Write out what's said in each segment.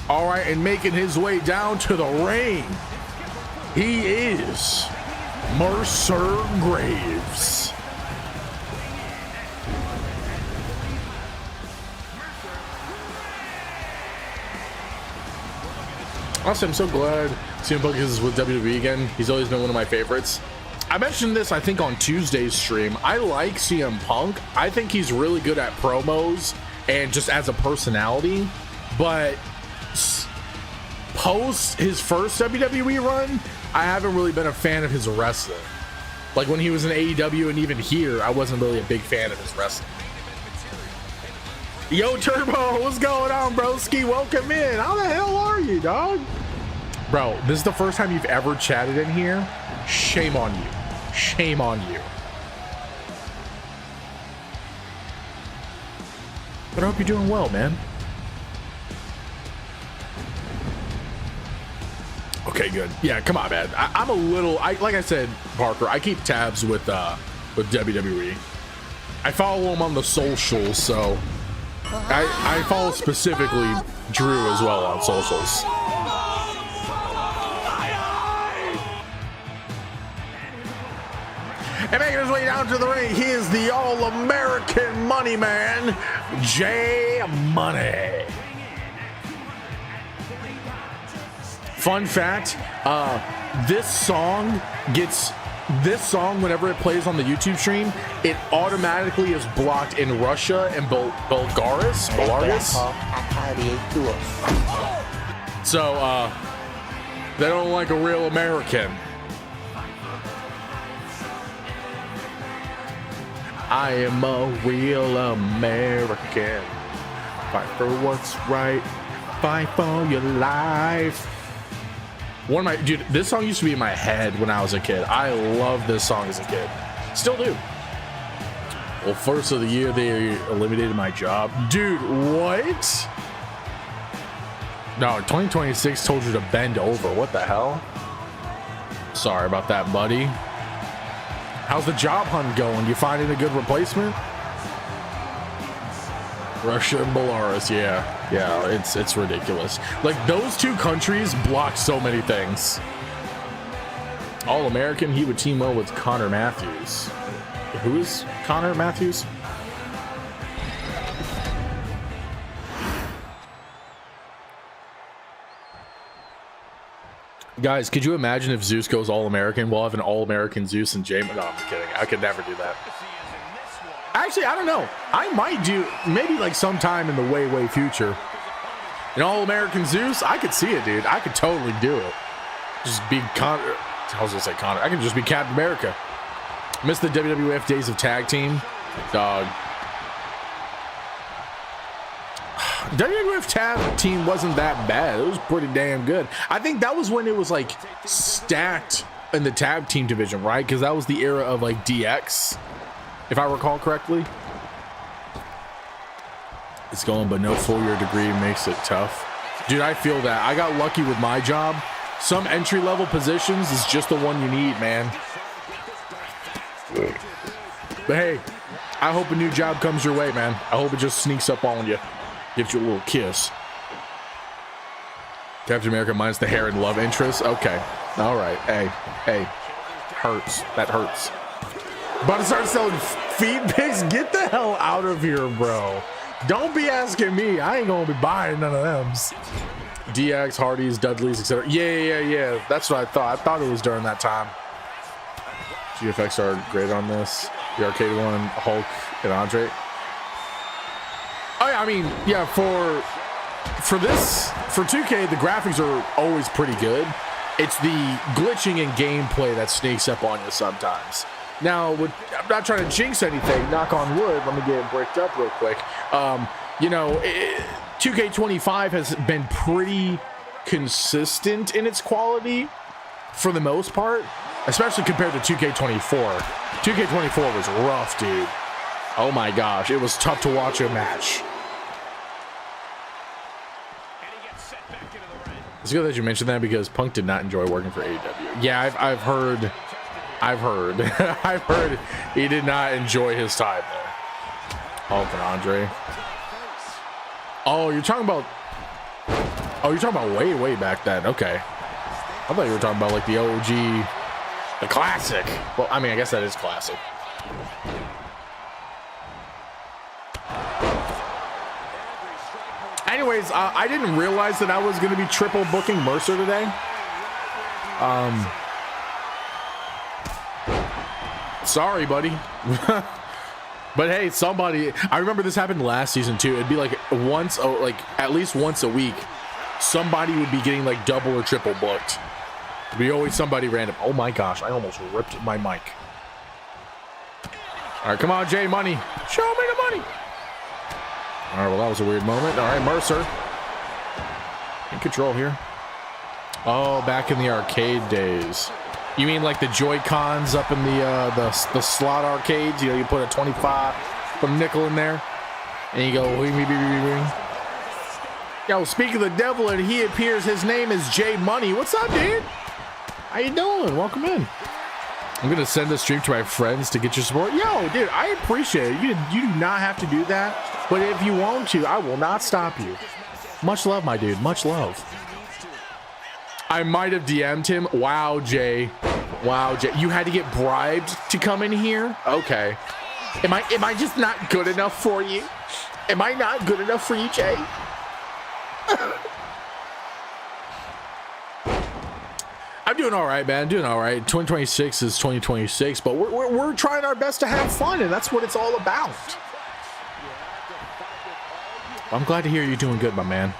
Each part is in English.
All right, and making his way down to the ring, he is Mercer Graves. Honestly, I'm so glad CM Punk is with WWE again. He's always been one of my favorites. I mentioned this, I think, on Tuesday's stream. I like CM Punk. I think he's really good at promos and just as a personality. But post his first WWE run, I haven't really been a fan of his wrestling. Like when he was in AEW and even here, I wasn't really a big fan of his wrestling. Yo, Turbo, what's going on, broski? Welcome in. How the hell are you, dog? Bro, this is the first time you've ever chatted in here. Shame on you. Shame on you. But I hope you're doing well, man. Okay, good. Yeah, come on, man. I'm a little, like I said, Parker, I keep tabs with WWE. I follow him on the socials, so I follow specifically Drew as well on socials. And making his way down to the ring, he is the All-American Money Man, J Money. Fun fact, this song, whenever it plays on the YouTube stream, it automatically is blocked in Russia and Belarus. So, they don't like a real American. I am a real American. Fight for what's right. Fight for your life. One of my, dude, this song used to be in my head when I was a kid. I loved this song as a kid. Still do. Well, first of the year, they eliminated my job. Dude, what? No, 2026 told you to bend over. What the hell? Sorry about that, buddy. How's the job hunt going? You finding a good replacement? Russia and Belarus, yeah, it's ridiculous. Like those two countries block so many things. All-American, he would team well with Connor Matthews. Who is Connor Matthews? Guys, could you imagine if Zeus goes All-American? We'll have an All-American Zeus and James. No, I'm kidding. I could never do that. Actually, I don't know. I might do, maybe like sometime in the way future. An All-American Zeus, I could see it, dude. I could totally do it. Just be Connor. I was gonna say Connor. I could just be Captain America. Miss the WWF days of tag team, dog. WWF tag team wasn't that bad. It was pretty damn good. I think that was when it was like stacked in the tag team division, right? Because that was the era of like DX, if I recall correctly. It's going, but no 4-year degree makes it tough. Dude, I feel that. I got lucky with my job. Some entry-level positions is just the one you need, man. But hey, I hope a new job comes your way, man. I hope it just sneaks up on you. Gives you a little kiss. Captain America minus the hair and love interest. Okay. All right. Hey. Hurts. That hurts. About to start selling feet pics? Get the hell out of here, bro. Don't be asking me. I ain't gonna be buying none of them. DX, Hardys, Dudleys, etc. Yeah. That's what I thought. I thought it was during that time. GFX are great on this. The arcade one, Hulk and Andre. Oh yeah, I mean, yeah, for this, for 2K, the graphics are always pretty good. It's the glitching in gameplay that sneaks up on you sometimes. Now, I'm not trying to jinx anything, knock on wood. Let me get it bricked up real quick. 2K25 has been pretty consistent in its quality for the most part, especially compared to 2K24. 2K24 was rough, dude. Oh my gosh, it was tough to watch a match. It's good that you mentioned that because Punk did not enjoy working for AEW. Yeah, I've heard I've heard he did not enjoy his time there. Hulk and Andre. Oh, you're talking about Oh, you're talking about way back then. Okay. I thought you were talking about like the OG, the classic. Well, I mean, I guess that is classic. Anyways, I didn't realize that I was going to be triple booking Mercer today. Sorry, buddy. But hey, somebody, I remember this happened last season too. It'd be like once, like at least once a week, somebody would be getting like double or triple booked. It'd be always somebody random. Oh my gosh, I almost ripped my mic. All right, come on, Jay Money. Show me the money. All right, well, that was a weird moment. All right, Mercer. In control here. Oh, back in the arcade days. You mean like the Joy-Cons up in the slot arcades? You know, you put a 25, put a nickel in there, and you go, ring, ring, ring, ring. Yo, speaking of the devil, and he appears, his name is Jay Money. What's up, dude? How you doing? Welcome in. I'm gonna send this stream to my friends to get your support. Yo, dude, I appreciate it. You do not have to do that, but if you want to, I will not stop you. Much love, my dude. Much love. I might have DM'd him. Wow, Jay. Wow, Jay. You had to get bribed to come in here? Okay. Am I just not good enough for you? Am I not good enough for you, Jay? I'm doing all right, man. Doing all right. 2026 is 2026, but we're trying our best to have fun, and that's what it's all about. I'm glad to hear you're doing good, my man.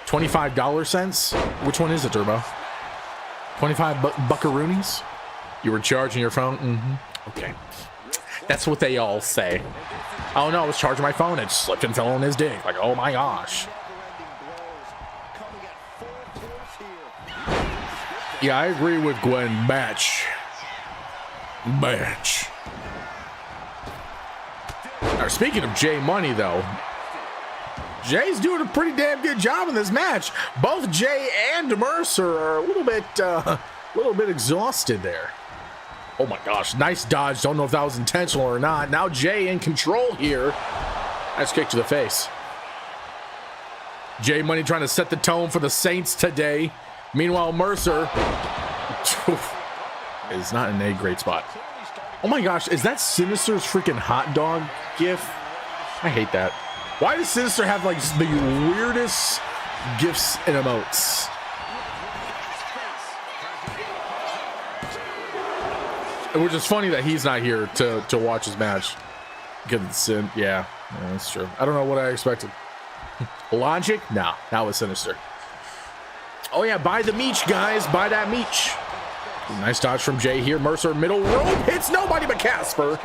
$25 cents? Which one is it, Turbo? 25 buckaroonies? You were charging your phone? Mm-hmm. Okay. That's what they all say. Oh no, I was charging my phone. It slipped and fell on his dick. Like, oh my gosh. Yeah, I agree with Gwen. Batch. Now, speaking of Jay Money, though, Jay's doing a pretty damn good job in this match. Both Jay and Mercer are a little bit exhausted there. Oh my gosh, nice dodge. Don't know if that was intentional or not. Now Jay in control here. Nice kick to the face. Jay Money trying to set the tone for the Saints today. Meanwhile, Mercer is not in a great spot. Oh my gosh, is that Sinister's freaking hot dog gif? I hate that. Why does Sinister have like the weirdest gifs and emotes? Which is funny that he's not here to watch his match. Because yeah, that's true. I don't know what I expected. Logic? No, not with Sinister. Oh yeah, buy the meech, guys. Buy that meech. Nice dodge from Jay here. Mercer middle rope hits nobody but Casper.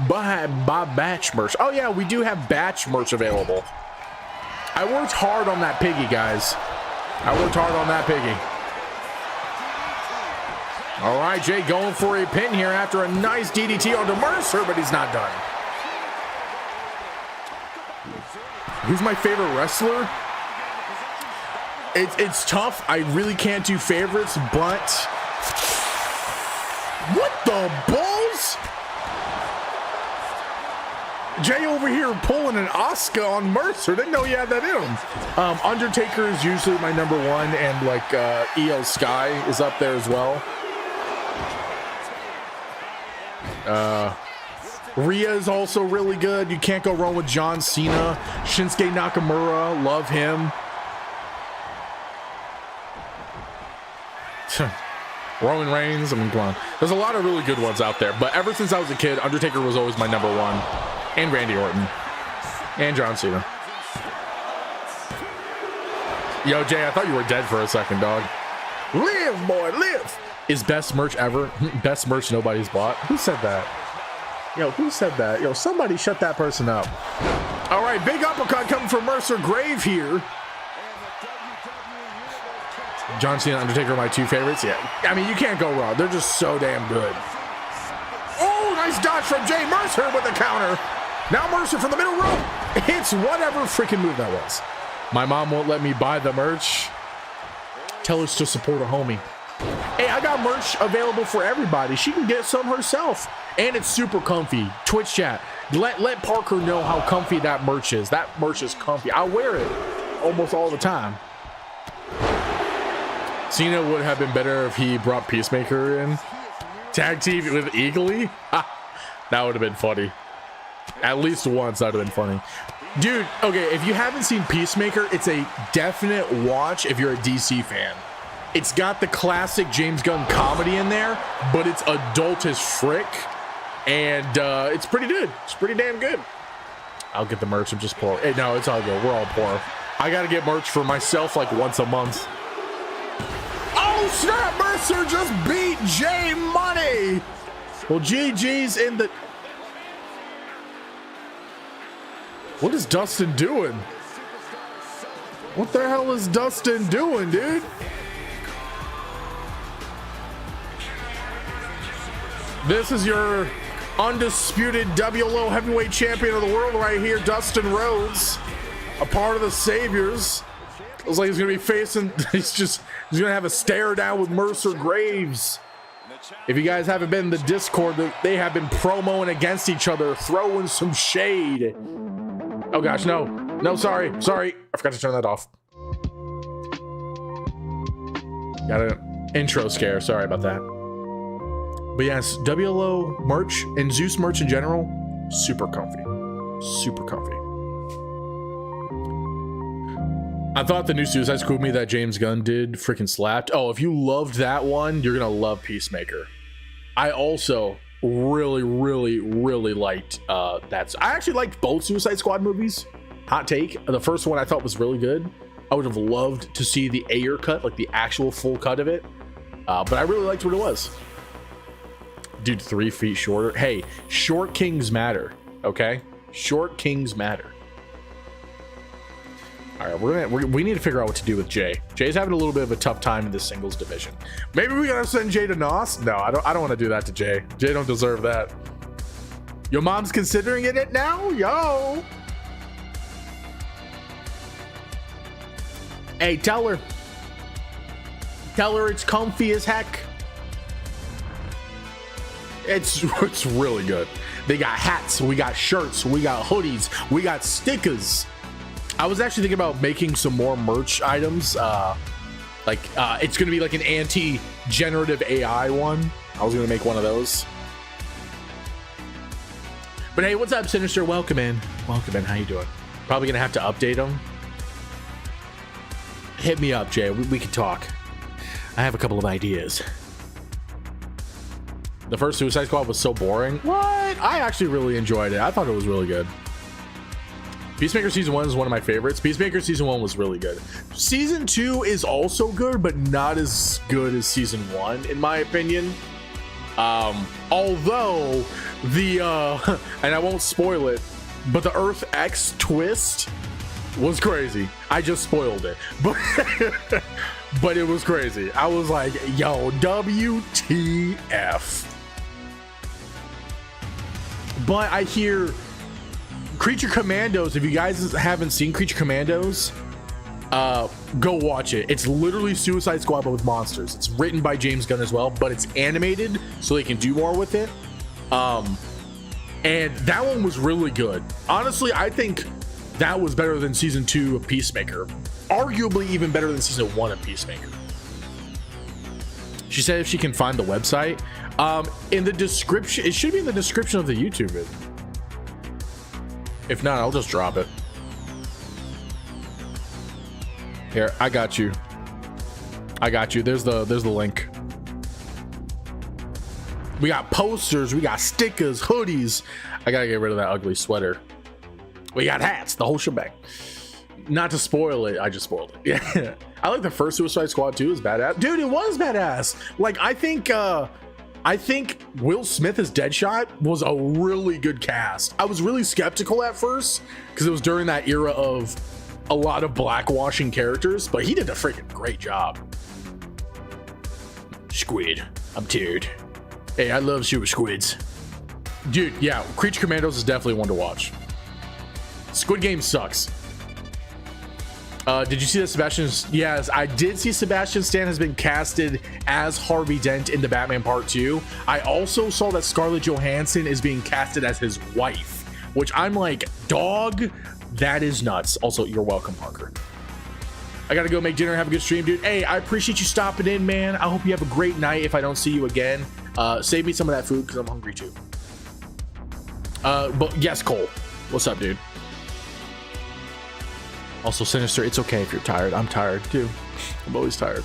Buy batch merch. Oh yeah, we do have batch merch available. I worked hard on that piggy, guys. I worked hard on that piggy. All right, Jay going for a pin here after a nice DDT onto Mercer, but he's not done. Who's my favorite wrestler? It's tough. I really can't do favorites, but what the balls? Jay over here pulling an Oscar on Mercer. Didn't know he had that in him. Undertaker is usually my number one, and like EO Sky is up there as well. Rhea is also really good. You can't go wrong with John Cena. Shinsuke Nakamura, love him. Roman Reigns, I mean, come on. There's a lot of really good ones out there, but ever since I was a kid, Undertaker was always my number one. And Randy Orton. And John Cena. Yo, Jay, I thought you were dead for a second, dog. Live, boy, live! Is best merch ever? Best merch nobody's bought? Who said that? Yo, who said that? Yo, somebody shut that person up. All right, big uppercut coming from Mercer Grave here. John Cena, Undertaker are my two favorites. Yeah, I mean, you can't go wrong. They're just so damn good. Oh, nice dodge from Jay Mercer with the counter. Now Mercer from the middle rope hits whatever freaking move that was. My mom won't let me buy the merch. Tell us to support a homie. Hey, I got merch available for everybody. She can get some herself. And it's super comfy. Twitch chat, let Parker know how comfy that merch is. That merch is comfy. I wear it almost all the time. Cena would have been better if he brought Peacemaker in. Tag team with Eagly? That would have been funny. At least once, that would have been funny. Dude, okay, if you haven't seen Peacemaker, it's a definite watch if you're a DC fan. It's got the classic James Gunn comedy in there, but it's adult as frick. And it's pretty good. It's pretty damn good. I'll get the merch. I'm just poor. Hey, no, it's all good. We're all poor. I got to get merch for myself like once a month. Oh, snap. Mercer just beat J Money. Well, GG's in the... What is Dustin doing? What the hell is Dustin doing, dude? This is your undisputed WLO heavyweight champion of the world right here, Dustin Rhodes, a part of the Saviors. Looks like he's gonna be facing, he's gonna have a stare down with Mercer Graves. If you guys haven't been in the Discord, they have been promoing against each other, throwing some shade. Oh gosh, no, sorry, I forgot to turn that off. Got an intro scare, sorry about that. But yes, WLO merch and Zeus merch in general, super comfy. Super comfy. I thought the new Suicide Squad movie that James Gunn did freaking slapped. Oh, if you loved that one, you're gonna love Peacemaker. I also really liked that. I actually liked both Suicide Squad movies. Hot take. The first one I thought was really good. I would have loved to see the Ayer cut, like the actual full cut of it. But I really liked what it was. Dude, 3 feet shorter. Hey, short kings matter, okay? Short kings matter. All right, we need to figure out what to do with Jay. Jay's having a little bit of a tough time in this singles division. Maybe we gotta send Jay to Nos? No, I don't want to do that to Jay. Jay don't deserve that. Your mom's considering it now? Yo. Hey, tell her it's comfy as heck. It's really good. They got hats, we got shirts, we got hoodies, we got stickers. I was actually thinking about making some more merch items. It's gonna be like an anti-generative AI one. I was gonna make one of those. But hey, what's up, Sinister? Welcome in. How you doing? Probably gonna have to update them. Hit me up, Jay. We can talk. I have a couple of ideas. The first Suicide Squad was so boring. What? I actually really enjoyed it. I thought it was really good. Peacemaker Season 1 is one of my favorites. Peacemaker Season 1 was really good. Season 2 is also good, but not as good as Season 1, in my opinion. Although, and I won't spoil it, but the Earth X twist was crazy. I just spoiled it. But it was crazy. I was like, yo, WTF. But I hear Creature Commandos, if you guys haven't seen Creature Commandos, go watch it. It's literally Suicide Squad but with monsters. It's written by James Gunn as well, but it's animated so they can do more with it. And that one was really good. Honestly, I think that was better than Season 2 of Peacemaker. Arguably even better than Season 1 of Peacemaker. She said if she can find the website. In the description, it should be in the description of the YouTube vid. If not, I'll just drop it. Here, I got you. There's the link. We got posters, we got stickers, hoodies. I gotta get rid of that ugly sweater. We got hats, the whole shebang. Not to spoil it, I just spoiled it. Yeah. I like the first Suicide Squad too. It was badass. Dude, it was badass. Like, I think Will Smith as Deadshot was a really good cast. I was really skeptical at first because it was during that era of a lot of blackwashing characters, but he did a freaking great job. Squid, I'm teared. Hey, I love super squids. Dude, yeah, Creature Commandos is definitely one to watch. Squid Game sucks. Did you see that Sebastian? Yes, I did see Sebastian Stan has been casted as Harvey Dent in the Batman Part 2. I also saw that Scarlett Johansson is being casted as his wife, which I'm like, dog, that is nuts. Also, you're welcome, Parker. I gotta go make dinner. Have a good stream, dude. Hey, I appreciate you stopping in, man. I hope you have a great night. If I don't see you again, save me some of that food because I'm hungry too. But yes, Cole, what's up, dude? Also, Sinister, it's okay if you're tired. I'm tired too. I'm always tired.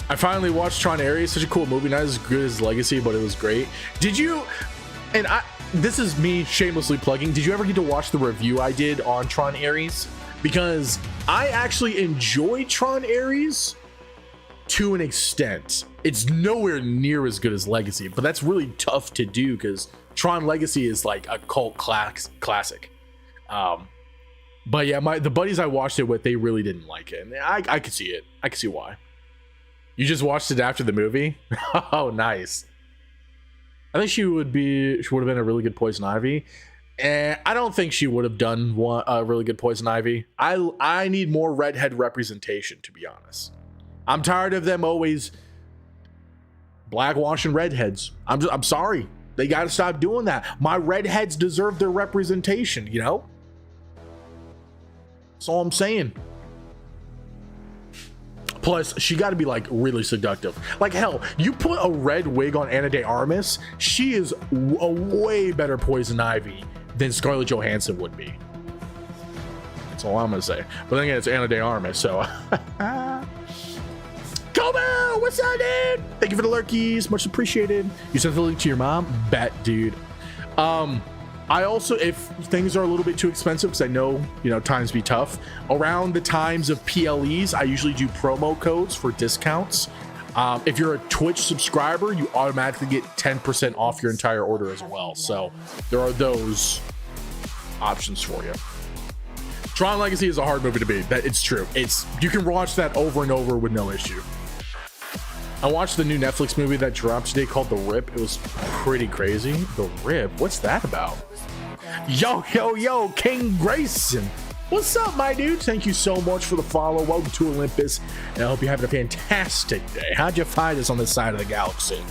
I finally watched Tron Ares. Such a cool movie. Not as good as Legacy, but it was great. Did you? And this is me shamelessly plugging. Did you ever get to watch the review I did on Tron Ares? Because I actually enjoyed Tron Ares to an extent. It's nowhere near as good as Legacy, but that's really tough to do because Tron Legacy is like a cult classic. But yeah, the buddies I watched it with, they really didn't like it. And I could see it. I could see why. You just watched it after the movie? Oh, nice. I think she would have been a really good Poison Ivy. And I don't think she would have done a really good Poison Ivy. I need more redhead representation, to be honest. I'm tired of them always blackwashing redheads. I'm sorry. They got to stop doing that. My redheads deserve their representation, you know? That's all I'm saying. Plus, she got to be like really seductive. Like hell, you put a red wig on Ana de Armas, she is a way better Poison Ivy than Scarlett Johansson would be. That's all I'm gonna say. But then again, it's Ana de Armas, so. Kobo, what's up, dude? Thank you for the lurkies, much appreciated. You sent the link to your mom? Bet, dude. I also, if things are a little bit too expensive, because I know, times be tough, around the times of PLEs, I usually do promo codes for discounts. If you're a Twitch subscriber, you automatically get 10% off your entire order as well. So there are those options for you. Tron Legacy is a hard movie to beat. It's true. You can watch that over and over with no issue. I watched the new Netflix movie that dropped today called The Rip. It was pretty crazy. The Rip? What's that about? Yo, King Grayson. What's up, my dude? Thank you so much for the follow. Welcome to Olympus. And I hope you're having a fantastic day. How'd you find us on this side of the galaxy?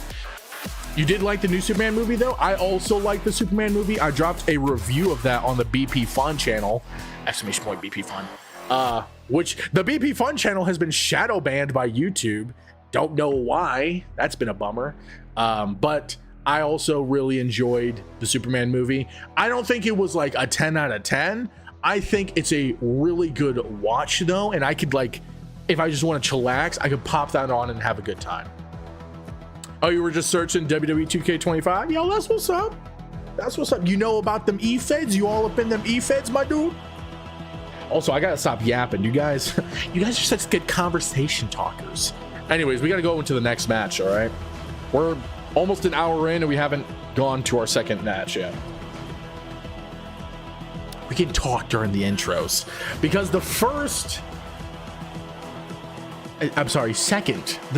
You did like the new Superman movie, though? I also like the Superman movie. I dropped a review of that on the BP Fun channel. Exclamation point BP Fun. Which the BP Fun channel has been shadow banned by YouTube. Don't know why. That's been a bummer. But I also really enjoyed the Superman movie. I don't think it was like a 10 out of 10. I think it's a really good watch, though. And I could, if I just want to chillax, I could pop that on and have a good time. Oh, you were just searching WWE 2K25? Yo, that's what's up. That's what's up. You know about them efeds? You all up in them efeds, my dude? Also, I gotta stop yapping. You guys are such good conversation talkers. Anyways, we gotta go into the next match, all right? We're almost an hour in and we haven't gone to our second match yet. We can talk during the intros because the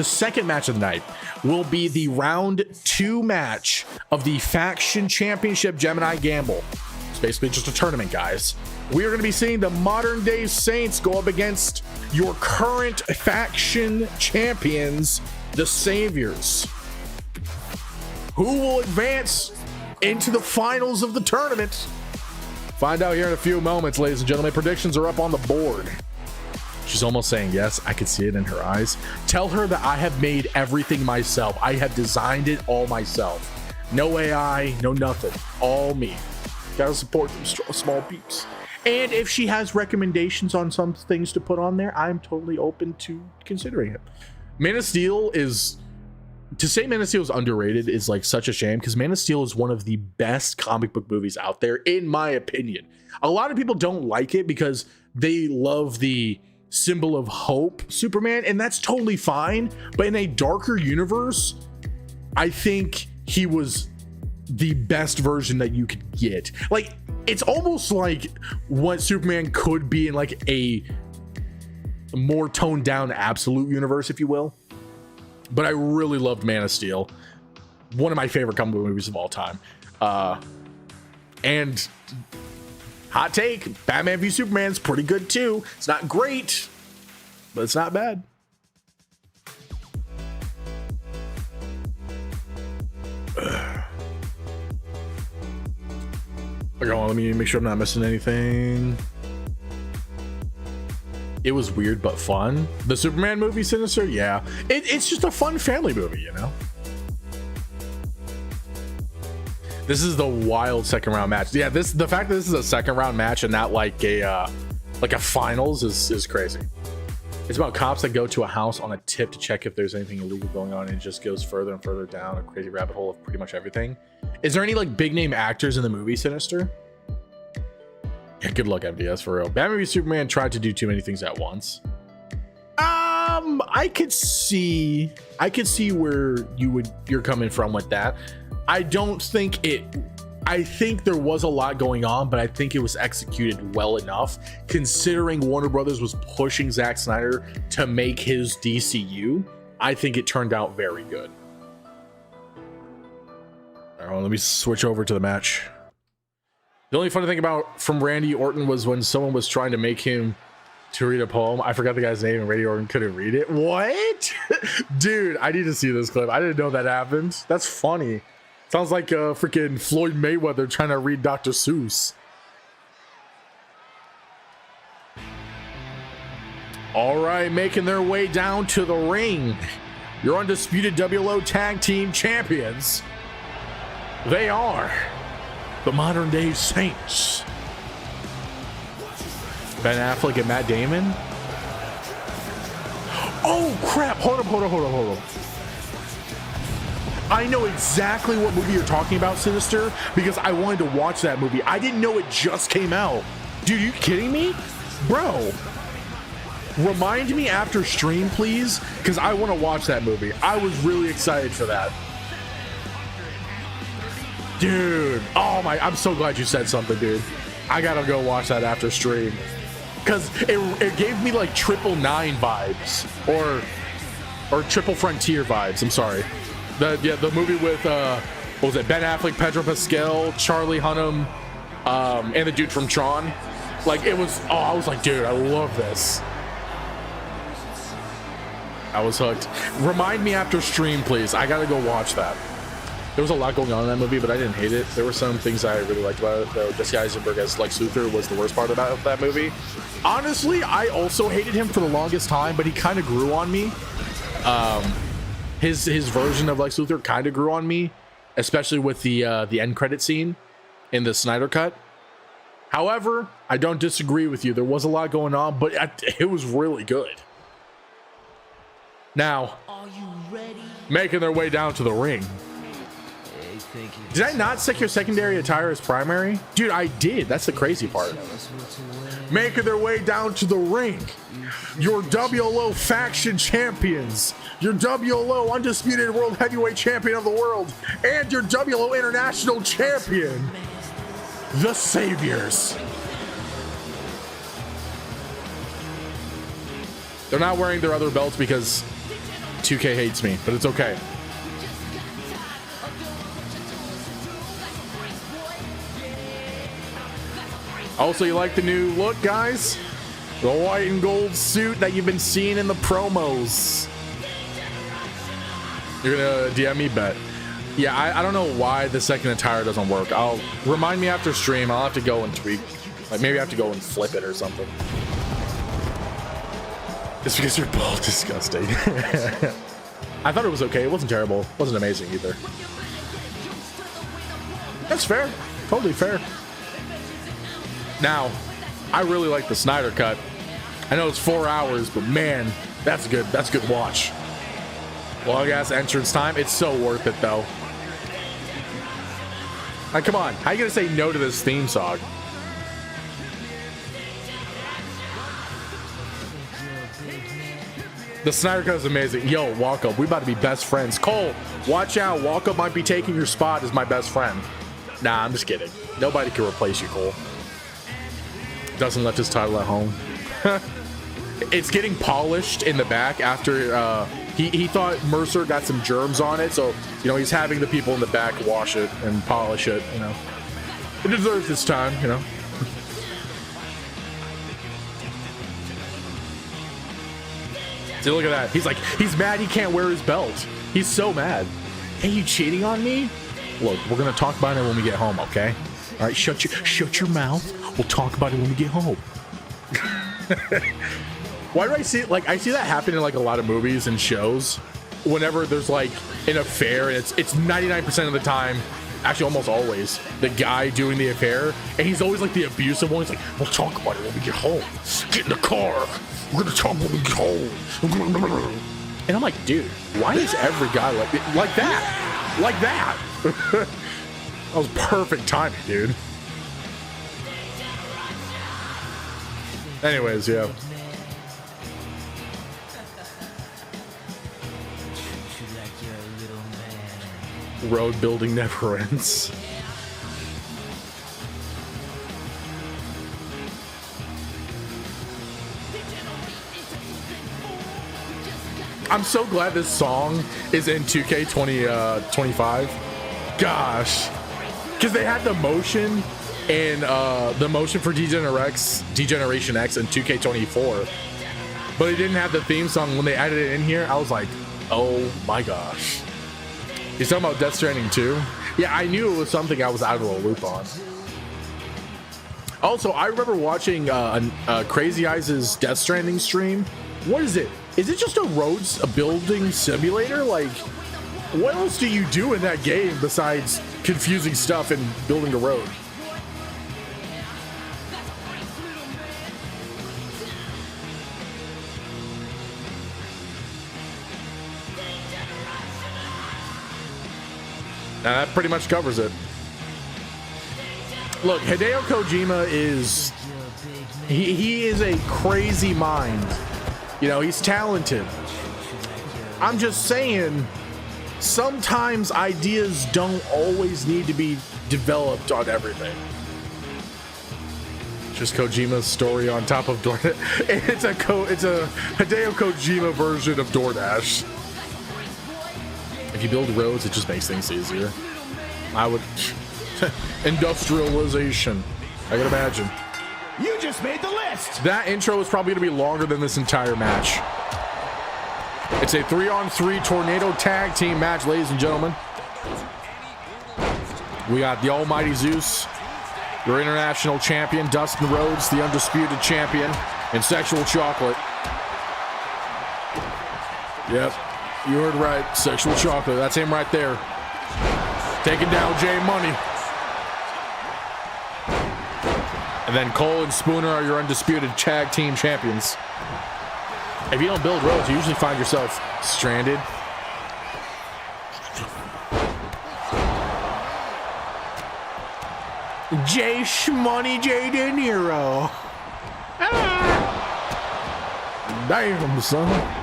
second match of the night will be the round 2 match of the Faction Championship Gemini Gamble. It's basically just a tournament, guys. We are going to be seeing the modern day Saints go up against your current faction champions, the Saviors. Who will advance into the finals of the tournament? Find out here in a few moments, ladies and gentlemen. Predictions are up on the board. She's almost saying yes. I can see it in her eyes. Tell her that I have made everything myself. I have designed it all myself. No AI, no nothing. All me. Gotta support them small peeps. And if she has recommendations on some things to put on there, I'm totally open to considering it. Man of Steel is... To say Man of Steel is underrated is like such a shame because Man of Steel is one of the best comic book movies out there, in my opinion. A lot of people don't like it because they love the symbol of hope Superman, and that's totally fine. But in a darker universe, I think he was the best version that you could get. Like, it's almost like what Superman could be in like a more toned down absolute universe, if you will. But I really loved Man of Steel. One of my favorite comic book movies of all time. And Hot take, Batman v Superman's pretty good too. It's not great, but it's not bad. Okay, let me make sure I'm not missing anything. It was weird but fun. The Superman movie, Sinister, yeah. It's just a fun family movie, you know? This is the wild second round match. Yeah, the fact that this is a second round match and not like a finals is crazy. It's about cops that go to a house on a tip to check if there's anything illegal going on, and it just goes further and further down a crazy rabbit hole of pretty much everything. Is there any like big name actors in the movie, Sinister? Yeah, good luck, MDS, for real. Batman v Superman tried to do too many things at once. I could see where you're coming from with that. I think there was a lot going on, but I think it was executed well enough considering Warner Brothers was pushing Zack Snyder to make his DCU. I think it turned out very good. All right, well, let me switch over to the match. The only funny thing about from Randy Orton was when someone was trying to make him to read a poem. I forgot the guy's name and Randy Orton couldn't read it. What? Dude, I need to see this clip. I didn't know that happened. That's funny. Sounds like freaking Floyd Mayweather trying to read Dr. Seuss. All right, making their way down to the ring. Your undisputed WLO tag team champions. They are the modern day Saints. Ben Affleck and Matt Damon. Oh crap, hold up. I know exactly what movie you're talking about, Sinister, because I wanted to watch that movie. I didn't know it just came out. Dude, you kidding me? Bro, remind me after stream, please, because I want to watch that movie. I was really excited for that. Dude, oh my, I'm so glad you said something, dude. I gotta go watch that after stream. Because it gave me like Triple Nine vibes, or Triple Frontier vibes, I'm sorry. The movie with, what was it, Ben Affleck, Pedro Pascal, Charlie Hunnam, and the dude from Tron. Like, it was, oh, I was like, dude, I love this. I was hooked. Remind me after stream, please. I gotta go watch that. There was a lot going on in that movie, but I didn't hate it. There were some things I really liked about it, though. Jesse Eisenberg as Lex Luthor was the worst part about that movie. Honestly, I also hated him for the longest time, but he kind of grew on me. His version of Lex Luthor kind of grew on me, especially with the end credit scene in the Snyder Cut. However, I don't disagree with you. There was a lot going on, but it was really good. Now, are you ready? Making their way down to the ring. Did I not stick your secondary attire as primary? Dude, I did. That's the crazy part. Making their way down to the ring. Your WLO faction champions. Your WLO undisputed world heavyweight champion of the world. And your WLO international champion. The Saviors. They're not wearing their other belts because 2K hates me, but it's okay. Also, you like the new look, guys? The white and gold suit that you've been seeing in the promos. You're gonna DM me, bet. Yeah, I don't know why the second attire doesn't work. I'll remind me after stream. I'll have to go and tweak. Like maybe I have to go and flip it or something. It's because you're both disgusting. I thought it was okay. It wasn't terrible. It wasn't amazing either. That's fair. Totally fair. Now, I really like the Snyder Cut. I know it's 4 hours, but man, that's good. That's a good watch. Long ass entrance time. It's so worth it though. Like, come on. How you gonna say no to this theme song? The Snyder Cut is amazing. Yo, walk up. We about to be best friends. Cole, watch out. Walk up might be taking your spot as my best friend. Nah, I'm just kidding. Nobody can replace you, Cole. Doesn't left his title at home. It's getting polished in the back after he thought Mercer got some germs on it, so you know he's having the people in the back wash it and polish it. You know, it deserves its time. You know. See, look at that. He's like, he's mad he can't wear his belt. He's so mad. Hey, you cheating on me? Look, we're gonna talk about it when we get home, okay? All right, shut your mouth. We'll talk about it when we get home. Why do I see it? Like, I see that happen in like a lot of movies and shows. Whenever there's like an affair, and it's 99% of the time, actually almost always, the guy doing the affair, and he's always like the abusive one. He's like, we'll talk about it when we get home. Get in the car. We're gonna talk when we get home. And I'm like, dude, why is every guy like that? Like that? That was perfect timing, dude. Anyways, yeah. Road building never ends. I'm so glad this song is in 2K25. Gosh, because they had the motion and the motion for Degeneration X in 2K24, but they didn't have the theme song. When they added it in here, I was like, oh my gosh. He's talking about Death Stranding 2? Yeah, I knew it was something I was out of the loop on. Also, I remember watching Crazy Eyes' Death Stranding stream. What is it? Is it just a building simulator? Like, what else do you do in that game besides confusing stuff and building a road? Now that pretty much covers it. Look, Hideo Kojima is he is a crazy mind. You know, he's talented. I'm just saying, sometimes ideas don't always need to be developed on everything. Just Kojima's story on top of DoorDash. It's a Hideo Kojima version of DoorDash. If you build roads, it just makes things easier. I would... Industrialization. I can imagine. You just made the list! That intro is probably going to be longer than this entire match. It's a 3-on-3 tornado tag team match, ladies and gentlemen. We got the almighty Zeus, your international champion, Dustin Rhodes, the undisputed champion, and Sexual Chocolate. Yep. You heard right, Sexual Chocolate. That's him right there. Taking down Jay Money. And then Cole and Spooner are your undisputed tag team champions. If you don't build roads, you usually find yourself stranded. Jay Shmoney J De Niro. Damn, son.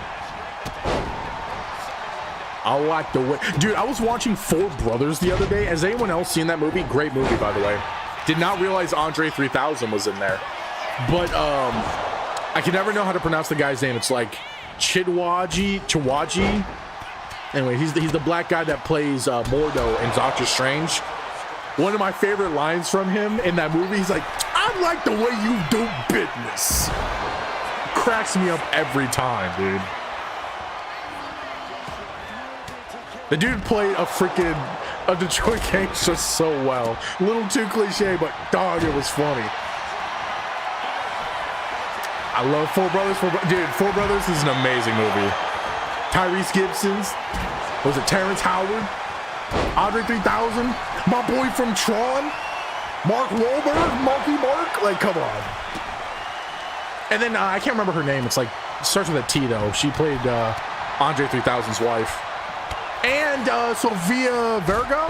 I like the way, dude. I was watching Four Brothers the other day. Has anyone else seen that movie? Great movie, by the way. Did not realize Andre 3000 was in there, but I can never know how to pronounce the guy's name. It's like Chiwaji. Anyway, he's the black guy that plays Mordo in Doctor Strange. One of my favorite lines from him in that movie, he's like, "I like the way you do business." Cracks me up every time, dude. The dude played a Detroit gangster so well. A little too cliche, but dog, it was funny. I love Four Brothers. Dude, Four Brothers is an amazing movie. Tyrese Gibson's, was it Terrence Howard? Andre 3000? My boy from Tron? Mark Wahlberg? Marky Mark? Like, come on. And then, I can't remember her name. It's like, it starts with a T, though. She played Andre 3000's wife. And Sofia Vergara.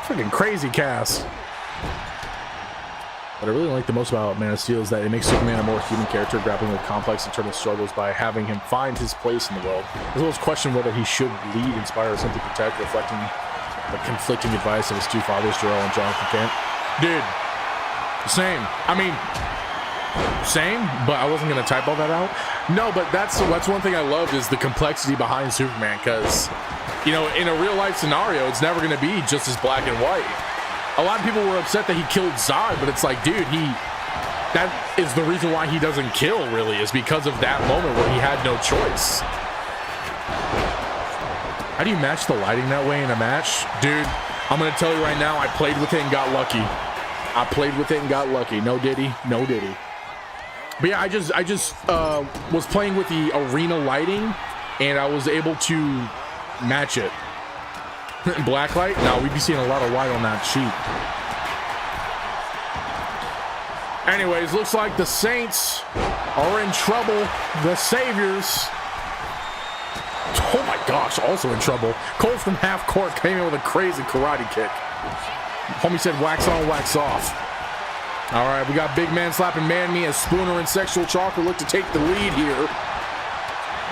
Freaking crazy cast. What I really like the most about Man of Steel is that it makes Superman a more human character, grappling with complex internal struggles by having him find his place in the world, as well as question whether he should lead, inspire, or simply protect, reflecting the conflicting advice of his two fathers, Jarrell and Jonathan Kent. Dude, same. I mean, same, but I wasn't going to type all that out. No, but that's one thing I loved is the complexity behind Superman, because, you know, in a real life scenario, it's never going to be just as black and white. A lot of people were upset that he killed Zod, but it's like, dude, That is the reason why he doesn't kill, really, is because of that moment where he had no choice. How do you match the lighting that way in a match? Dude, I'm going to tell you right now, I played with it and got lucky. I played with it and got lucky. No diddy, no diddy. But yeah, I just was playing with the arena lighting, and I was able to match it. Black light? No, we'd be seeing a lot of white on that sheet. Anyways, looks like the Saints are in trouble. The Saviors, oh my gosh, also in trouble. Cole from half court came in with a crazy karate kick. Homie said wax on, wax off. All right, we got big man slapping man me as Spooner and Sexual Chocolate look to take the lead here.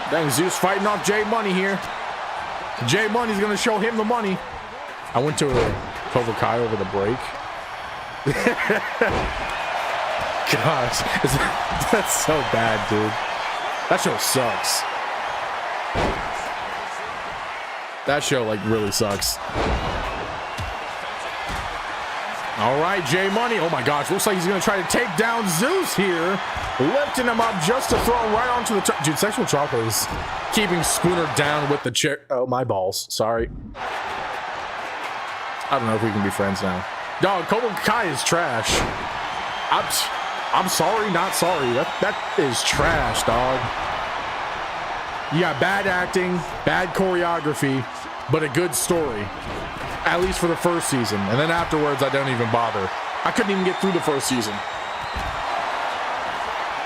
Dang, Zeus fighting off J Money here. J Money's gonna show him the money. I went to a Cobra Kai over the break. Gosh, that's so bad, dude. That show sucks. That show, like, really sucks. All right, J Money. Oh my gosh, looks like he's gonna try to take down Zeus here, lifting him up just to throw him right onto the top. Dude, Sexual Chocolate is keeping Spooner down with the chair. Oh, my balls. Sorry. I don't know if we can be friends now. Dog, Cobra Kai is trash. I'm sorry, not sorry. That is trash, dog. You got bad acting, bad choreography, but a good story. At least for the first season. And then afterwards, I don't even bother. I couldn't even get through the first season.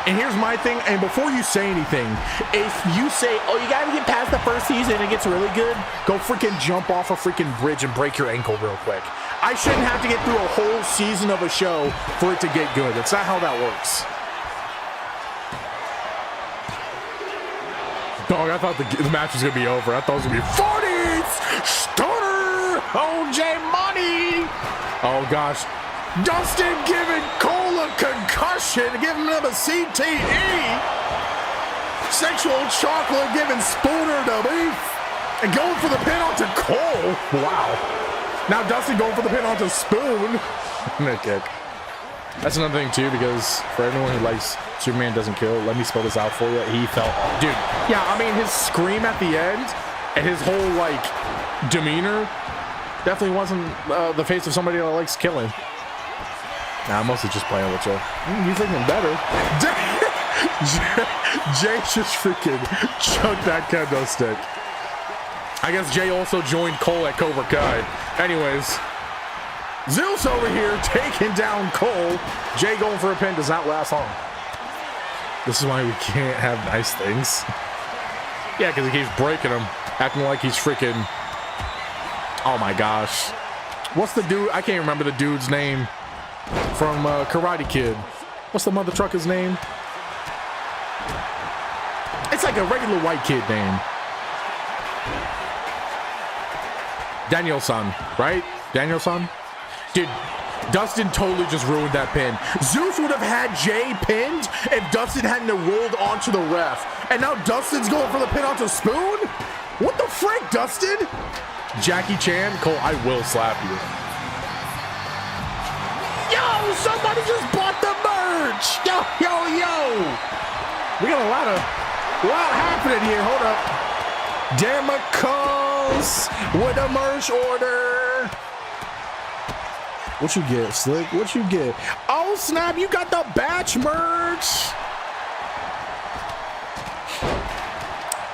And here's my thing, and before you say anything, if you say, oh, you gotta get past the first season and it gets really good, go freaking jump off a freaking bridge and break your ankle real quick. I shouldn't have to get through a whole season of a show for it to get good. That's not how that works. Dog, I thought the match was gonna be over. I thought it was gonna be 40s! Stunner! Oh, J Money! Oh gosh. Dustin giving Cole a concussion, giving him a CTE. Sexual Chocolate giving Spooner the beef. And going for the pin onto Cole. Wow. Now Dustin going for the pin onto Spoon. Mid kick. That's another thing too, because for everyone who likes Superman Doesn't Kill, let me spell this out for you. He fell off. Dude, yeah, I mean, his scream at the end and his whole, like, demeanor definitely wasn't the face of somebody that likes killing. Nah, I'm mostly just playing with you. You're thinking better. Jay just freaking chucked that kendo stick. I guess Jay also joined Cole at Cobra Kai. Anyways, Zeus over here taking down Cole. Jay going for a pin does not last long. This is why we can't have nice things. Yeah, because he keeps breaking them, acting like he's freaking... Oh my gosh. What's the dude? I can't remember the dude's name from Karate Kid. What's the mother trucker's name? It's like a regular white kid name. Daniel-san, right? Daniel-san? Dude, Dustin totally just ruined that pin. Zeus would have had Jay pinned if Dustin hadn't rolled onto the ref. And now Dustin's going for the pin onto Spoon? What the frick, Dustin? Jackie Chan? Cole, I will slap you. Yo, somebody just bought the merch. Yo, yo, yo. We got a lot happening here. Hold up. Demicos with a merch order. What you get, Slick? What you get? Oh, snap. You got the batch merch.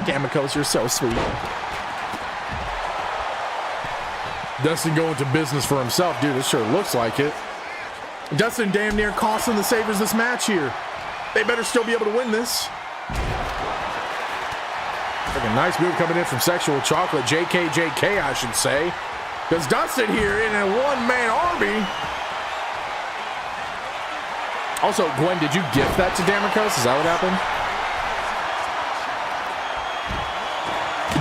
Demicos, you're so sweet. Dustin going to business for himself. Dude, this sure looks like it. Dustin damn near costing the Sabres this match here. They better still be able to win this. Freaking nice move coming in from Sexual Chocolate. JK, I should say. Because Dustin here in a one-man army. Also, Gwen, did you gift that to Damicos? Is that what happened?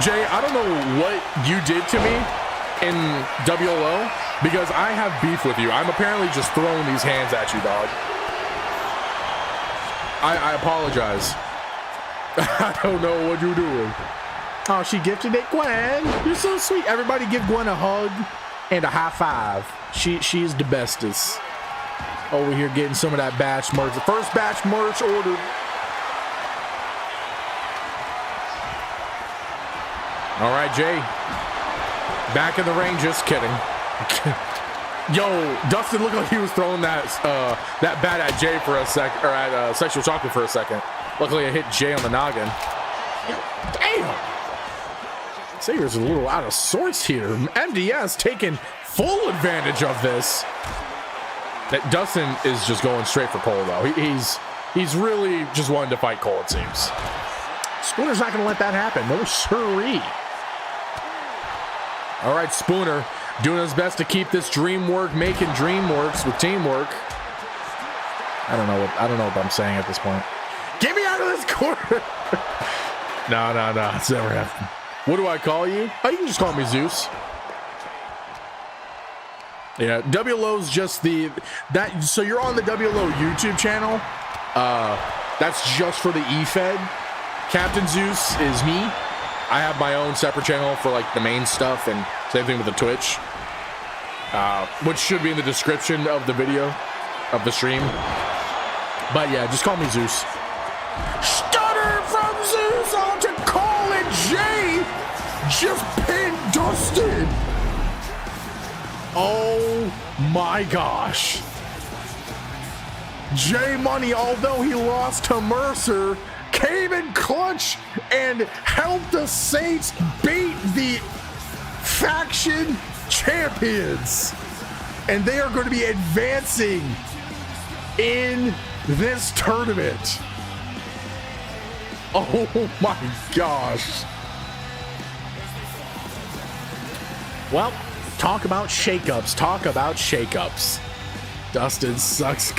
Jay, I don't know what you did to me in WLO, because I have beef with you. I'm apparently just throwing these hands at you, dog. I apologize. I don't know what you're doing. Oh, she gifted it, Gwen. You're so sweet. Everybody give Gwen a hug and a high five. She's the bestest. over here getting some of that batch merch. The first batch merch ordered. All right, Jay. Back in the ring. Just kidding. Yo, Dustin looked like he was throwing that bat at Jay for a sec, or at Sexual Chocolate for a second. Luckily, it hit Jay on the noggin. Damn. Xavier's a little out of sorts here. MDS taking full advantage of this. That Dustin is just going straight for Cole, though. He's really just wanting to fight Cole, it seems. Spooner's not going to let that happen. No siree. All right, Spooner doing his best to keep this dream work, making dream works with teamwork. I don't know what I'm saying at this point. Get me out of this corner. No, it's never happened. What do I call you? Oh, you can just call me Zeus. Yeah, WLO's just so you're on the WLO YouTube channel. That's just for the efed. Captain Zeus is me. I have my own separate channel for like the main stuff, and same thing with the Twitch, which should be in the description of the video of the stream. But yeah, just call me Zeus. Stutter from Zeus onto Cole, and Jay just pinned Dustin. Oh my gosh. Jay Money, although he lost to Mercer, came in clutch and helped the Saints beat the faction champions. And they are going to be advancing in this tournament. Oh my gosh. Well, talk about shakeups. Dustin sucks.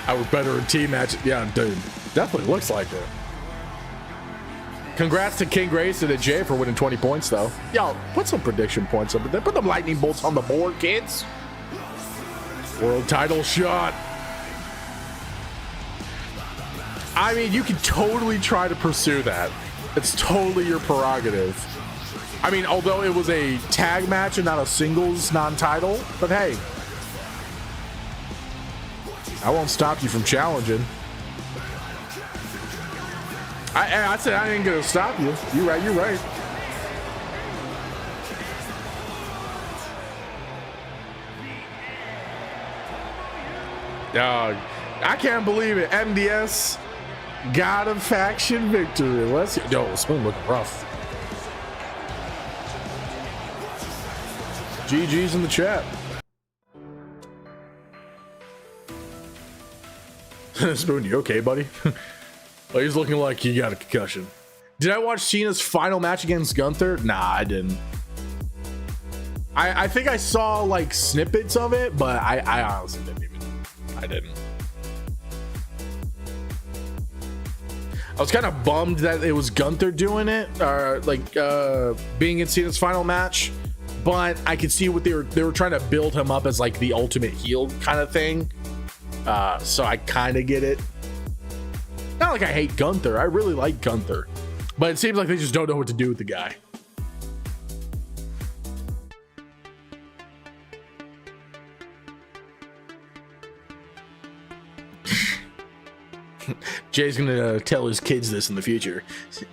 Our better team match. Yeah, dude. Definitely looks like it. Congrats to King Grayson and Jay for winning 20 points, though. Yo, put some prediction points up there. Put them lightning bolts on the board, kids. World title shot. I mean, you can totally try to pursue that. It's totally your prerogative. I mean, although it was a tag match and not a singles non-title, but hey, I won't stop you from challenging. I said I ain't gonna stop you. You're right. Dog, I can't believe it. MDS got a faction victory. Let's see. Yo, Spoon looking rough. GG's in the chat. Spoon, you okay, buddy? Well, he's looking like he got a concussion. Did I watch Cena's final match against Gunther? Nah, I didn't. I think I saw like snippets of it, but I honestly didn't. I was kind of bummed that it was Gunther doing it, or being in Cena's final match. But I could see what they were trying to build him up as like the ultimate heel kind of thing. So I kind of get it. Not like I hate Gunther. I really like Gunther. But it seems like they just don't know what to do with the guy. Jay's gonna tell his kids this in the future.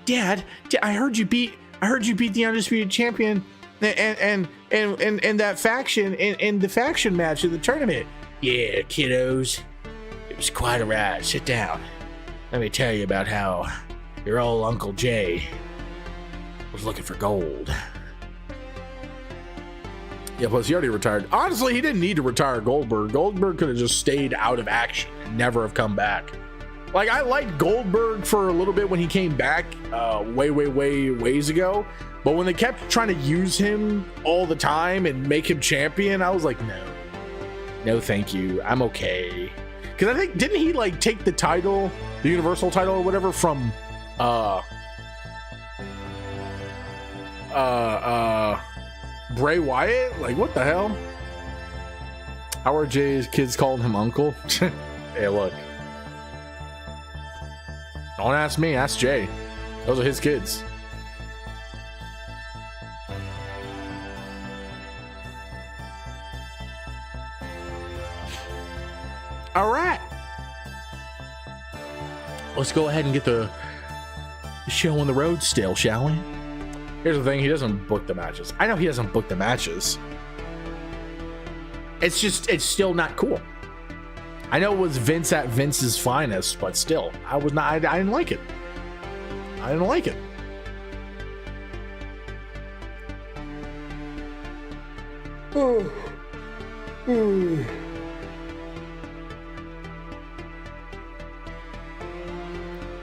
Dad, I heard you beat the undisputed champion and that faction in the faction match in the tournament. Yeah, kiddos. It was quite a ride. Sit down. Let me tell you about how your old Uncle Jay was looking for gold. Yeah, plus he already retired. Honestly, he didn't need to retire Goldberg. Goldberg could have just stayed out of action and never have come back. Like, I liked Goldberg for a little bit when he came back ways ago. But when they kept trying to use him all the time and make him champion, I was like, no, thank you. I'm okay. Because I think, didn't he like take the title, the Universal title or whatever from Bray Wyatt? Like, what the hell? How are Jay's kids calling him uncle? Hey, look. Don't ask me, ask Jay. Those are his kids. All right. Let's go ahead and get the show on the road still, shall we? Here's the thing. He doesn't book the matches. I know he doesn't book the matches. It's still not cool. I know it was Vince at Vince's finest, but still, I didn't like it. I didn't like it. Oh.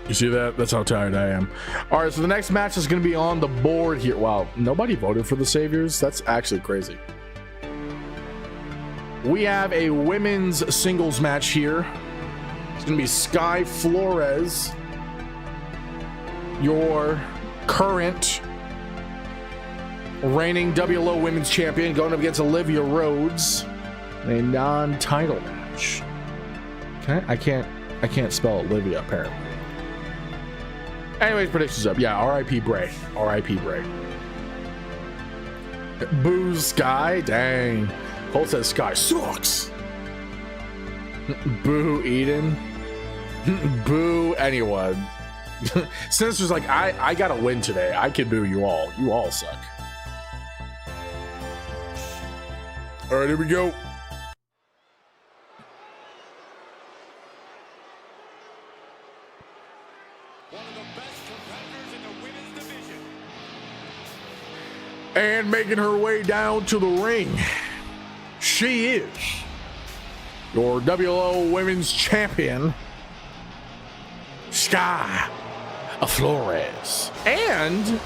You see that? That's how tired I am. All right, so the next match is going to be on the board here. Wow, nobody voted for the Saviors? That's actually crazy. We have a women's singles match here. It's going to be Sky Flores, your current reigning WLO Women's Champion, going up against Olivia Rhodes in a non-title match. Okay, I can't spell Olivia apparently. Anyways, predictions up. Yeah, R.I.P. Bray. R.I.P. Bray. Boo Sky. Dang. Cole says Sky sucks. Boo Eden. Boo anyone. Sinister's like, I gotta win today. I can boo you all. You all suck. All right, here we go. One of the best competitors in the women's division. And making her way down to the ring, she is your WLO Women's Champion, Sky Flores, and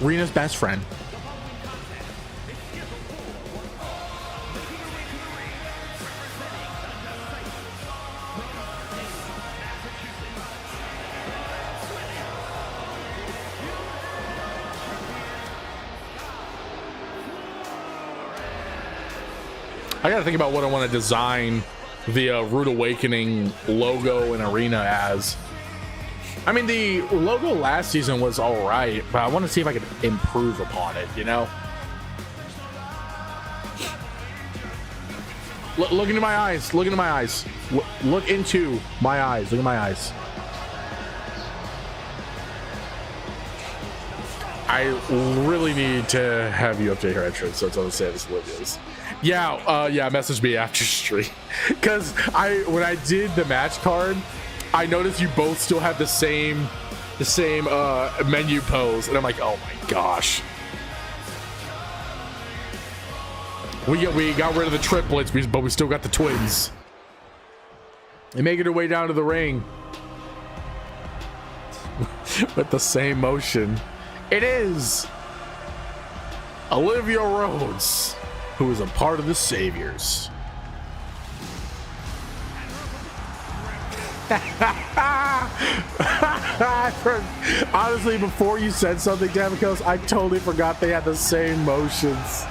Rena's best friend. I gotta think about what I want to design the Rude Awakening logo and arena as. I mean, the logo last season was all right, but I want to see if I can improve upon it, you know? Look into my eyes. Look into my eyes. Look into my eyes. Look at my eyes. I really need to have you update her entrance, so it's on the same as Olivia's. Yeah, message me after stream. Because when I did the match card, I noticed you both still have the same menu pose, and I'm like, oh my gosh. We got rid of the triplets, but we still got the twins. They making their way down to the ring with the same motion. It is Olivia Rhodes, who is a part of the Saviors. Honestly, before you said something, Damicos, I totally forgot they had the same motions.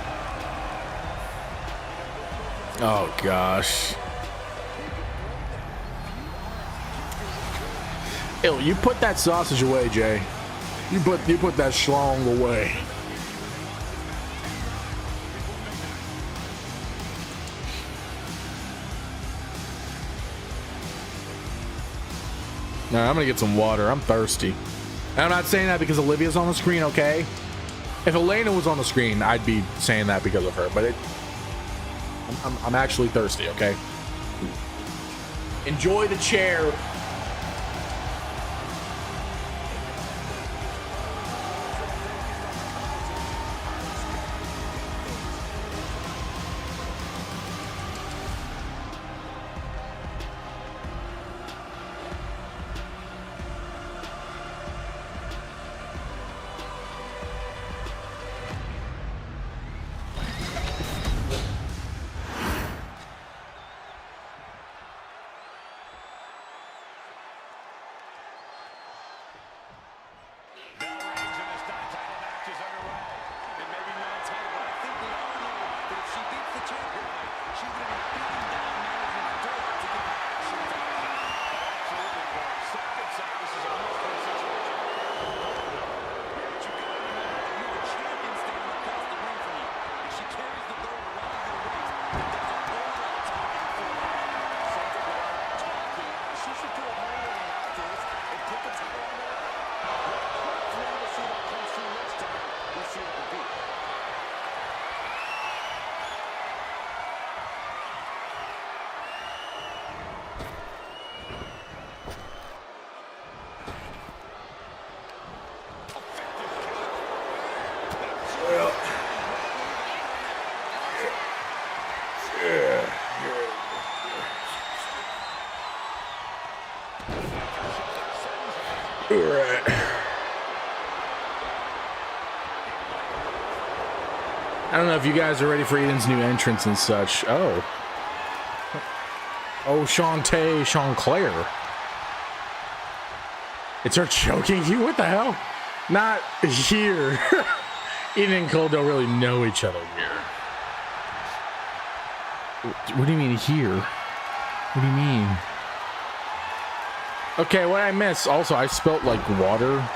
Oh gosh. Ew, you put that sausage away, Jay. You put that schlong away. Now I'm gonna get some water. I'm thirsty. And I'm not saying that because Olivia's on the screen, okay? If Elena was on the screen, I'd be saying that because of her. But I'm actually thirsty, okay? Enjoy the chair. I don't know if you guys are ready for Eden's new entrance and such. Oh, Shantae, Claire. It's her choking you? What the hell? Not here. Eden and Cole don't really know each other here. What do you mean here? What do you mean? Okay, what I miss? Also, I spilt like water.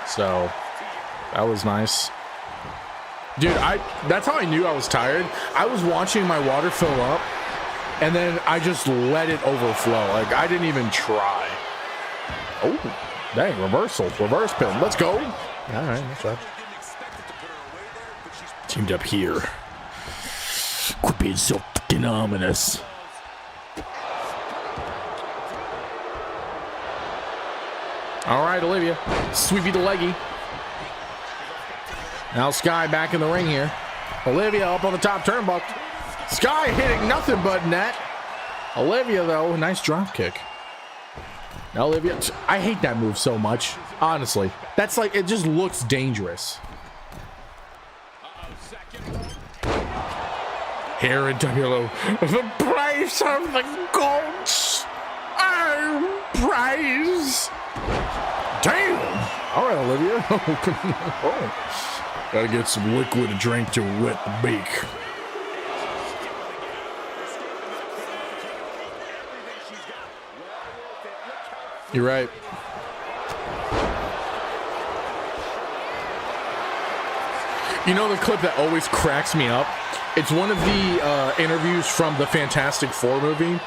So that was nice. Dude, that's how I knew I was tired. I was watching my water fill up and then I just let it overflow. Like I didn't even try. Oh, dang, reversal, reverse pin. Let's go. All right, that's right. Teamed up here. Quit being so fucking ominous. All right, Olivia. Sweepy the leggy. Now Sky back in the ring here. Olivia up on the top turnbuckle. Sky hitting nothing but net. Olivia, though, nice drop kick. Now Olivia, I hate that move so much. Honestly, that's like, it just looks dangerous. Here in WLO, the price of the goats. Our prize. Damn. All right, Olivia. Oh. Gotta get some liquid to drink to wet the beak. You're right. You know the clip that always cracks me up? It's one of the interviews from the Fantastic Four movie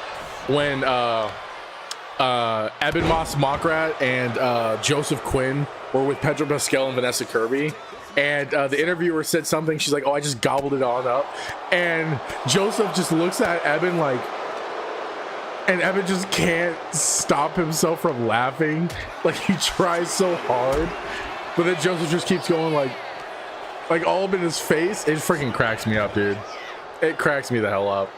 when Ebon Moss-Baccarat and Joseph Quinn were with Pedro Pascal and Vanessa Kirby. And the interviewer said something. She's like, oh, I just gobbled it all up. And Joseph just looks at Ebon like, and Ebon just can't stop himself from laughing. Like he tries so hard. But then Joseph just keeps going like all up in his face. It freaking cracks me up, dude. It cracks me the hell up.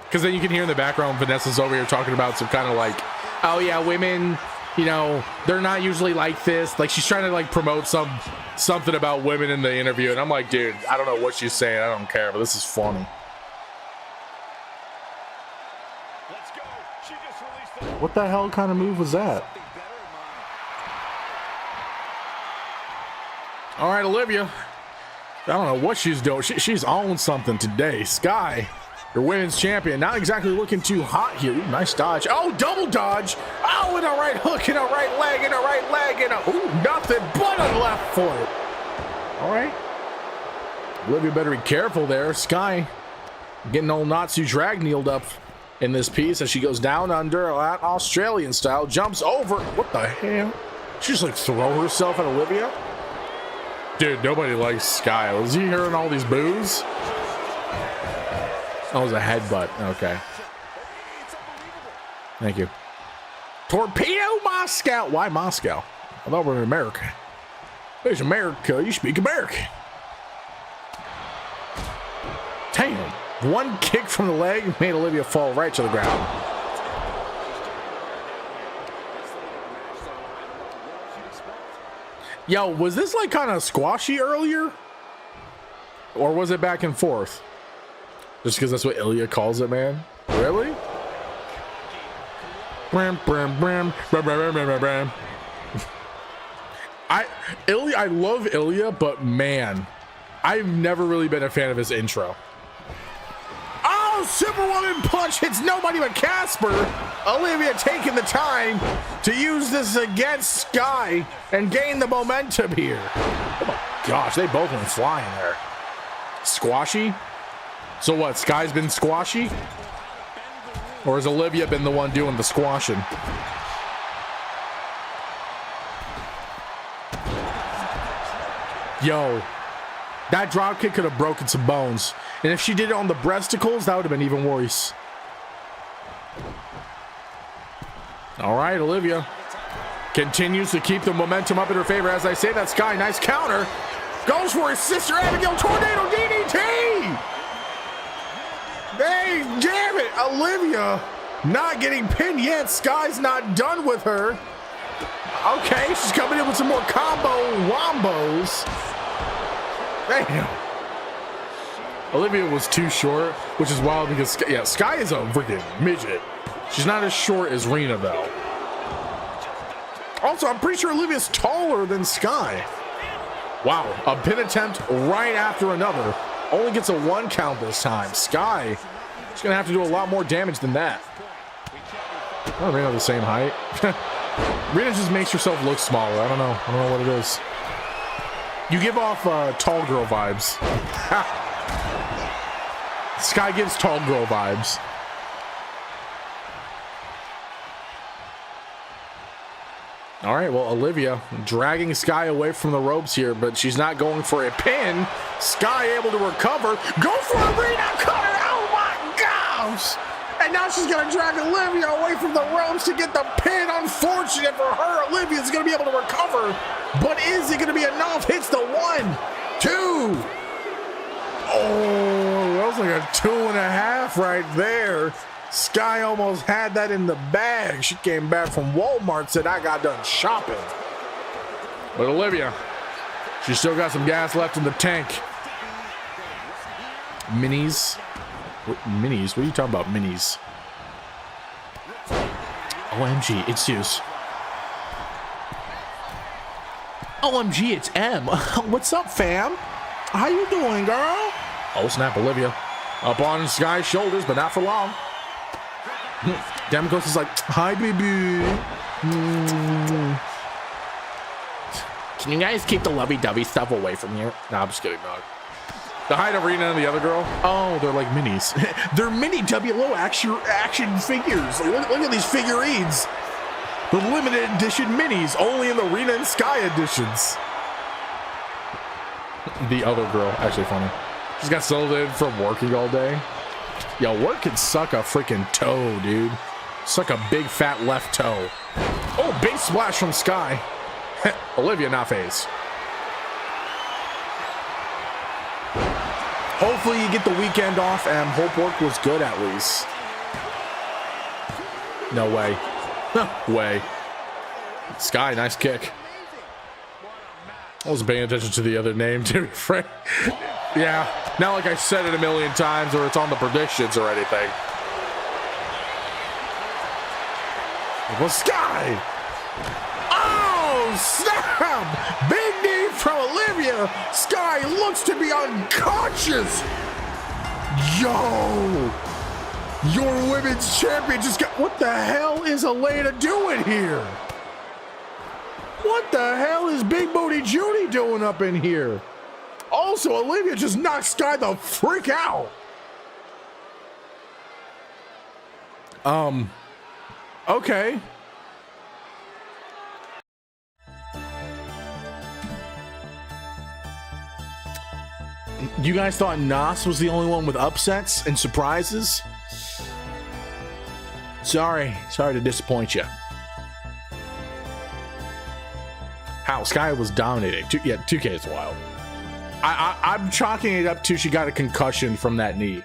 Because then you can hear in the background Vanessa's over here talking about some kind of like, oh yeah, women, you know, they're not usually like this. Like she's trying to like promote something about women in the interview. And I'm like, dude, I don't know what she's saying. I don't care, but this is funny. What the hell kind of move was that? All right, Olivia. I don't know what she's doing. She's on something today. Sky, your women's champion. Not exactly looking too hot here. Ooh, nice dodge. Oh, double dodge. Oh, and a right hook, and a right leg, and a right leg, and a... Ooh, nothing but a left foot. All right. Olivia better be careful there. Sky getting old Natsu drag kneeled up in this piece as she goes down under that Australian style. Jumps over. What the hell? She just like throw herself at Olivia? Dude, nobody likes Sky. Was he hearing all these boos? Oh, it was a headbutt. Okay. Thank you. Torpedo Moscow. Why Moscow? I thought we were in America. There's America. You speak American. Damn. One kick from the leg made Olivia fall right to the ground. Yo, was this like kind of squashy earlier? Or was it back and forth? Just because that's what Ilya calls it, man? Really? I love Ilya, but man, I've never really been a fan of his intro. Oh, Superwoman punch hits nobody but Casper. Olivia taking the time to use this against Sky and gain the momentum here. Oh my gosh, they both went flying there. Squashy? So what, Sky's been squashy? Or has Olivia been the one doing the squashing? Yo, that drop kick could have broken some bones. And if she did it on the breasticles, that would have been even worse. All right, Olivia continues to keep the momentum up in her favor. As I say that, Sky, nice counter. Goes for his sister Abigail, tornado DDT. Hey, damn it, Olivia not getting pinned yet. Sky's not done with her. Okay, she's coming in with some more combo wombos. Damn. Olivia was too short, which is wild because, yeah, Sky is a freaking midget. She's not as short as Rena, though. Also, I'm pretty sure Olivia's taller than Sky. Wow, a pin attempt right after another. Only gets a 1 count this time. Sky is going to have to do a lot more damage than that. Oh, Rena the same height. Rena just makes herself look smaller. I don't know what it is. You give off tall girl vibes. Sky gives tall girl vibes. All right, well, Olivia dragging Sky away from the ropes here, but she's not going for a pin. Sky able to recover. Go for a Rena cutter. Oh, my gosh. And now she's going to drag Olivia away from the ropes to get the pin. Unfortunate for her. Olivia's going to be able to recover. But is it going to be enough? Hits the 1, 2. Oh, that was like a 2.5 right there. Sky almost had that in the bag. She came back from Walmart, said, I got done shopping. But Olivia, she still got some gas left in the tank. Minis? What, minis? What are you talking about, minis? OMG, it's Zeus. OMG, it's M. What's up, fam? How you doing, girl? Oh, snap, Olivia. Up on Sky's shoulders, but not for long. Demigos is like, hi, baby. Can you guys keep the lovey-dovey stuff away from here? No, I'm just kidding, dog. The height of Rena and the other girl, oh, they're like minis. They're mini WLO action figures. Like, look at these figurines. The limited edition minis, only in the Rena and Sky editions. The other girl, actually funny. She's got settled in from working all day. Yo, work can suck a freaking toe, dude. Suck a big fat left toe. Oh, big splash from Sky. Olivia not phased. Hopefully you get the weekend off and hope work was good at least. No way. No way. Sky, nice kick. I wasn't paying attention to the other name, to be frank. Yeah, not like I said it a million times or it's on the predictions or anything. It was Sky. Oh, snap! Big knee from Olivia. Sky looks to be unconscious. Yo, your women's champion just got... What the hell is Elena doing here? What the hell is Big Booty Judy doing up in here? Also, Olivia just knocked Sky the freak out. Okay. You guys thought Nas was the only one with upsets and surprises? Sorry to disappoint you. How Sky was dominating. 2K is wild. I'm chalking it up to she got a concussion from that knee.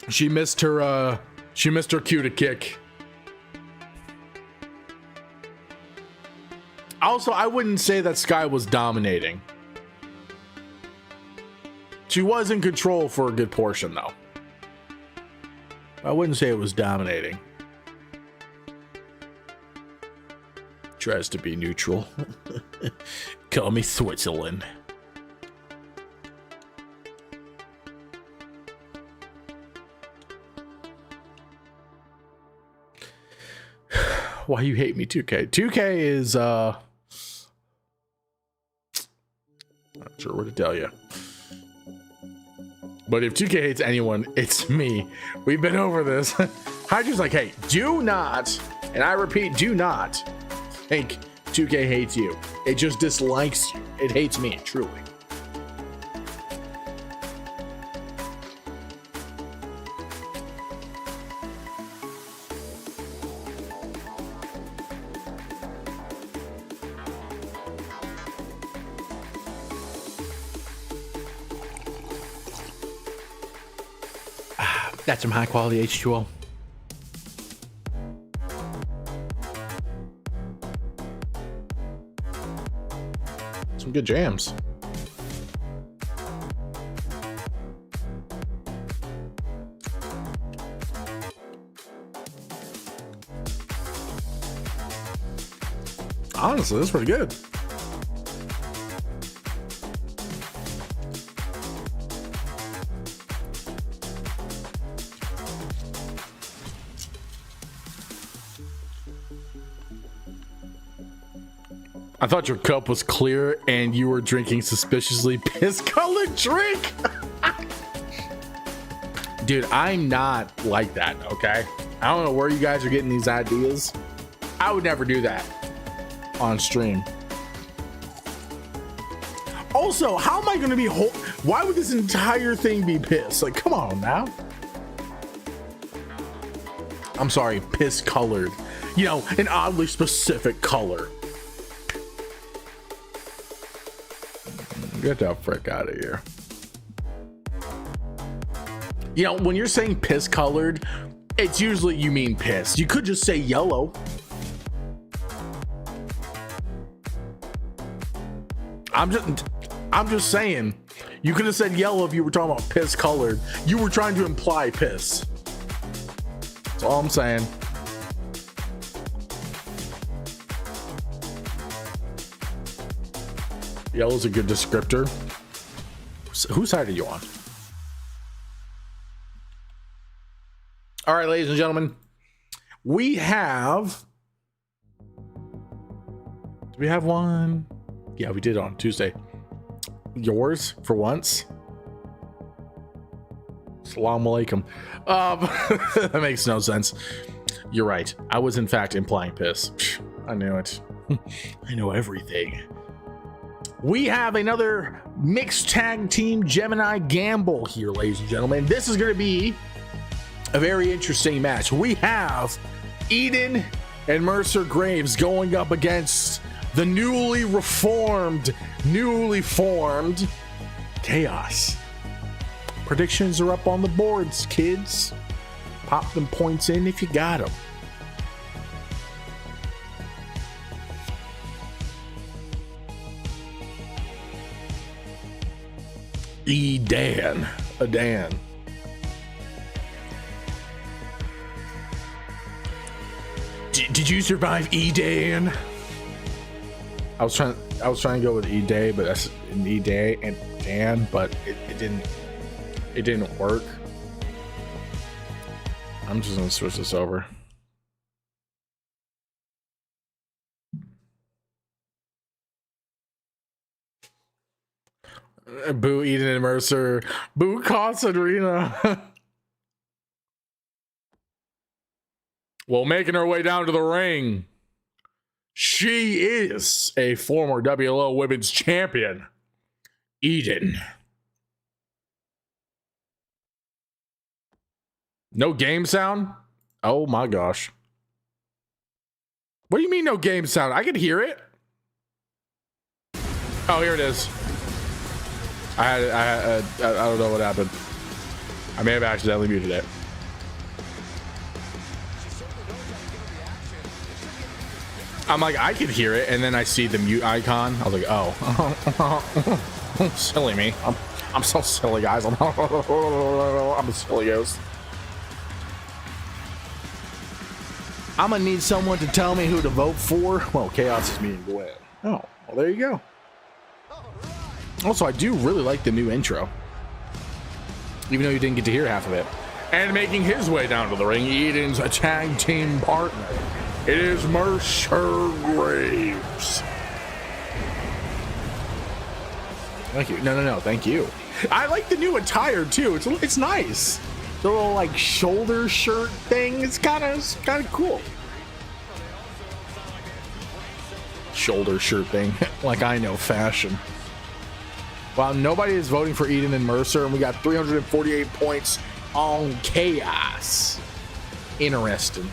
She missed her cue to kick. Also, I wouldn't say that Sky was dominating. She was in control for a good portion, though. I wouldn't say it was dominating. Tries to be neutral. Call me Switzerland. Why you hate me, 2K? 2K is not sure what to tell you. But if 2K hates anyone, it's me. We've been over this. Hydra's like, hey, do not, and I repeat, do not think 2K hates you. It just dislikes you. It hates me, truly. That's some high quality H2O. Some good jams. Honestly, that's pretty good. I thought your cup was clear and you were drinking suspiciously piss-colored drink. Dude, I'm not like that, okay? I don't know where you guys are getting these ideas. I would never do that on stream. Also, how am I going to be why would this entire thing be piss? Like, come on now. I'm sorry, piss-colored. You know, an oddly specific color. Get that frick out of here. You know, when you're saying piss colored, it's usually you mean piss. You could just say yellow. I'm just saying. You could have said yellow if you were talking about piss colored. You were trying to imply piss. That's all I'm saying. Yellow's a good descriptor. So whose side are you on? All right, ladies and gentlemen, we have. Do we have one? Yeah, we did on Tuesday. Yours for once. Assalamu alaikum. That makes no sense. You're right. I was in fact implying piss. I knew it. I know everything. We have another mixed tag team Gemini Gamble here, ladies and gentlemen. This is going to be a very interesting match. We have Eden and Mercer Graves going up against the newly formed Chaos. Predictions are up on the boards, kids. Pop them points in if you got them. Dan. Did you survive Dan? I was trying to go with Day, but that's an Day and Dan, but it didn't work. I'm just gonna switch this over. Boo Eden and Mercer. Boo Consadrina. Well, making her way down to the ring, she is a former WLO Women's Champion, Eden. No game sound? Oh my gosh. What do you mean no game sound? I could hear it. Oh, here it is. I don't know what happened. I may have accidentally muted it. I'm like, I could hear it, and then I see the mute icon. I was like, oh. Silly me. I'm so silly, guys. I'm a silly ghost. I'm gonna need someone to tell me who to vote for. Well, Chaos is me and Gwen. Oh, well, there you go. Also, I do really like the new intro, even though you didn't get to hear half of it. And making his way down to the ring, Eden's a tag team partner. It is Mercer Graves. Thank you. No, thank you. I like the new attire too. It's nice. The little like shoulder shirt thing. It's kind of cool. Shoulder shirt thing. Like I know fashion. Well, nobody is voting for Eden and Mercer, and we got 348 points on Chaos. Interesting.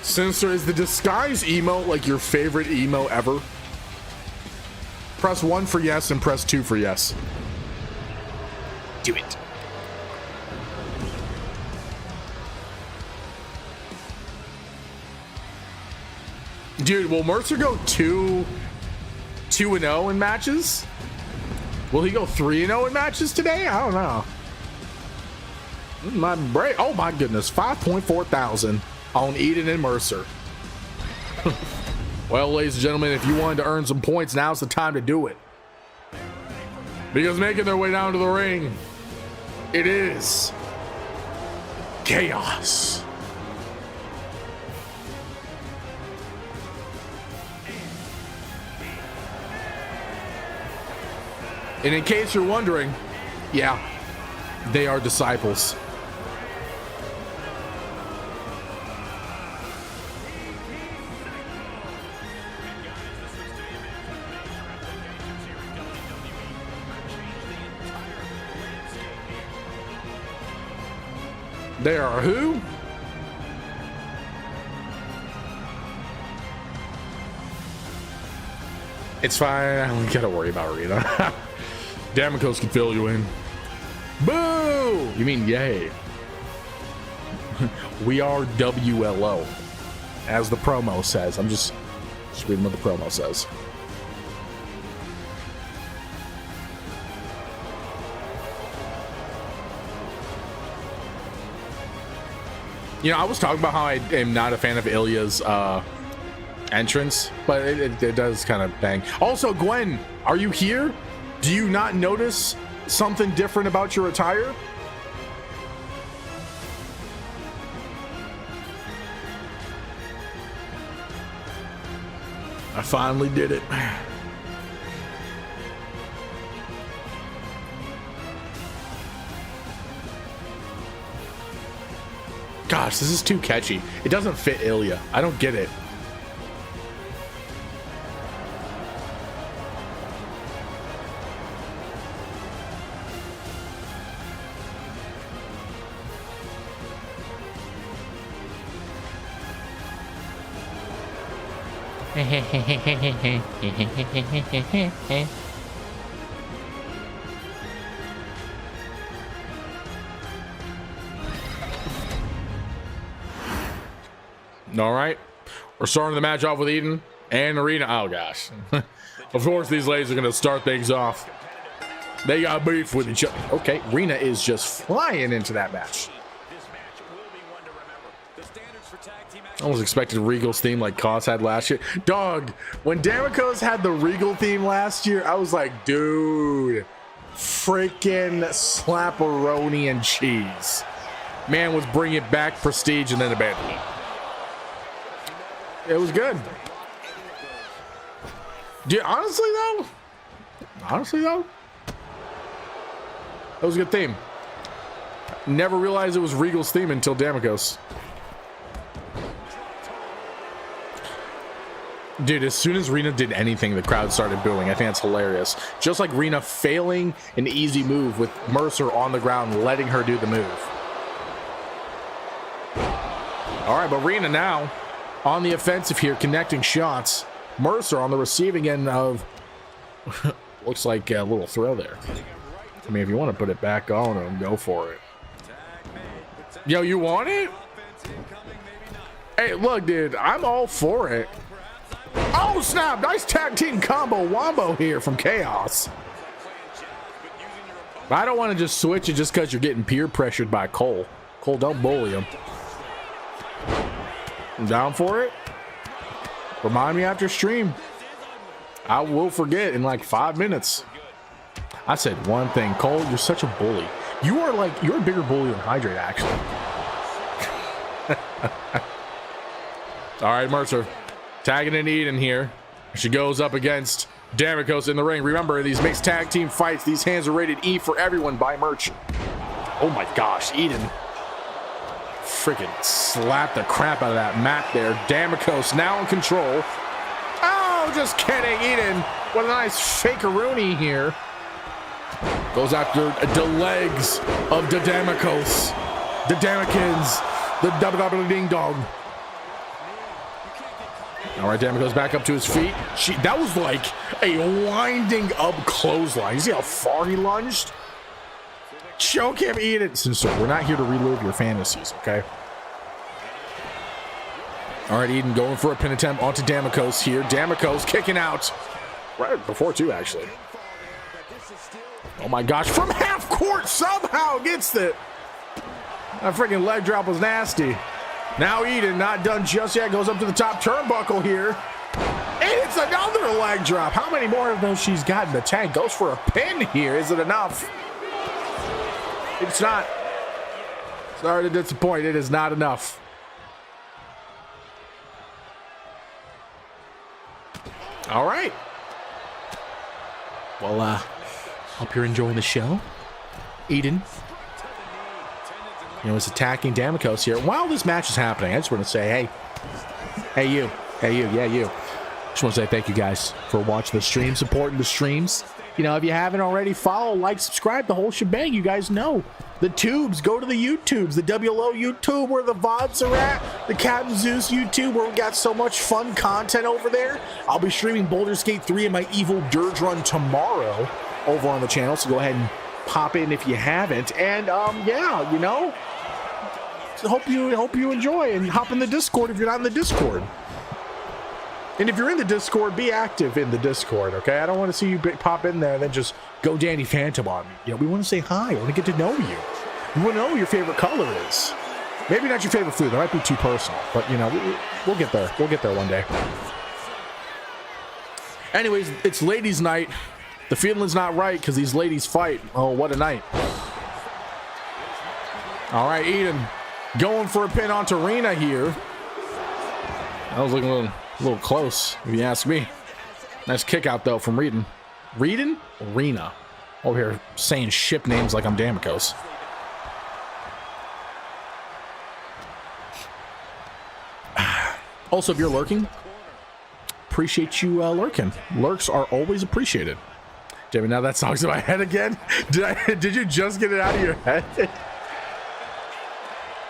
Sinister, is the disguise emote like your favorite emo ever? Press 1 for yes and press 2 for yes. Do it. Dude, will Mercer go 2-0 in matches? Will he go 3-0 in matches today? I don't know. My brain. Oh my goodness, 5.4 thousand on Eden and Mercer. Well, ladies and gentlemen, if you wanted to earn some points, now's the time to do it. Because making their way down to the ring, it is chaos. And in case you're wondering, yeah, they are disciples. They are who? It's fine. I don't gotta worry about Rita. Damicos can fill you in. Boo! You mean yay? We are WLO, as the promo says. I'm just reading what the promo says. You know, I was talking about how I am not a fan of Ilya's entrance, but it does kind of bang. Also, Gwen, are you here? Do you not notice something different about your attire? I finally did it. Gosh, this is too catchy. It doesn't fit Ilya. I don't get it. All right, we're starting the match off with Eden and Arena. Oh gosh, of course these ladies are gonna start things off. They got beef with each other. Okay, Rena is just flying into that match. I was expecting Regal's theme like Cos had last year. Dog, when Damicos had the Regal theme last year, I was like, dude, freaking slapperoni and cheese. Man was bringing back prestige and then abandoned it. It was good. Dude, honestly though, that was a good theme. Never realized it was Regal's theme until Damicos. Dude, as soon as Rena did anything, the crowd started booing. I think that's hilarious. Just like Rena failing an easy move with Mercer on the ground, letting her do the move. All right, but Rena now on the offensive here, connecting shots. Mercer on the receiving end of looks like a little throw there. I mean, if you want to put it back on him, go for it. Yo, you want it? Hey, look, dude, I'm all for it. Oh, snap. Nice tag team combo wombo here from Chaos. But I don't want to just switch it just because you're getting peer pressured by Cole. Cole, don't bully him. I'm down for it. Remind me after stream. I will forget in like 5 minutes. I said one thing. Cole, you're such a bully. You're a bigger bully than Hydrate, actually. All right, Mercer. Tagging in Eden here. She goes up against Damicos in the ring. Remember, these mixed tag team fights, these hands are rated E for everyone by merch. Oh my gosh, Eden freaking slapped the crap out of that mat there. Damicos now in control. Oh, just kidding. Eden, what a nice fakeroony here. Goes after the legs of the Damicos. The Damikins. The double ding dong. All right, Damon goes back up to his feet. That was like a winding up clothesline. You see how far he lunged? Choke him, eat it. So we're not here to relive your fantasies, okay? All right, Eden going for a pin attempt onto Damikos here. Damikos kicking out. Right before, too, actually. Oh, my gosh. From half court, somehow gets it. That freaking leg drop was nasty. Now Eden, not done just yet, goes up to the top turnbuckle here. And it's another leg drop. How many more of those she's got in the tank? Goes for a pin here. Is it enough? It's not. Sorry to disappoint. It is not enough. All right. Well, hope you're enjoying the show. Eden, you know, is attacking Damikos here. While this match is happening, I just want to say, hey, you. Just want to say thank you guys for watching the stream, supporting the streams. You know, if you haven't already, follow, like, subscribe, the whole shebang. You guys know the tubes. Go to the YouTubes, the WLO YouTube where the VODs are at, the Captain Zeus YouTube where we got so much fun content over there. I'll be streaming Baldur's Gate 3 and my Evil Dirge run tomorrow over on the channel, so go ahead and pop in if you haven't. And yeah, you know, so hope you enjoy and hop in the Discord if you're not in the Discord. And if you're in the Discord, be active in the Discord, okay? I don't want to see you pop in there and then just go Danny Phantom on me. You know, we want to say hi. We want to get to know you. We want to know what your favorite color is. Maybe not your favorite food. That might be too personal. But, you know, we'll get there. We'll get there one day. Anyways, it's ladies' night. The feeling's not right because these ladies fight. Oh, what a night. All right, Eden going for a pin onto Rena here. I was looking a little close, if you ask me. Nice kick out, though, from Rena. Rena. Over here saying ship names like I'm Damikos. Also, if you're lurking, appreciate you lurking. Lurks are always appreciated. Jamie, now that song's in my head again. Did you just get it out of your head?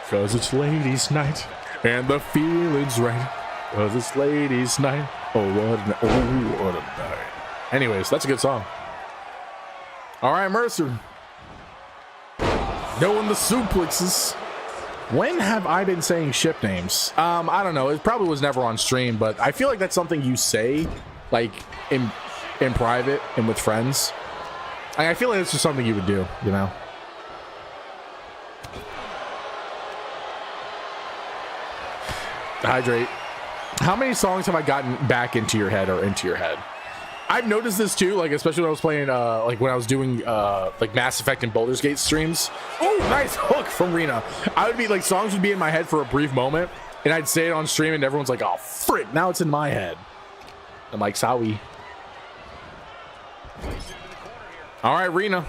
Cause it's ladies' night and the feeling's right. Cause it's ladies' night. Oh, what a night. Anyways, that's a good song. All right, Mercer. Knowing the suplexes. When have I been saying ship names? I don't know. It probably was never on stream, but I feel like that's something you say, like in private and with friends. I feel like it's just something you would do, you know. Hydrate. How many songs have I gotten back into your head or into your head? I've noticed this too, like especially when I was playing, like when I was doing like Mass Effect and Baldur's Gate streams. Oh, nice hook from Rena. I would be like, songs would be in my head for a brief moment, and I'd say it on stream, and everyone's like, "Oh, frick!" Now it's in my head. I'm like, "Sorry." All right, Rena,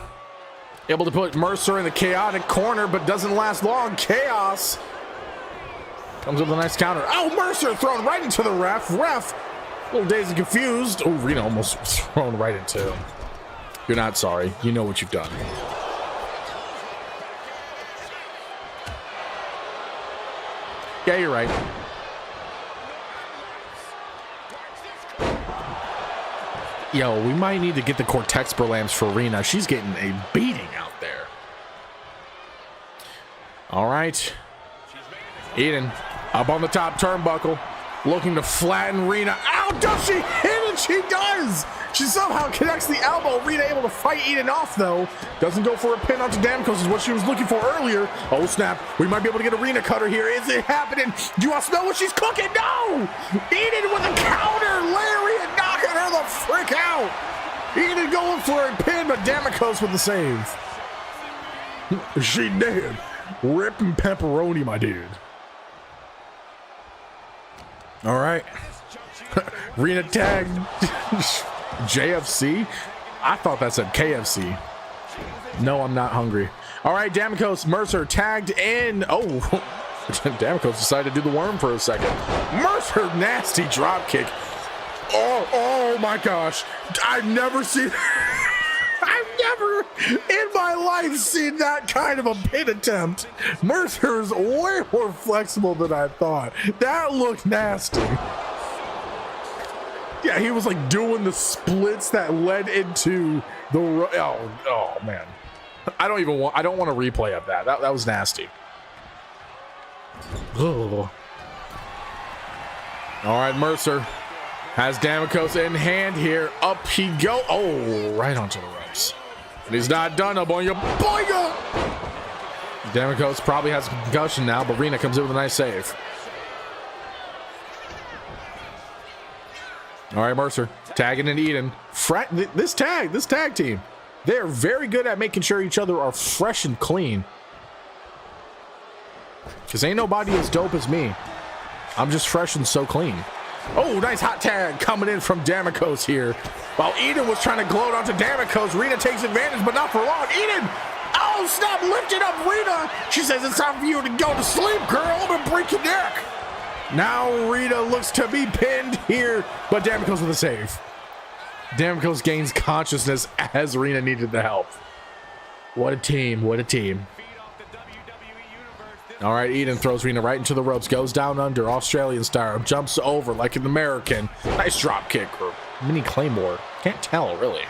able to put Mercer in the chaotic corner, but doesn't last long. Chaos comes with a nice counter. Oh, Mercer thrown right into the ref. A little dazed and confused. Oh, Rena almost thrown right into him. You're not sorry. You know what you've done. Yeah, you're right. Yo, we might need to get the Cortex Burlams for Rena. She's getting a beating out there. All right. Eden up on the top turnbuckle, looking to flatten Rena. Ow, does she hit it? She does. She somehow connects the elbow. Rena able to fight Eden off, though. Doesn't go for a pin onto Damikos is what she was looking for earlier. Oh, snap. We might be able to get a Rena cutter here. Is it happening? Do you all smell what she's cooking? No! Eden with a counter. Lariat knocking her the frick out. Eden going for a pin, but Damikos with the save. She did. Ripping pepperoni, my dude. All right. Rena tagged JFC. I thought that said KFC. No, I'm not hungry. All right, Damikos, Mercer tagged in. Oh, Damikos decided to do the worm for a second. Mercer, nasty drop kick. Oh my gosh. I've never in my life seen that kind of a pin attempt. Mercer is way more flexible than I thought. That looked nasty. Yeah, he was like doing the splits that led into the oh man. I don't want to replay of that. That was nasty. Oh. All right, Mercer has Damicos in hand here. Up he go. Oh, right onto the ropes. And he's not done. Up on your boy. Damicos probably has a concussion now, but Rena comes in with a nice save. All right, Mercer tagging in Eden. This tag team, they're very good at making sure each other are fresh and clean. Because ain't nobody as dope as me. I'm just fresh and so clean. Oh, nice hot tag coming in from Damicos here. While Eden was trying to gloat onto Damicos, Rena takes advantage, but not for long. Eden! Oh, stop lifting up Rena! She says it's time for you to go to sleep, girl. I'm gonna break your neck. Now Rena looks to be pinned here, but Damicos with a save. Damicos gains consciousness as Rena needed the help. What a team, what a team. All right, Eden throws Rena right into the ropes, goes down under, Australian style, jumps over like an American. Nice drop kick or mini claymore. Can't tell, really.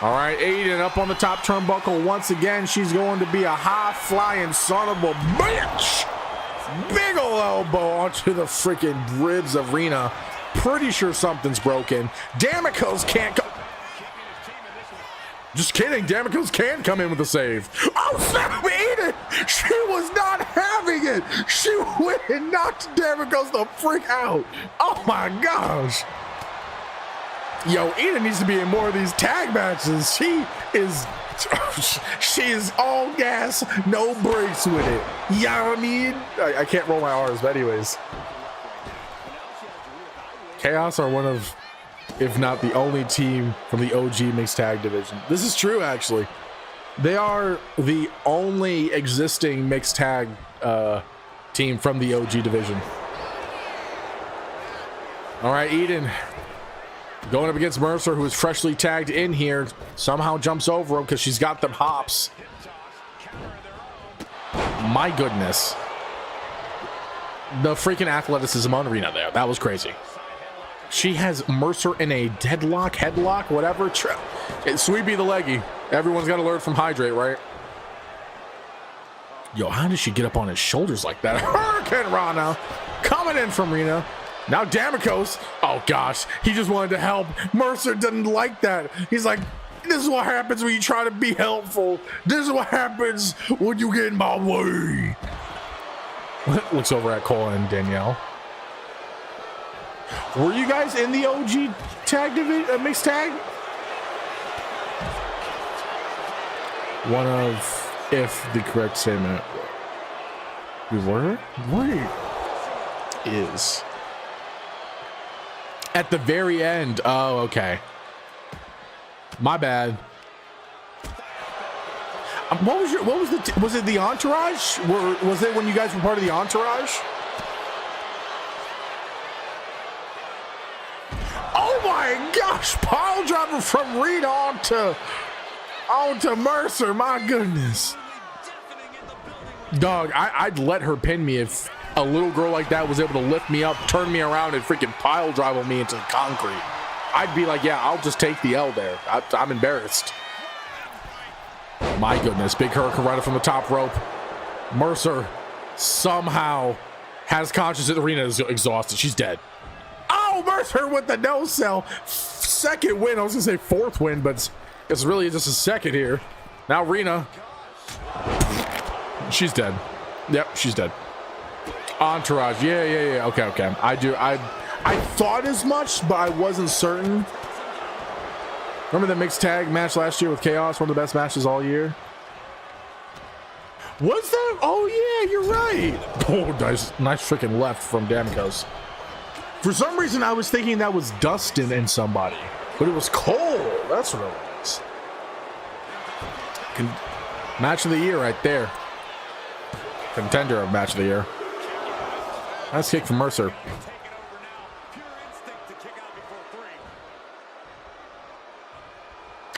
All right, Eden up on the top turnbuckle once again. She's going to be a high-flying son of a bitch. Big ol' elbow onto the freaking ribs of Rena. Pretty sure something's broken. Damicos can't go. Just kidding. Damicos can come in with a save. Oh, snap, Eden! She was not having it. She went and knocked Damicos the freak out. Oh, my gosh. Yo, Eden needs to be in more of these tag matches. She is all gas, no brakes with it. You know what I mean? I can't roll my R's, but anyways. Chaos are one of, if not the only team from the OG mixed tag division. This is true, actually. They are the only existing mixed tag team from the OG division. All right, Eden going up against Mercer, who is freshly tagged in here. Somehow jumps over him because she's got them hops. My goodness. The freaking athleticism on Rena there. That was crazy. She has Mercer in a deadlock, headlock, whatever. It's Sweepy the leggy. Everyone's got to learn from Hydrate, right? Yo, how did she get up on his shoulders like that? Hurricane Rana coming in from Rena. Now Damicos, oh gosh, he just wanted to help. Mercer didn't like that. He's like, this is what happens when you try to be helpful. This is what happens when you get in my way. Looks over at Cole and Danielle. Were you guys in the OG tag division, mixed tag? One of, if the correct statement. We were? Wait. Is. At the very end. Oh, okay. My bad. Was it the Entourage? Was it when you guys were part of the Entourage? Oh my gosh, pile driver from Reed onto Mercer. My goodness. Dog, I'd let her pin me if a little girl like that was able to lift me up, turn me around, and freaking pile drive me into the concrete. I'd be like, yeah, I'll just take the L there. I'm embarrassed. My goodness, big hurricane right from the top rope. Mercer somehow has consciousness. Rena is exhausted. She's dead. Oh, Mercer with the no sell. Second win. I was gonna say fourth win, but it's really just a second here. Now Rena. She's dead. Yep, she's dead. Entourage. Yeah. Okay. I thought as much, but I wasn't certain. Remember the mixed tag match last year with Chaos? One of the best matches all year. Was that? Oh yeah, you're right. Oh, nice freaking left from Damicos. For some reason, I was thinking that was Dustin and somebody, but it was Cole. That's what it was. Match of the year right there. Contender of match of the year. Nice kick from Mercer.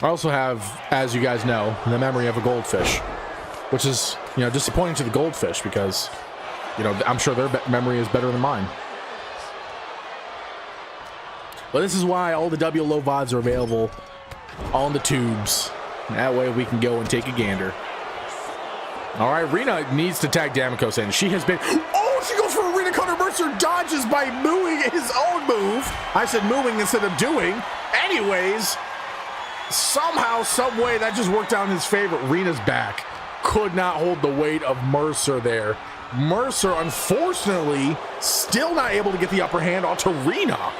I also have, as you guys know, the memory of a goldfish, which is, disappointing to the goldfish because, I'm sure their memory is better than mine. But this is why all the WLO VODs are available on the tubes. That way we can go and take a gander. All right, Rena needs to tag Damicos in. She has been... Oh, she goes for a Rena cutter. Mercer Mercer dodges by mooing his own move. I said mooing instead of doing. Anyways, somehow, some way, that just worked out in his favor. Rena's back. Could not hold the weight of Mercer there. Mercer, unfortunately, still not able to get the upper hand onto Rena.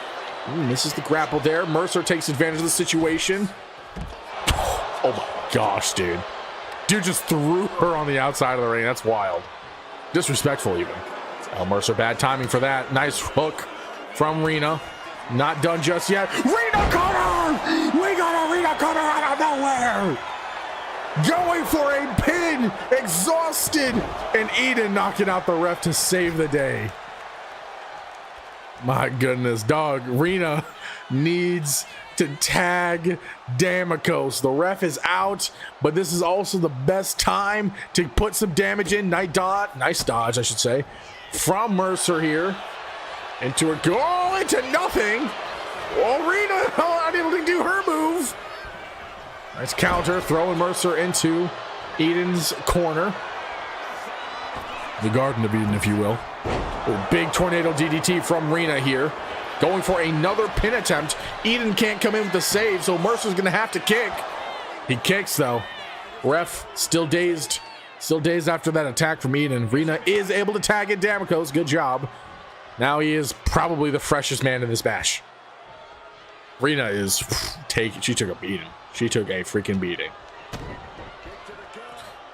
Misses the grapple there. Mercer takes advantage of the situation. Oh my gosh, dude. Dude just threw her on the outside of the ring. That's wild. Disrespectful even. Oh, Mercer, bad timing for that. Nice hook from Rena. Not done just yet. Rena Cutter! We got a Rena Cutter out of nowhere! Going for a pin, exhausted, and Eden knocking out the ref to save the day. My goodness, dog. Rena needs to tag Damikos. The ref is out, but this is also the best time to put some damage in. Nice dodge, I should say, from Mercer here. Into a goal, into nothing. Oh, Rena not able to do her move. Nice counter, throwing Mercer into Eden's corner. The Garden of Eden, if you will. Oh, big tornado DDT from Rena here. Going for another pin attempt. Eden can't come in with the save, so Mercer's going to have to kick. He kicks, though. Ref still dazed. Still dazed after that attack from Eden. Rena is able to tag in Damikos. Good job. Now he is probably the freshest man in this match. Rena is she took a beating. She took a freaking beating.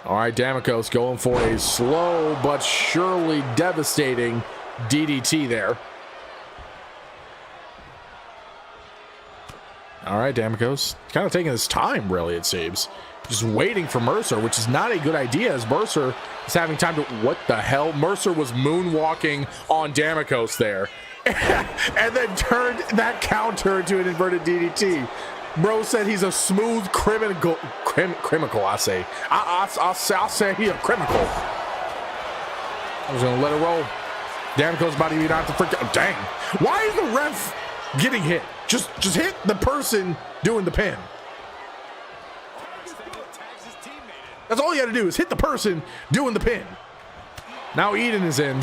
All right, Damikos going for a slow but surely devastating DDT there. All right, Damikos kind of taking his time, really, it seems. Just waiting for Mercer, which is not a good idea, as Mercer is having time to... What the hell? Mercer was moonwalking on Damikos there. And then turned that counter into an inverted DDT. Bro said he's a smooth criminal, I say. I'll say he's a criminal. I was gonna let it roll. Damikos about to be out the freak. Oh, dang. Why is the ref getting hit? Just hit the person doing the pin. That's all you had to do, is hit the person doing the pin. Now Eden is in.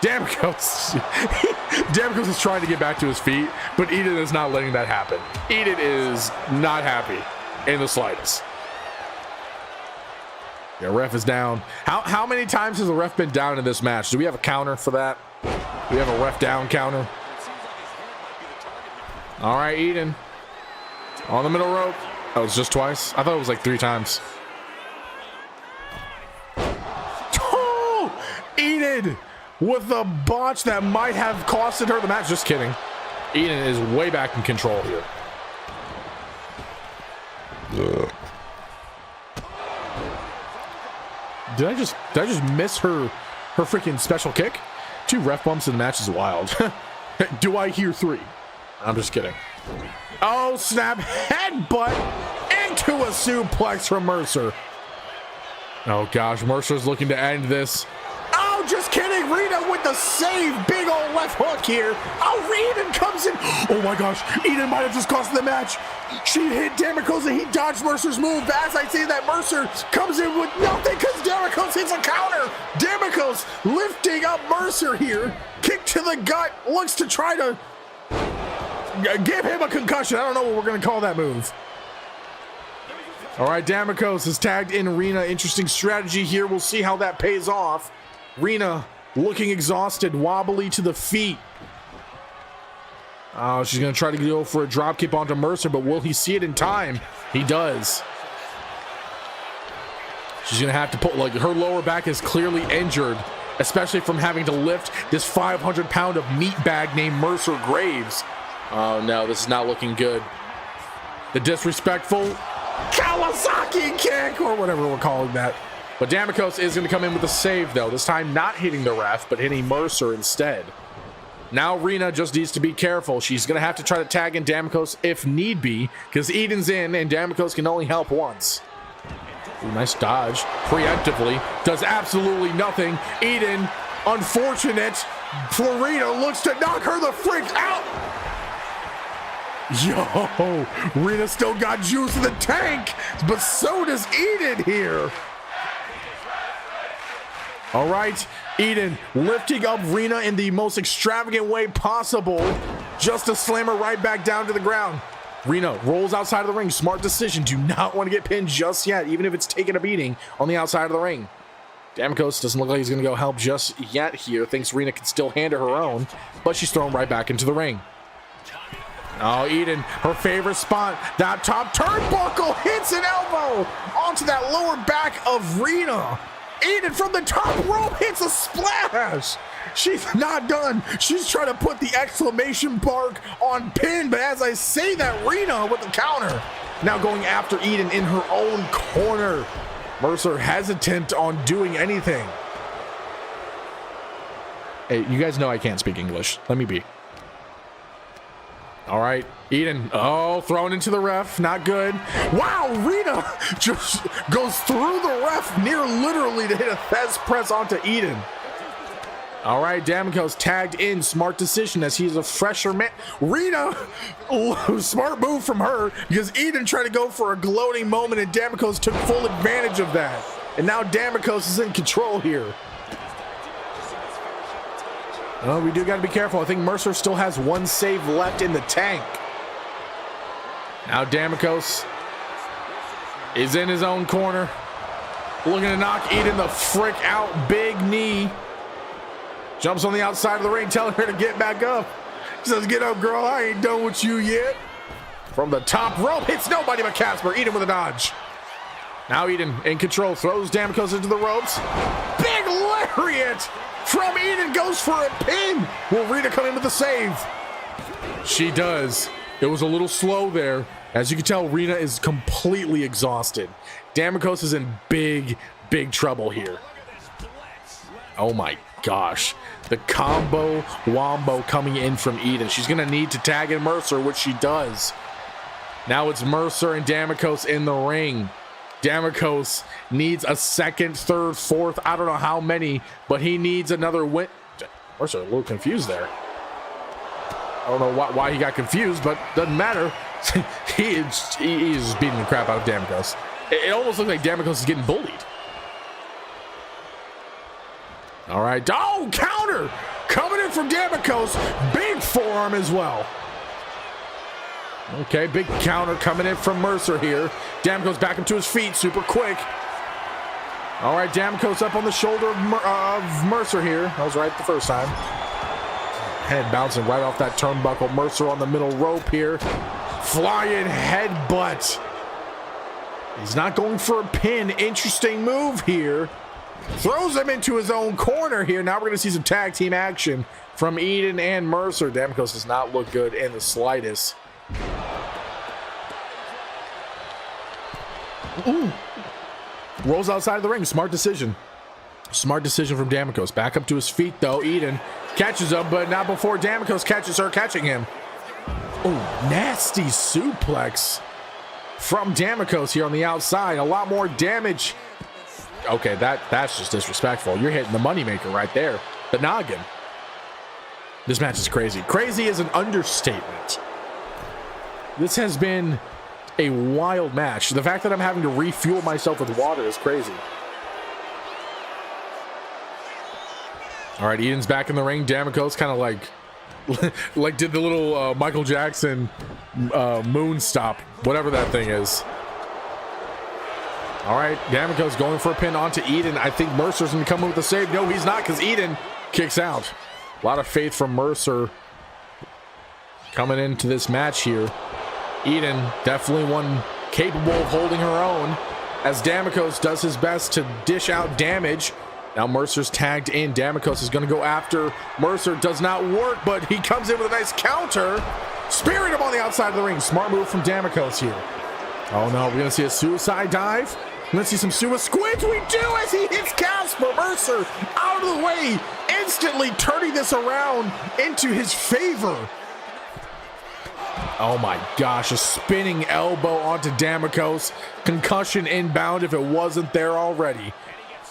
Damikos is trying to get back to his feet, but Eden is not letting that happen. Eden is not happy in the slightest. Yeah, ref is down. How many times has the ref been down in this match? Do we have a counter for that? Do we have a ref down counter? All right, Eden. On the middle rope. Oh, it's just twice? I thought it was like 3 times. Oh! Eden with a botch that might have costed her the match. Just kidding. Eden is way back in control here. Ugh. Did I just miss her freaking special kick? 2 ref bumps in the match is wild. Do I hear 3? I'm just kidding. Oh, snap. Headbutt into a suplex from Mercer. Oh, gosh. Mercer's looking to end this. Oh, just kidding. Rena with the save. Big old left hook here. Oh, Eden comes in. Oh, my gosh. Eden might have just cost the match. She hit Damikos and he dodged Mercer's move. But as I say that, Mercer comes in with nothing because Damikos hits a counter. Damikos lifting up Mercer here. Kick to the gut. Looks to try to give him a concussion. I don't know what we're going to call that move. All right, Damikos is tagged in Rena. Interesting strategy here. We'll see how that pays off. Rena looking exhausted, wobbly to the feet. Oh, she's going to try to go for a drop kick onto Mercer, but will he see it in time? He does. She's going to have to put, like, her lower back is clearly injured, especially from having to lift this 500-pound of meat bag named Mercer Graves. Oh, no, this is not looking good. The disrespectful Kawasaki kick, or whatever we're calling that. But Damikos is going to come in with a save, though. This time not hitting the ref, but hitting Mercer instead. Now Rena just needs to be careful. She's going to have to try to tag in Damikos if need be, because Eden's in, and Damikos can only help once. Ooh, nice dodge. Preemptively. Does absolutely nothing. Eden, unfortunate for Rena, looks to knock her the frick out. Yo, Rena still got juice in the tank, but so does Eden here. All right, Eden lifting up Rena in the most extravagant way possible just to slam her right back down to the ground. Rena rolls outside of the ring. Smart decision. Do not want to get pinned just yet, even if it's taking a beating on the outside of the ring. Damikos doesn't look like he's going to go help just yet here. Thinks Rena can still handle her own, but she's thrown right back into the ring. Oh, Eden, her favorite spot. That top turnbuckle hits an elbow onto that lower back of Rena. Eden from the top rope hits a splash. She's not done. She's trying to put the exclamation mark on pin, but as I say that, Rena with the counter. Now going after Eden in her own corner. Mercer hesitant on doing anything. Hey, you guys know I can't speak English. Let me be. All right, Eden. Oh, thrown into the ref. Not good. Wow, Rena just goes through the ref near literally to hit a Fez press onto Eden. All right, Damikos tagged in. Smart decision as he's a fresher man. Rena, smart move from her because Eden tried to go for a gloating moment and Damikos took full advantage of that. And now Damikos is in control here. Oh, we do got to be careful. I think Mercer still has one save left in the tank. Now Damikos is in his own corner. Looking to knock Eden the frick out. Big knee. Jumps on the outside of the ring, telling her to get back up. He says, get up, girl. I ain't done with you yet. From the top rope, hits nobody but Casper. Eden with a dodge. Now Eden in control, throws Damikos into the ropes. Big lariat from Eden, goes for a pin. Will Rena come in with the save? She does. It was a little slow there. As you can tell, Rena is completely exhausted. Damikos is in big trouble here. Oh my gosh. The combo wombo coming in from Eden. She's going to need to tag in Mercer, which she does. Now it's Mercer and Damikos in the ring. Damikos needs a second, third, fourth, I don't know how many, but he needs another win. Mercer a little confused there. I don't know why he got confused, but doesn't matter. He's beating the crap out of Damikos. It almost looks like Damikos is getting bullied. All right. Oh, counter coming in from Damikos. Big forearm as well. Okay, big counter coming in from Mercer here. Damikos back up to his feet super quick. All right, Damikos up on the shoulder of Mercer here. That was right the first time. Head bouncing right off that turnbuckle. Mercer on the middle rope here. Flying headbutt. He's not going for a pin. Interesting move here. Throws him into his own corner here. Now we're going to see some tag team action from Eden and Mercer. Damikos does not look good in the slightest. Ooh. Rolls outside of the ring. Smart decision. Smart decision from Damikos. Back up to his feet, though. Eden catches him, but not before Damikos catches her catching him. Oh, nasty suplex from Damikos here on the outside. A lot more damage. Okay, that's just disrespectful. You're hitting the moneymaker right there. The noggin. This match is crazy. Crazy is an understatement. This has been a wild match. The fact that I'm having to refuel myself with water is crazy. All right, Eden's back in the ring. Damikos kind of like did the little Michael Jackson moon stop, whatever that thing is. All right, Damikos going for a pin onto Eden. I think Mercer's going to come in with the save. No, he's not, because Eden kicks out. A lot of faith from Mercer coming into this match here. Eden definitely one capable of holding her own as Damikos does his best to dish out damage. Now Mercer's tagged in. Damikos is going to go after Mercer. Does not work, but he comes in with a nice counter. Spearing him on the outside of the ring. Smart move from Damikos here. Oh no, we're going to see a suicide dive. Let's see some squids. We do as he hits Casper. Mercer out of the way, instantly turning this around into his favor. Oh my gosh, a spinning elbow onto Damikos. Concussion inbound if it wasn't there already.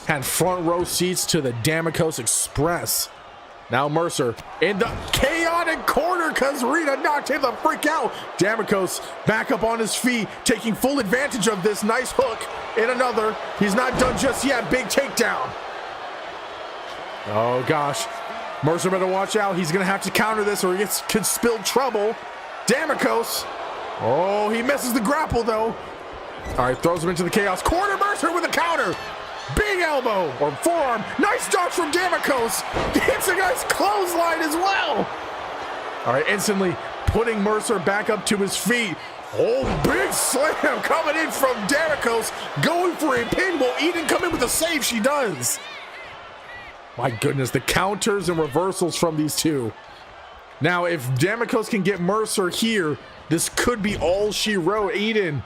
Had front row seats to the Damikos Express. Now Mercer in the chaotic corner because Rena knocked him the freak out. Damikos back up on his feet, taking full advantage of this nice hook. In another, he's not done just yet. Big takedown. Oh gosh. Mercer better watch out. He's gonna have to counter this or he could spill trouble. Damikos. Oh, he misses the grapple though. All right, throws him into the chaos corner. Mercer with a counter. Big elbow or forearm. Nice dodge from Damikos. Hits a nice clothesline as well. All right, instantly putting Mercer back up to his feet. Oh, big slam coming in from Damikos. Going for a pin. Will Eden come in with a save? She does. My goodness, the counters and reversals from these two. Now, if Damikos can get Mercer here, this could be all she wrote. Eden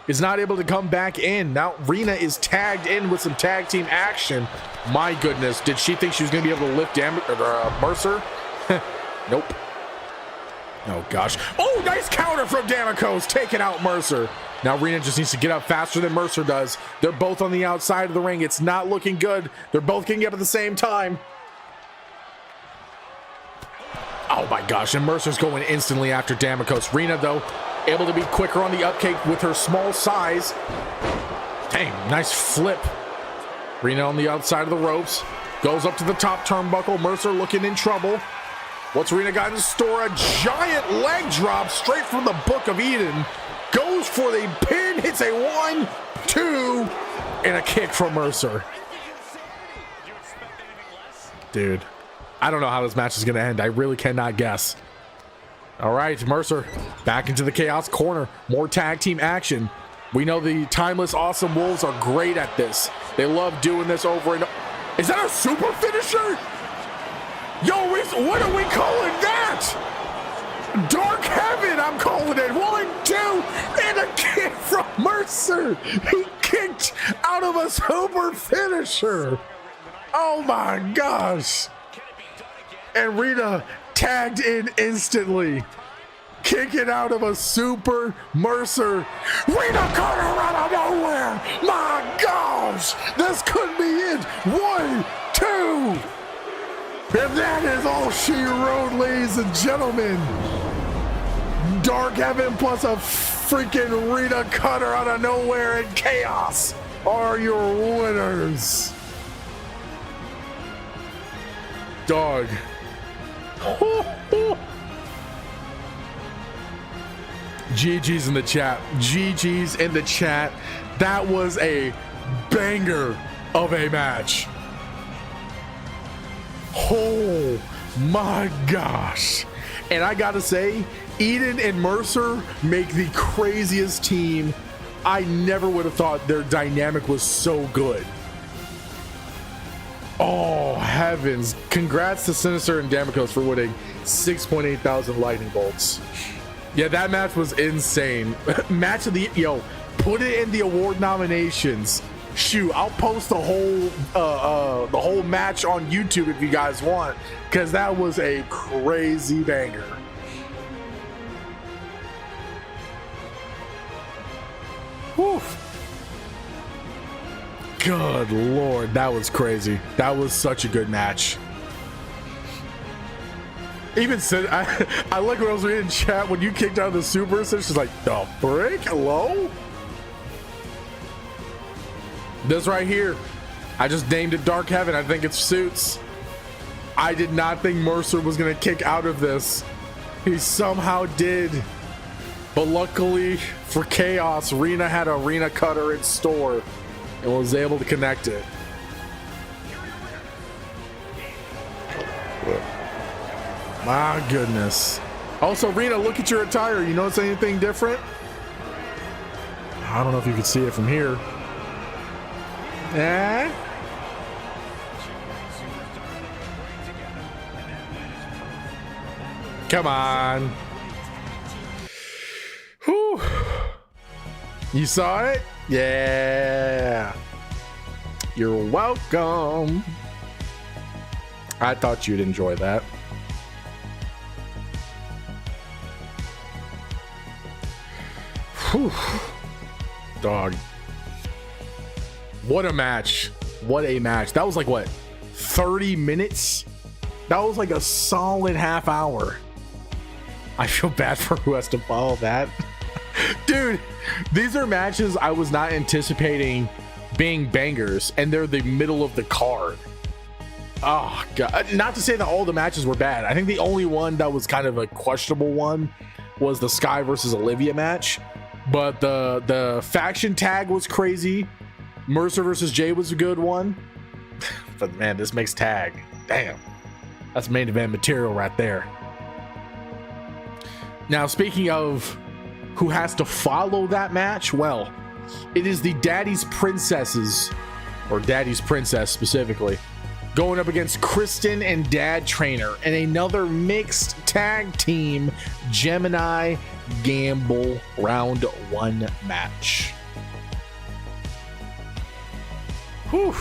is not able to come back in. Now Rena is tagged in with some tag team action. My goodness, did she think she was going to be able to lift Mercer? Nope. Oh gosh. Oh, nice counter from Damikos, taking out Mercer. Now Rena just needs to get up faster than Mercer does. They're both on the outside of the ring. It's not looking good. They're both getting up at the same time. Oh my gosh, and Mercer's going instantly after Damikos. Rena, though, able to be quicker on the upkick with her small size. Dang, nice flip. Rena on the outside of the ropes. Goes up to the top turnbuckle. Mercer looking in trouble. What's Rena got in store? A giant leg drop straight from the Book of Eden. Goes for the pin. Hits a 1, 2, and a kick from Mercer. Dude. I don't know how this match is going to end. I really cannot guess. All right, Mercer back into the Chaos corner. More tag team action. We know the Timeless Awesome Wolves are great at this. They love doing this over and over. Is that a super finisher? Yo, what are we calling that? Dark Heaven, I'm calling it. 1, 2, and a kick from Mercer. He kicked out of a super finisher. Oh my gosh. And Rena tagged in instantly. Kicking out of a super Mercer. Rena caught her out of nowhere. My gosh. This could be it. 1, 2. And that is all she wrote, ladies and gentlemen. Dark Heaven plus a freaking Rena cutter out of nowhere and Chaos are your winners. Dog. GG's in the chat. GG's in the chat. That was a banger of a match. Oh my gosh. And I gotta say, Eden and Mercer make the craziest team. I never would have thought their dynamic was so good. Oh heavens. Congrats to Sinister and Damikos for winning 6.8 thousand lightning bolts. Yeah, that match was insane. Match of the, put it in the award nominations. Shoot, I'll post the whole match on YouTube if you guys want, because that was a crazy banger. Whew. Good Lord, that was crazy. That was such a good match. Even said, I like when I was reading chat when you kicked out of the super, so she's like, the frick? Hello? This right here, I just named it Dark Heaven. I think it suits. I did not think Mercer was going to kick out of this. He somehow did. But luckily for Chaos, Rena had a Rena cutter in store and was able to connect it. My goodness. Also, Rena, look at your attire. You notice anything different? I don't know if you can see it from here. Eh? Come on. Whew. You saw it? Yeah. You're welcome. I thought you'd enjoy that. Whew. Dog. What a match. What a match. That was like, what, 30 minutes? That was like a solid half hour. I feel bad for who has to follow that. Dude, these are matches I was not anticipating being bangers, and they're the middle of the card. Oh god, not to say that all the matches were bad. I think the only one that was kind of a questionable one was the Sky versus Olivia match, but the faction tag was crazy. Mercer versus Jay was a good one. But man, this makes tag, damn, that's main event material right there. Now, speaking of who has to follow that match, well, it is the Daddy's Princesses, or Daddy's Princess specifically, going up against Kristen and Dad Trainer in another mixed tag team Gemini Gamble round 1 match. Whew.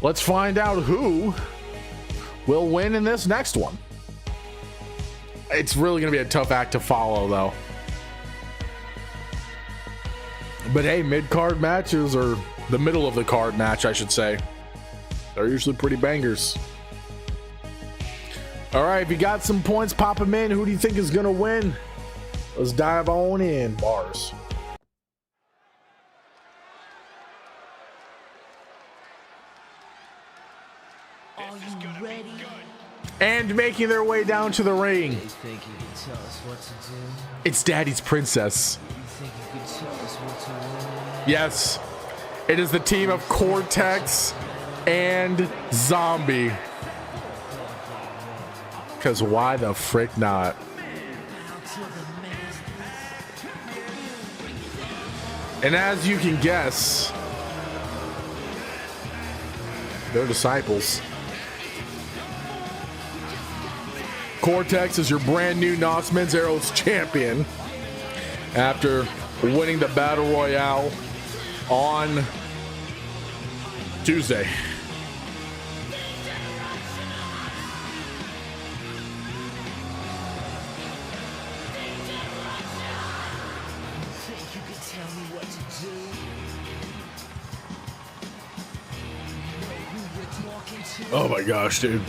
Let's find out who will win in this next one. It's really going to be a tough act to follow, though. But hey, mid-card matches, or the middle of the card match, I should say, they're usually pretty bangers. All right, if you got some points, pop them in. Who do you think is going to win? Let's dive on in, bars. Are you ready? And making their way down to the ring, You think you can tell us what to do? it's Daddy's Princess. You think you can tell us what to win? Yes, it is the team of Cortex and Zombie. Because why the frick not? And as you can guess, they're disciples. Cortex is your brand new Knox Men's Arrows champion after winning the Battle Royale on Tuesday. Think you can tell me what to do? Know who you're talking to? Oh my gosh, dude.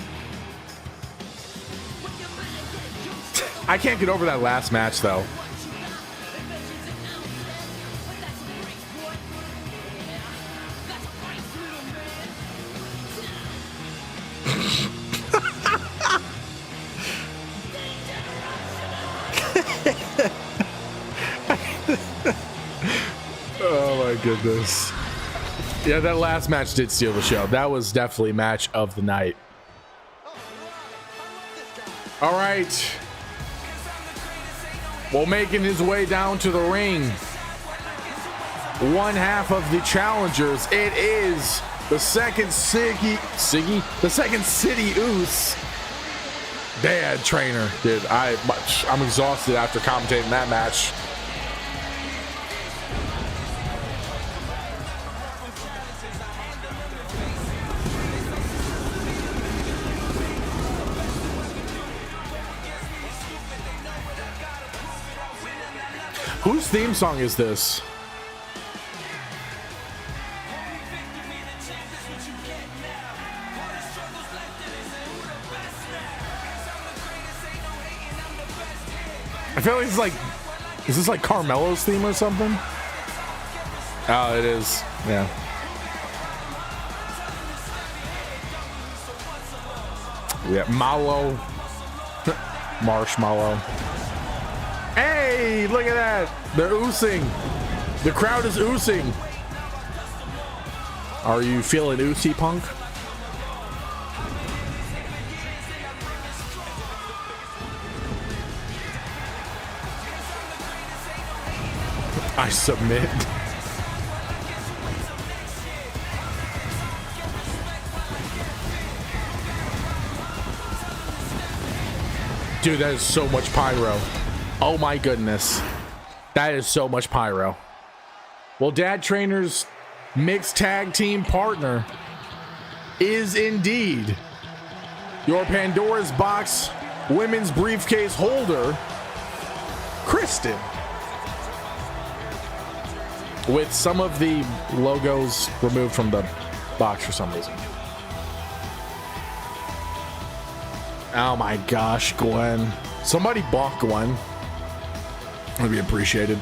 I can't get over that last match, though. Oh my goodness. Yeah, that last match did steal the show. That was definitely match of the night. All right. Well, making his way down to the ring, one half of the challengers, it is the second the second City Oos, Dad Trainer. Dude, I'm exhausted after commentating that match. Whose theme song is this? I feel like it's like, is this like Carmelo's theme or something? Oh, it is. Yeah. Yeah, Malo. Marshmallow. Hey, look at that. They're oozing. The crowd is oozing. Are you feeling oozy, punk? I submit. Dude, that is so much pyro. Oh my goodness. That is so much pyro. Well, Dad Trainer's mixed tag team partner is indeed your Pandora's Box women's briefcase holder, Kristen. With some of the logos removed from the box for some reason. Oh my gosh, Gwen. Somebody bought Gwen. Would be appreciated.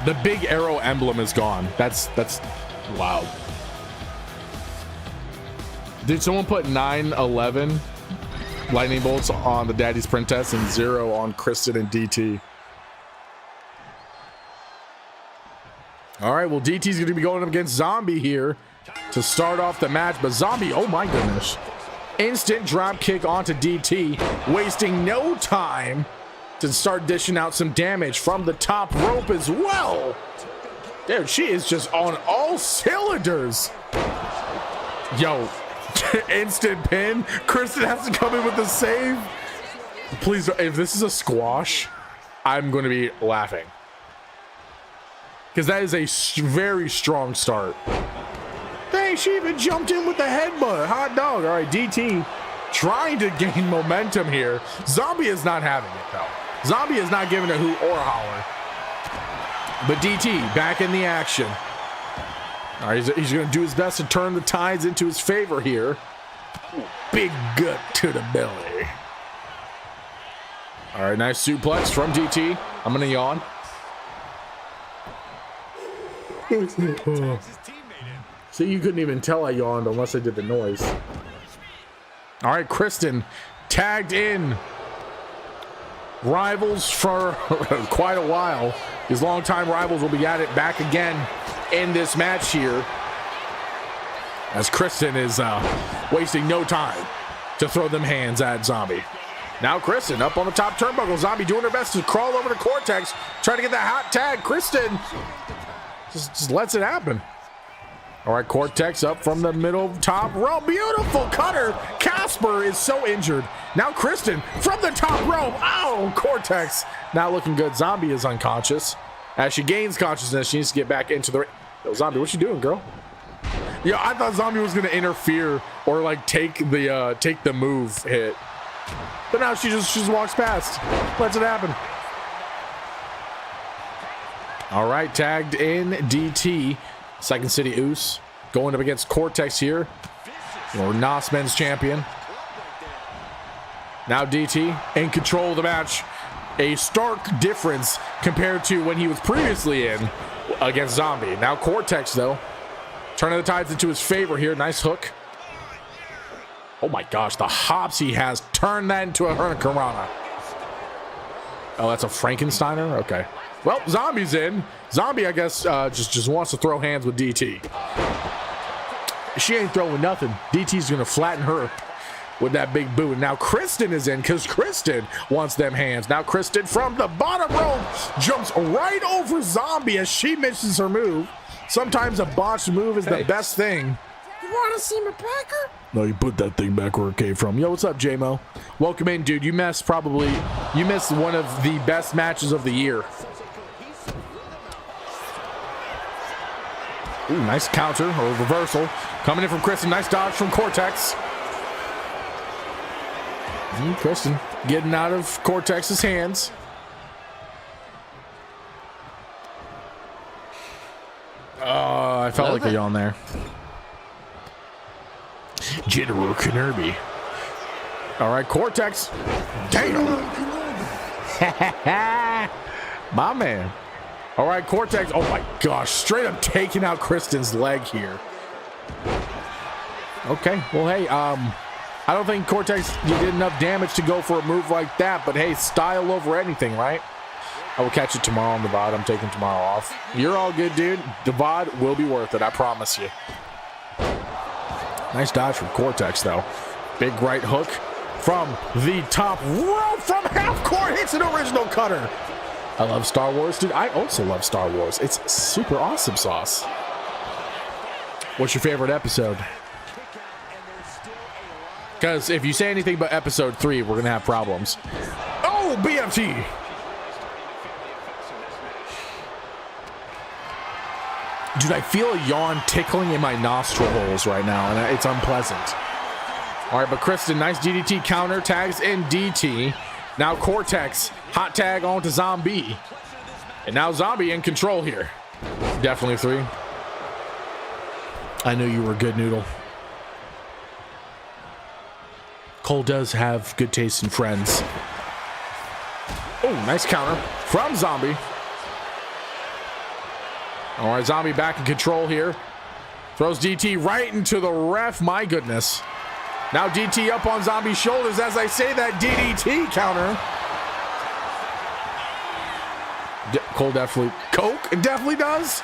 The big arrow emblem is gone. That's wow. Did someone put 9/11 lightning bolts on the Daddy's Princess and 0 on Kristen and DT? All right, well, DT's going to be going up against Zombie here to start off the match, but Zombie, oh my goodness. Instant drop kick onto DT, wasting no time to start dishing out some damage from the top rope as well. Dude, she is just on all cylinders. Yo, instant pin. Kristen has to come in with the save. Please, if this is a squash, I'm going to be laughing. Because that is a very strong start. Dang, she even jumped in with the headbutt. Hot dog. All right, DT trying to gain momentum here. Zombie is not having it, though. Zombie is not giving a hoot or a holler. But DT back in the action. All right, he's going to do his best to turn the tides into his favor here. Big gut to the belly. All right, nice suplex from DT. I'm going to yawn. See, you couldn't even tell I yawned unless I did the noise. All right, Kristen tagged in. Rivals for quite a while. His longtime rivals will be at it back again in this match here, as Kristen is wasting no time to throw them hands at Zombie. Now Kristen up on the top turnbuckle. Zombie doing her best to crawl over to Cortex, trying to get that hot tag. Kristen just lets it happen. All right, Cortex up from the middle top rope. Beautiful cutter. Casper is so injured. Now Kristen from the top rope. Oh, Cortex not looking good. Zombie is unconscious. As she gains consciousness, she needs to get back into the ring. Yo, Zombie, what you doing, girl? Yeah, I thought Zombie was going to interfere or like take the move hit. But now she just walks past. Lets it happen. All right, tagged in DT. Second City Oos going up against Cortex here. Or Nos Men's champion. Now DT in control of the match. A stark difference compared to when he was previously in against Zombie. Now Cortex, though, turning the tides into his favor here. Nice hook. Oh my gosh, the hops he has. Turned that into a Hurricanrana. Oh, that's a Frankensteiner? Okay. Well, Zombie's in. Zombie, I guess, just wants to throw hands with DT. She ain't throwing nothing. DT's going to flatten her with that big boot. And now Kristen is in because Kristen wants them hands. Now Kristen from the bottom rope jumps right over Zombie as she misses her move. Sometimes a botched move is the best thing. You want to see my packer? No, you put that thing back where it came from. Yo, what's up, J-Mo? Welcome in, dude. You missed one of the best matches of the year. Ooh, nice counter or reversal. Coming in from Kristen. Nice dodge from Cortex. Kristen getting out of Cortex's hands. I felt like a yawn there. General Kenobi. All right, Cortex. Damn. My man. All right, Cortex. Oh my gosh, straight up taking out Kristen's leg here. Okay, well, hey, I don't think Cortex, you did enough damage to go for a move like that, but hey, style over anything, right? I will catch you tomorrow on the VOD. I'm taking tomorrow off. You're all good, dude. The VOD will be worth it, I promise you. Nice dodge from Cortex, though. Big right hook from the top rope from half court. Hits an original cutter. I love Star Wars, dude. I also love Star Wars. It's super awesome sauce. What's your favorite episode? Because if you say anything but episode 3, we're going to have problems. Oh, BFT. Dude, I feel a yawn tickling in my nostril holes right now, and it's unpleasant. All right, but Kristen, nice DDT counter, tags in DT. Now Cortex, hot tag onto Zombie. And now Zombie in control here. Definitely 3. I knew you were good, Noodle. Cole does have good taste in friends. Oh, nice counter from Zombie. All right, Zombie back in control here. Throws DT right into the ref. My goodness. Now DT up on Zombie's shoulders as I say that DDT counter. Cole definitely. Coke? It definitely does.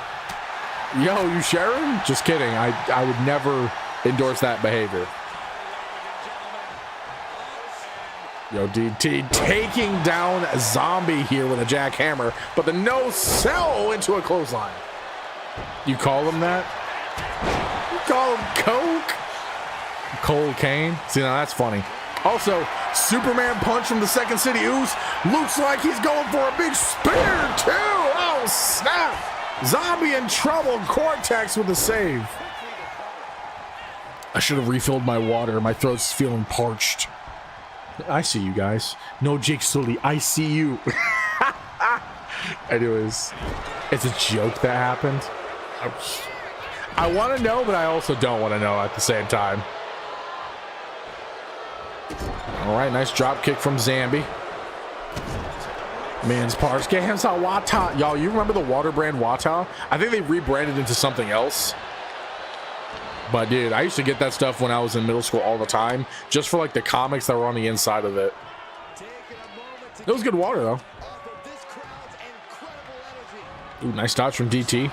Yo, you sharing? Just kidding. I would never endorse that behavior. Yo, DT taking down Zombie here with a jackhammer, but the no sell into a clothesline. You call him that? You call him Coke? Cole Kane? See, now that's funny. Also, Superman punch from the Second City Ooze. Looks like he's going for a big spear, too. Oh, snap. Zombie in trouble. Cortex with a save. I should have refilled my water. My throat's feeling parched. I see you guys. No Jake Sully. I see you. Anyways, it's a joke that happened. I want to know, but I also don't want to know at the same time. All right, nice drop kick from Zambi. Man's parts. Gamsa Wata. Y'all, you remember the water brand Wata? I think they rebranded into something else. But dude, I used to get that stuff when I was in middle school all the time, just for like the comics that were on the inside of it. It was good water though. Ooh, nice dodge from DT.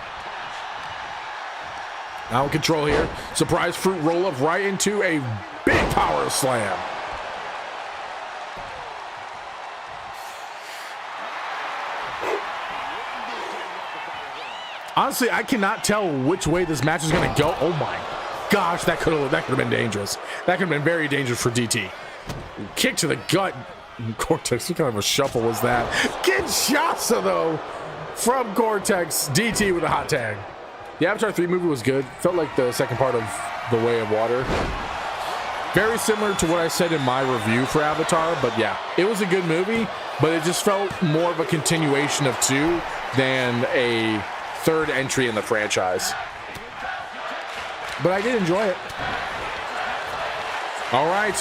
Now in control here. Surprise fruit roll up right into a big power slam. Honestly, I cannot tell which way this match is going to go. Oh my gosh, that could have been dangerous. That could have been very dangerous for DT. Kick to the gut. Cortex, what kind of a shuffle was that? Kinshasa though from Cortex. DT with a hot tag. The Avatar 3 movie was good. Felt like the second part of The Way of Water. Very similar to what I said in my review for Avatar, but yeah, it was a good movie, but it just felt more of a continuation of 2 than a third entry in the franchise. But I did enjoy it. All right,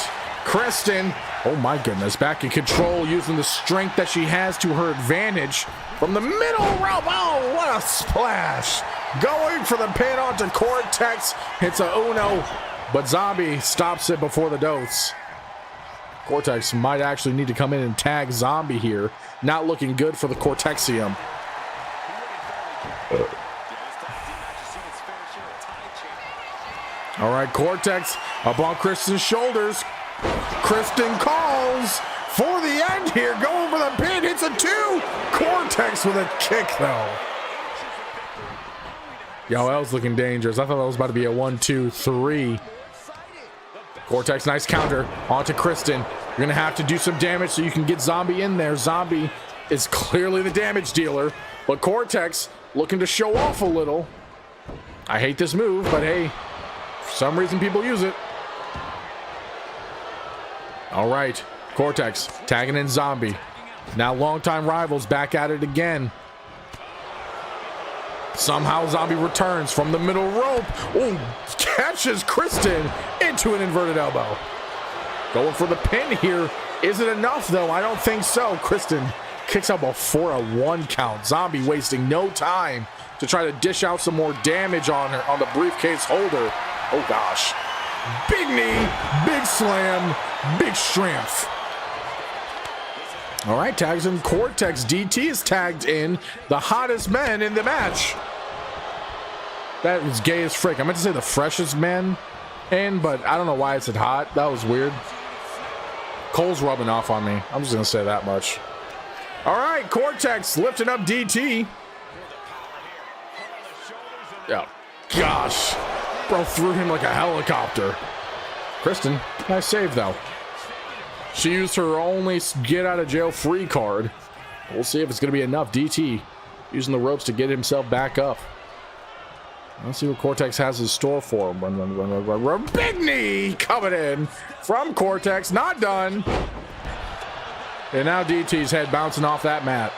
Kristen. Oh my goodness, back in control, using the strength that she has to her advantage from the middle rope. Oh, what a splash. Going for the pin onto Cortex. Hits a Uno, but Zombie stops it before the dose. Cortex might actually need to come in and tag Zombie here. Not looking good for the Cortexium. All right, Cortex up on Kristen's shoulders. Kristen calls for the end here. Going for the pin. Hits a 2. Cortex with a kick, though. Yo, that was looking dangerous. I thought that was about to be a 1, 2, 3. Cortex, nice counter onto Kristen. You're going to have to do some damage so you can get Zombie in there. Zombie is clearly the damage dealer, but Cortex looking to show off a little. I hate this move, but hey, for some reason people use it. All right, Cortex tagging in Zombie. Now longtime rivals back at it again. Somehow Zombie returns from the middle rope. Oh, catches Kristen into an inverted elbow. Going for the pin here. Is it enough though? I don't think so. Kristen kicks out for a 1 count. Zombie wasting no time to try to dish out some more damage on her, on the briefcase holder. Oh gosh. Big knee, big slam, big strength. All right, tags in Cortex. DT is tagged in, the hottest men in the match. That was gay as frick. I meant to say the freshest men in, but I don't know why it said hot. That was weird. Cole's rubbing off on me. I'm just going to say that much. All right, Cortex lifting up DT. Yeah, gosh. Bro threw him like a helicopter. Kristen, nice save though. She used her only get out of jail free card. We'll see if it's going to be enough. DT using the ropes to get himself back up. Let's see what Cortex has in store for him. Run. Big knee coming in from Cortex. Not done. And now DT's head bouncing off that mat.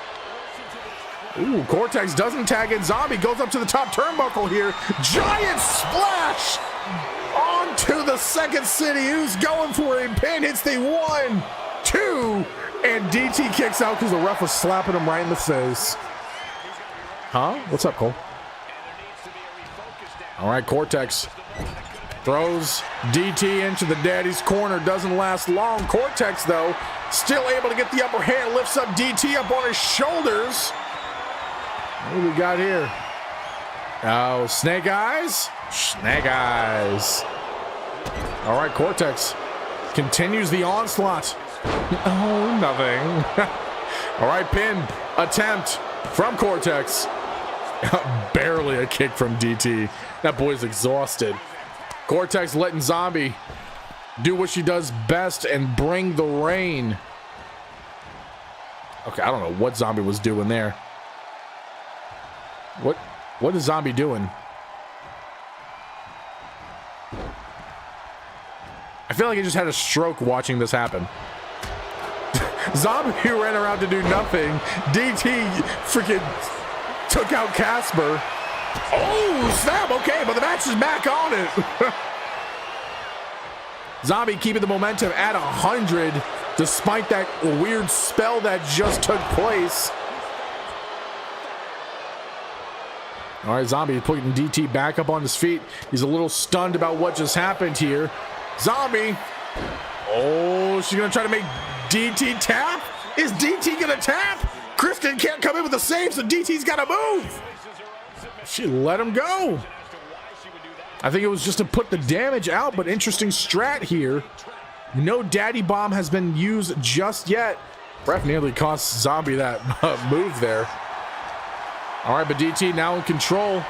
Ooh, Cortex doesn't tag in. Zombie goes up to the top turnbuckle here. Giant splash onto the second city. Who's going for a pin? Hits the 1, 2, and DT kicks out because the ref was slapping him right in the face. Huh? What's up, Cole? All right, Cortex throws DT into the daddy's corner. Doesn't last long. Cortex, though, still able to get the upper hand. Lifts up DT up on his shoulders. What do we got here? Oh, Snake Eyes? Snake Eyes. All right, Cortex continues the onslaught. Oh, nothing. All right, pin attempt from Cortex. Barely a kick from DT. That boy's exhausted. Cortex letting Zombie do what she does best and bring the rain. Okay, I don't know what Zombie was doing there. What is Zombie doing? I feel like I just had a stroke watching this happen. Zombie ran around to do nothing. DT freaking took out Casper. Oh, snap. Okay, but the match is back on it. Zombie keeping the momentum at 100 despite that weird spell that just took place. All right, Zombie putting DT back up on his feet. He's a little stunned about what just happened here. Zombie. Oh, she's going to try to make DT tap? Is DT going to tap? Kristen can't come in with a save, so DT's got to move. She let him go. I think it was just to put the damage out, but interesting strat here. No daddy bomb has been used just yet. Ref nearly cost Zombie that move there. All right, but DT now in control.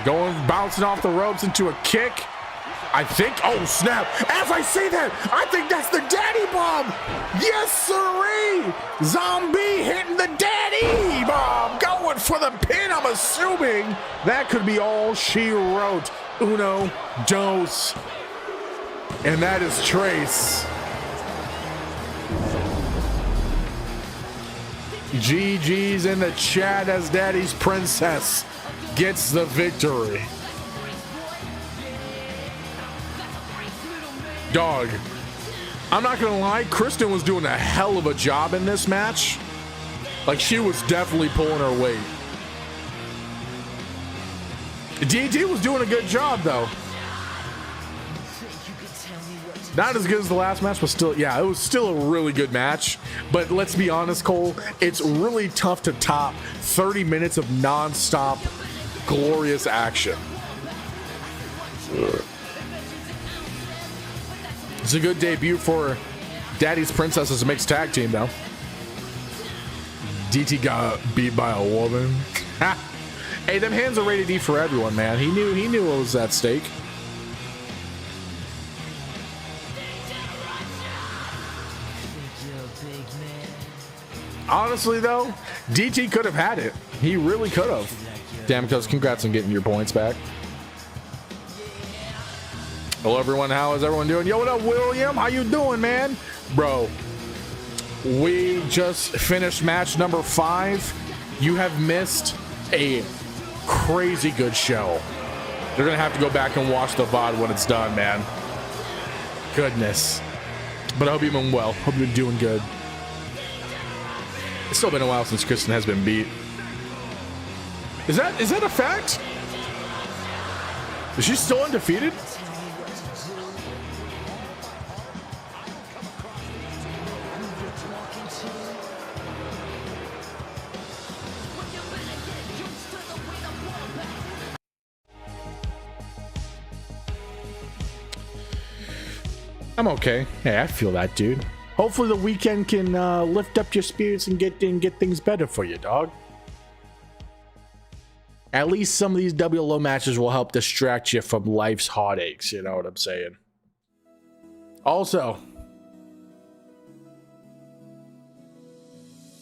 Bouncing off the ropes into a kick. I think, oh snap. As I say that, I think that's the daddy bomb. Yes, sirree. Zombie hitting the daddy bomb. Going for the pin, I'm assuming. That could be all she wrote. Uno, dos. And that is Trace. GG's in the chat as Daddy's Princess gets the victory. Dog, I'm not gonna lie, Kristen was doing a hell of a job in this match. Like, she was definitely pulling her weight. DT was doing a good job though. Not as good as the last match, but still, yeah, it was still a really good match. But let's be honest, Cole, it's really tough to top 30 minutes of non-stop glorious action. It's a good debut for Daddy's Princess as a mixed tag team, though. DT got beat by a woman. Hey, them hands are rated E for everyone, man. He knew what was at stake. Honestly, though, DT could have had it. He really could have. Damn, because congrats on getting your points back. Hello, everyone. How is everyone doing? Yo, what up, William? How you doing, man? Bro, we just finished match number 5. You have missed a crazy good show. You're going to have to go back and watch the VOD when it's done, man. Goodness. But I hope you've been well. Hope you're doing good. It's still been a while since Kristen has been beat. Is that a fact? Is she still undefeated? I'm okay. Hey, I feel that, dude. Hopefully the weekend can lift up your spirits and get things better for you, dog. At least some of these WLO matches will help distract you from life's heartaches, you know what I'm saying? Also,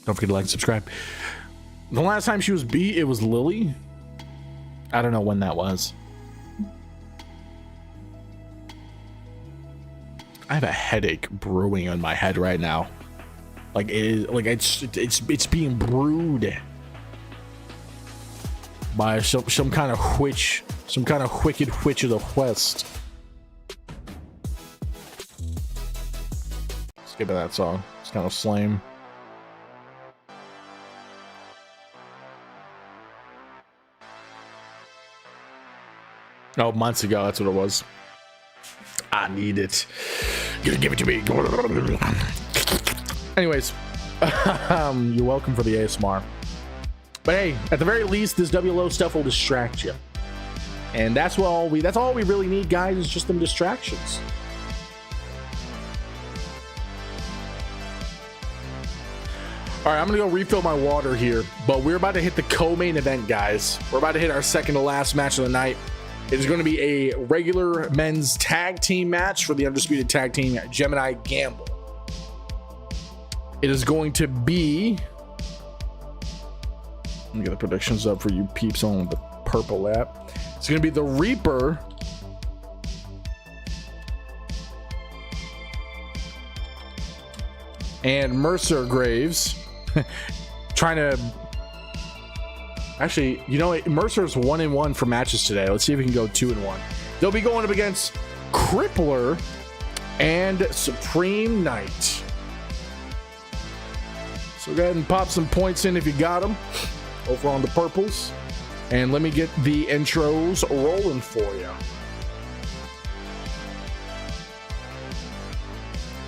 don't forget to like and subscribe. The last time she was beat, it was Lily. I don't know when that was. I have a headache brewing on my head right now. Like it is, like it's being brewed by some kind of witch, some kind of wicked witch of the west. Skipping that song. It's kind of lame. Oh, months ago, that's what it was. I need it. Gonna give it to me. Anyways, you're welcome for the ASMR. But hey, at the very least, this WLO stuff will distract you. And that's all we really need, guys, is just them distractions. All right, I'm gonna go refill my water here, but we're about to hit the co-main event, guys. We're about to hit our second to last match of the night. It is going to be a regular men's tag team match for the undisputed tag team Gemini Gamble. It is going to be, let me get the predictions up for you peeps on the purple app. It's going to be the Reaper and Mercer Graves trying to, actually, you know, Mercer's 1-1 for matches today. Let's see if we can go 2-1. They'll be going up against Crippler and Supreme Knight. So go ahead and pop some points in if you got them over on the purples. And let me get the intros rolling for you.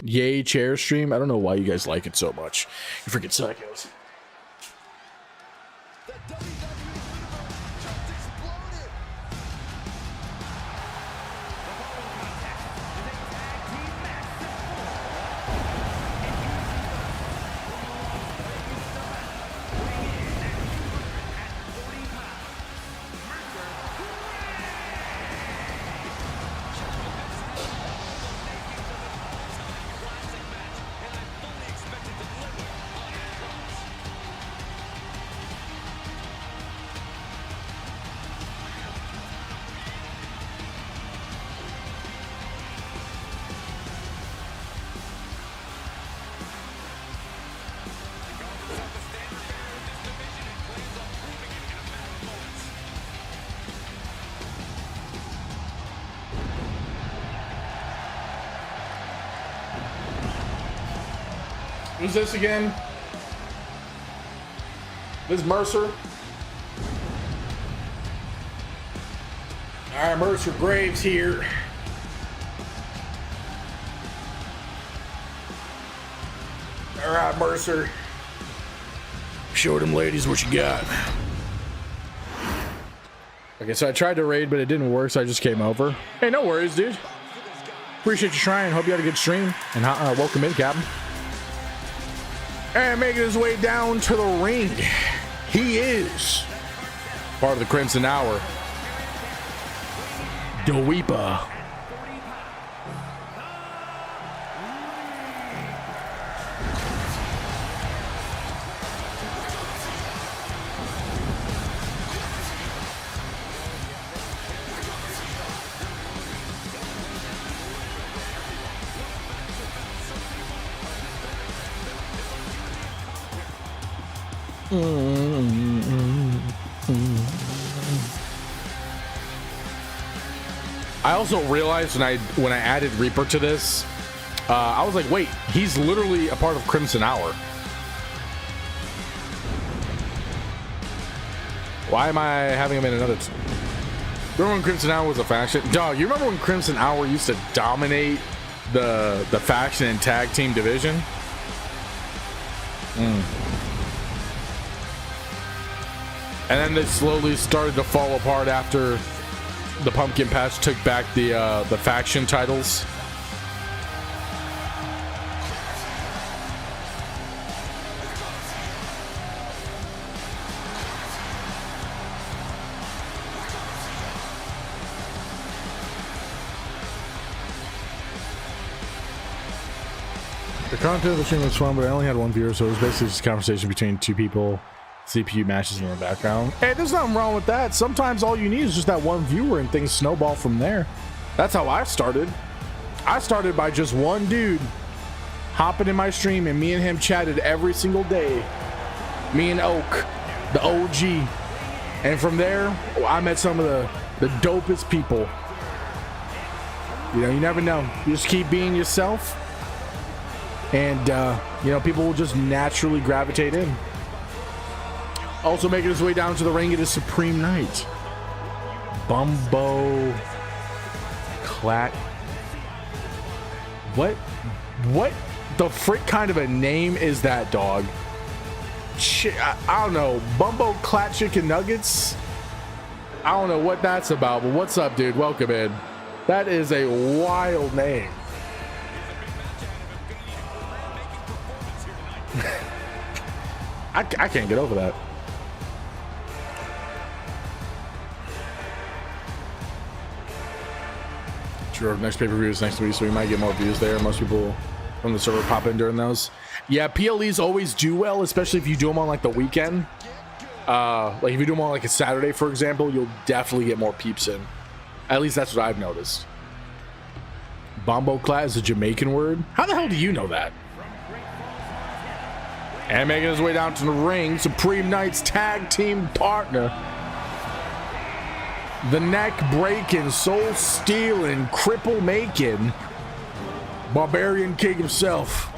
Yay, chair stream. I don't know why you guys like it so much. You freaking psychos. Who's this again? This is Mercer. All right, Mercer Graves here. All right, Mercer. Show them ladies what you got. Okay, so I tried to raid, but it didn't work, so I just came over. Hey, no worries, dude. Appreciate you trying. Hope you had a good stream. And welcome in, Captain. And making his way down to the ring, he is part of the Crimson Hour, the Weeper. I also realized when I added Reaper to this, I was like, wait, he's literally a part of Crimson Hour. Why am I having him in another? Remember when Crimson Hour was a faction? Dog, you remember when Crimson Hour used to dominate the faction and tag team division? And then they slowly started to fall apart after the Pumpkin Patch took back the faction titles. The content of the stream was fun, but I only had one viewer, so it was basically just a conversation between two people. CPU matches in the background. Hey, there's nothing wrong with that. Sometimes all you need is just that one viewer and things snowball from there. That's how I started. I started by just one dude hopping in my stream, and me and him chatted every single day. Me and Oak, the OG. And from there, I met some of the dopest people. You know, you never know. You just keep being yourself, and you know, people will just naturally gravitate in. Also making his way down to the ring, it is Supreme Knight. Bumbo Clat. What the frick kind of a name is that, dog? I don't know. Bumbo Clat Chicken Nuggets? I don't know what that's about, but what's up, dude? Welcome in. That is a wild name. I can't get over that. Sure, next pay-per-view is next week, so we might get more views there. Most people from the server pop in during those. Yeah, PLEs always do well, especially if you do them on like the weekend. Like if you do them on like a Saturday, for example, you'll definitely get more peeps in. At least that's what I've noticed. Bombo Clat is a Jamaican word. How the hell do you know that? And making his way down to the ring, Supreme Knight's tag team partner, the neck breaking, soul stealing, cripple making Barbarian King himself,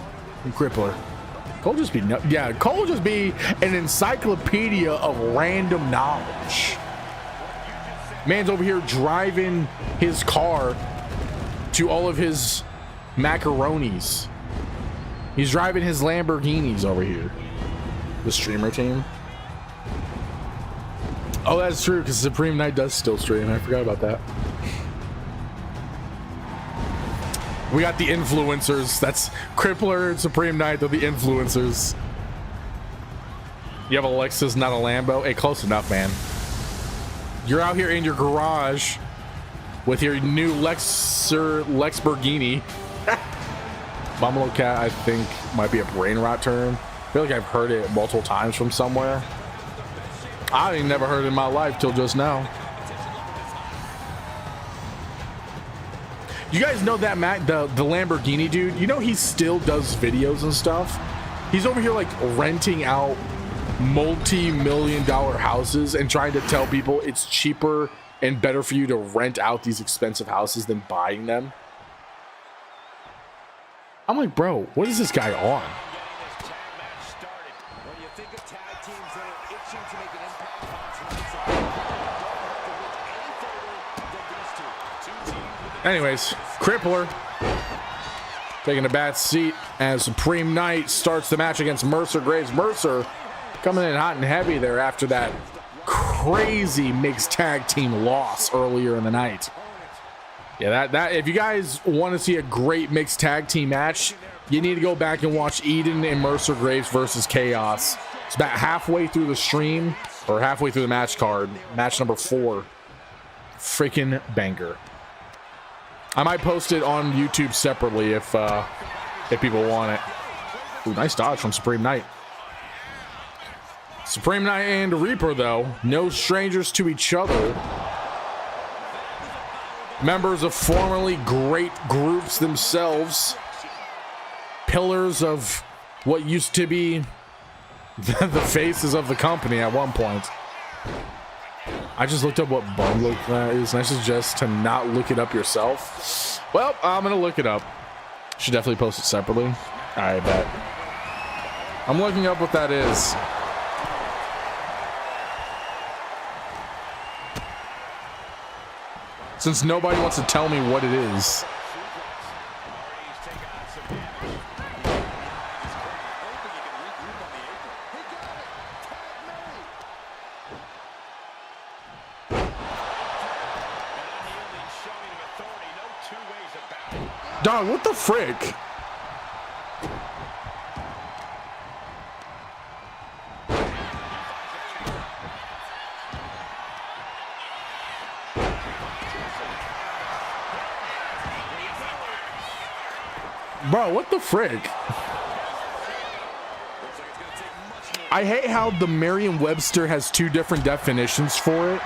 and Crippler. Cole just be Cole just be an encyclopedia of random knowledge. Man's over here driving his car to all of his macaronis. He's driving his Lamborghinis over here. The streamer team. Oh, that's true, because Supreme Knight does still stream. I forgot about that. We got the influencers. That's Crippler and Supreme Knight. They're the influencers. You have a Lexus, not a Lambo. Hey, close enough, man. You're out here in your garage with your new Lexburgini. Bumble Cat, I think, might be a brain rot term. I feel like I've heard it multiple times from somewhere. I ain't never heard it in my life till just now. You guys know that Matt, the Lamborghini dude? You know he still does videos and stuff. He's over here like renting out multi-million-dollar houses and trying to tell people it's cheaper and better for you to rent out these expensive houses than buying them. I'm like, bro, what is this guy on? Anyways, Crippler taking a bad seat as Supreme Knight starts the match against Mercer Graves. Mercer coming in hot and heavy there after that crazy mixed tag team loss earlier in the night. Yeah, that if you guys want to see a great mixed tag team match, you need to go back and watch Eden and Mercer Graves versus Chaos. It's about halfway through the stream, or halfway through the match card. Match number 4. Freaking banger. I might post it on YouTube separately if people want it. Ooh, nice dodge from Supreme Knight. Supreme Knight and Reaper, though, no strangers to each other. Members of formerly great groups themselves. Pillars of what used to be the faces of the company at one point. I just looked up what bundle that is, and I suggest to not look it up yourself. Well, I'm gonna look it up. Should definitely post it separately. I bet. I'm looking up what that is. Since nobody wants to tell me what it is. Dog, what the frick? Bro, what the frick? I hate how the Merriam-Webster has 2 different definitions for it.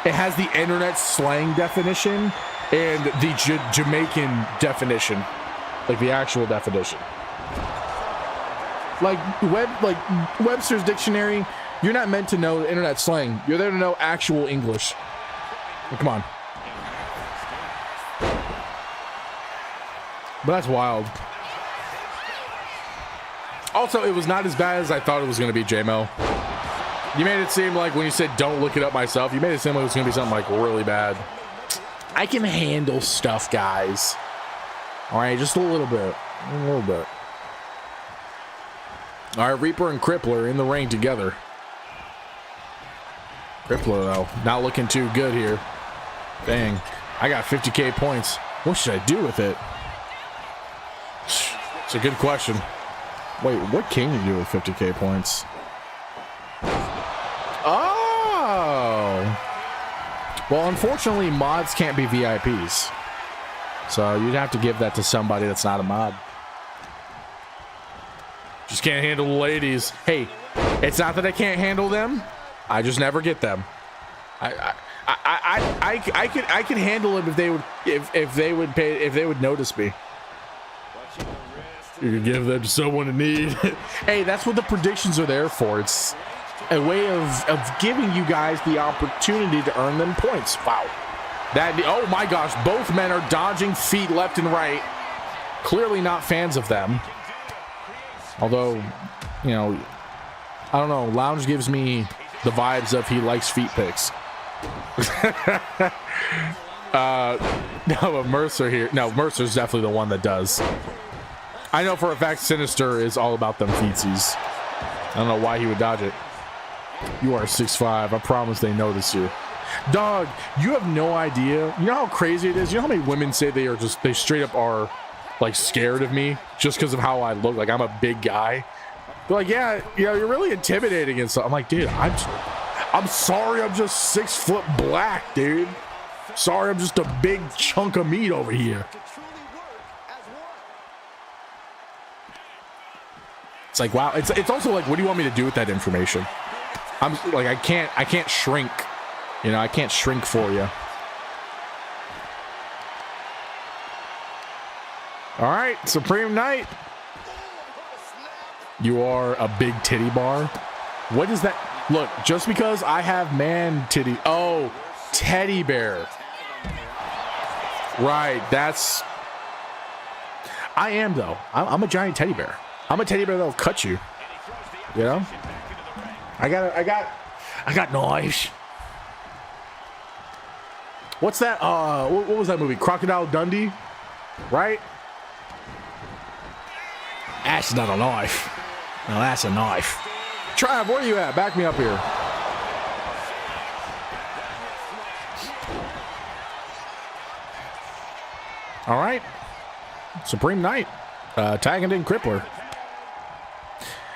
It has the internet slang definition and the Jamaican definition, like the actual definition. Like Webster's dictionary, you're not meant to know internet slang. You're there to know actual English. Come on. But that's wild. Also, it was not as bad as I thought it was going to be, J-Mo. You made it seem like when you said don't look it up myself, you made it seem like it was going to be something like really bad. I can handle stuff, guys. All right, just a little bit. A little bit. All right, Reaper and Crippler in the ring together. Crippler, though, not looking too good here. Dang, I got 50K points. What should I do with it? It's a good question. Wait, what can you do with 50K points? Oh! Well, unfortunately, mods can't be VIPs. So you'd have to give that to somebody that's not a mod. Just can't handle the ladies. Hey, it's not that I can't handle them. I just never get them. I could handle them if they would notice me. You can give them to someone in need. Hey, that's what the predictions are there for. It's a way of giving you guys the opportunity to earn them points. Wow. Oh my gosh, both men are dodging feet left and right. Clearly not fans of them. Although, you know, I don't know. Lounge gives me the vibes of he likes feet pics. No, but Mercer here. No, Mercer's definitely the one that does. I know for a fact Sinister is all about them feetsies. I don't know why he would dodge it. You are 6'5". I promise they notice you. Dog, you have no idea. You know how crazy it is? You know how many women say they straight up are like scared of me just because of how I look? Like I'm a big guy. They're like, yeah, you know, you're really intimidating and stuff. I'm like, dude, I'm sorry, I'm just 6 foot black, dude. Sorry, I'm just a big chunk of meat over here. It's like, wow. It's also like, what do you want me to do with that information? I'm like, I can't shrink. You know, I can't shrink for you. All right, Supreme Knight. You are a big titty bar. What is that? Look, just because I have man titty. Oh, teddy bear. Right, that's. I am though. I'm a giant teddy bear. I'm a teddy bear that'll cut you. You know? I got knives. What's that? What was that movie? Crocodile Dundee? Right? That's not a knife. No, that's a knife. Trav, where are you at? Back me up here. All right. Supreme Knight. Tagging in Crippler.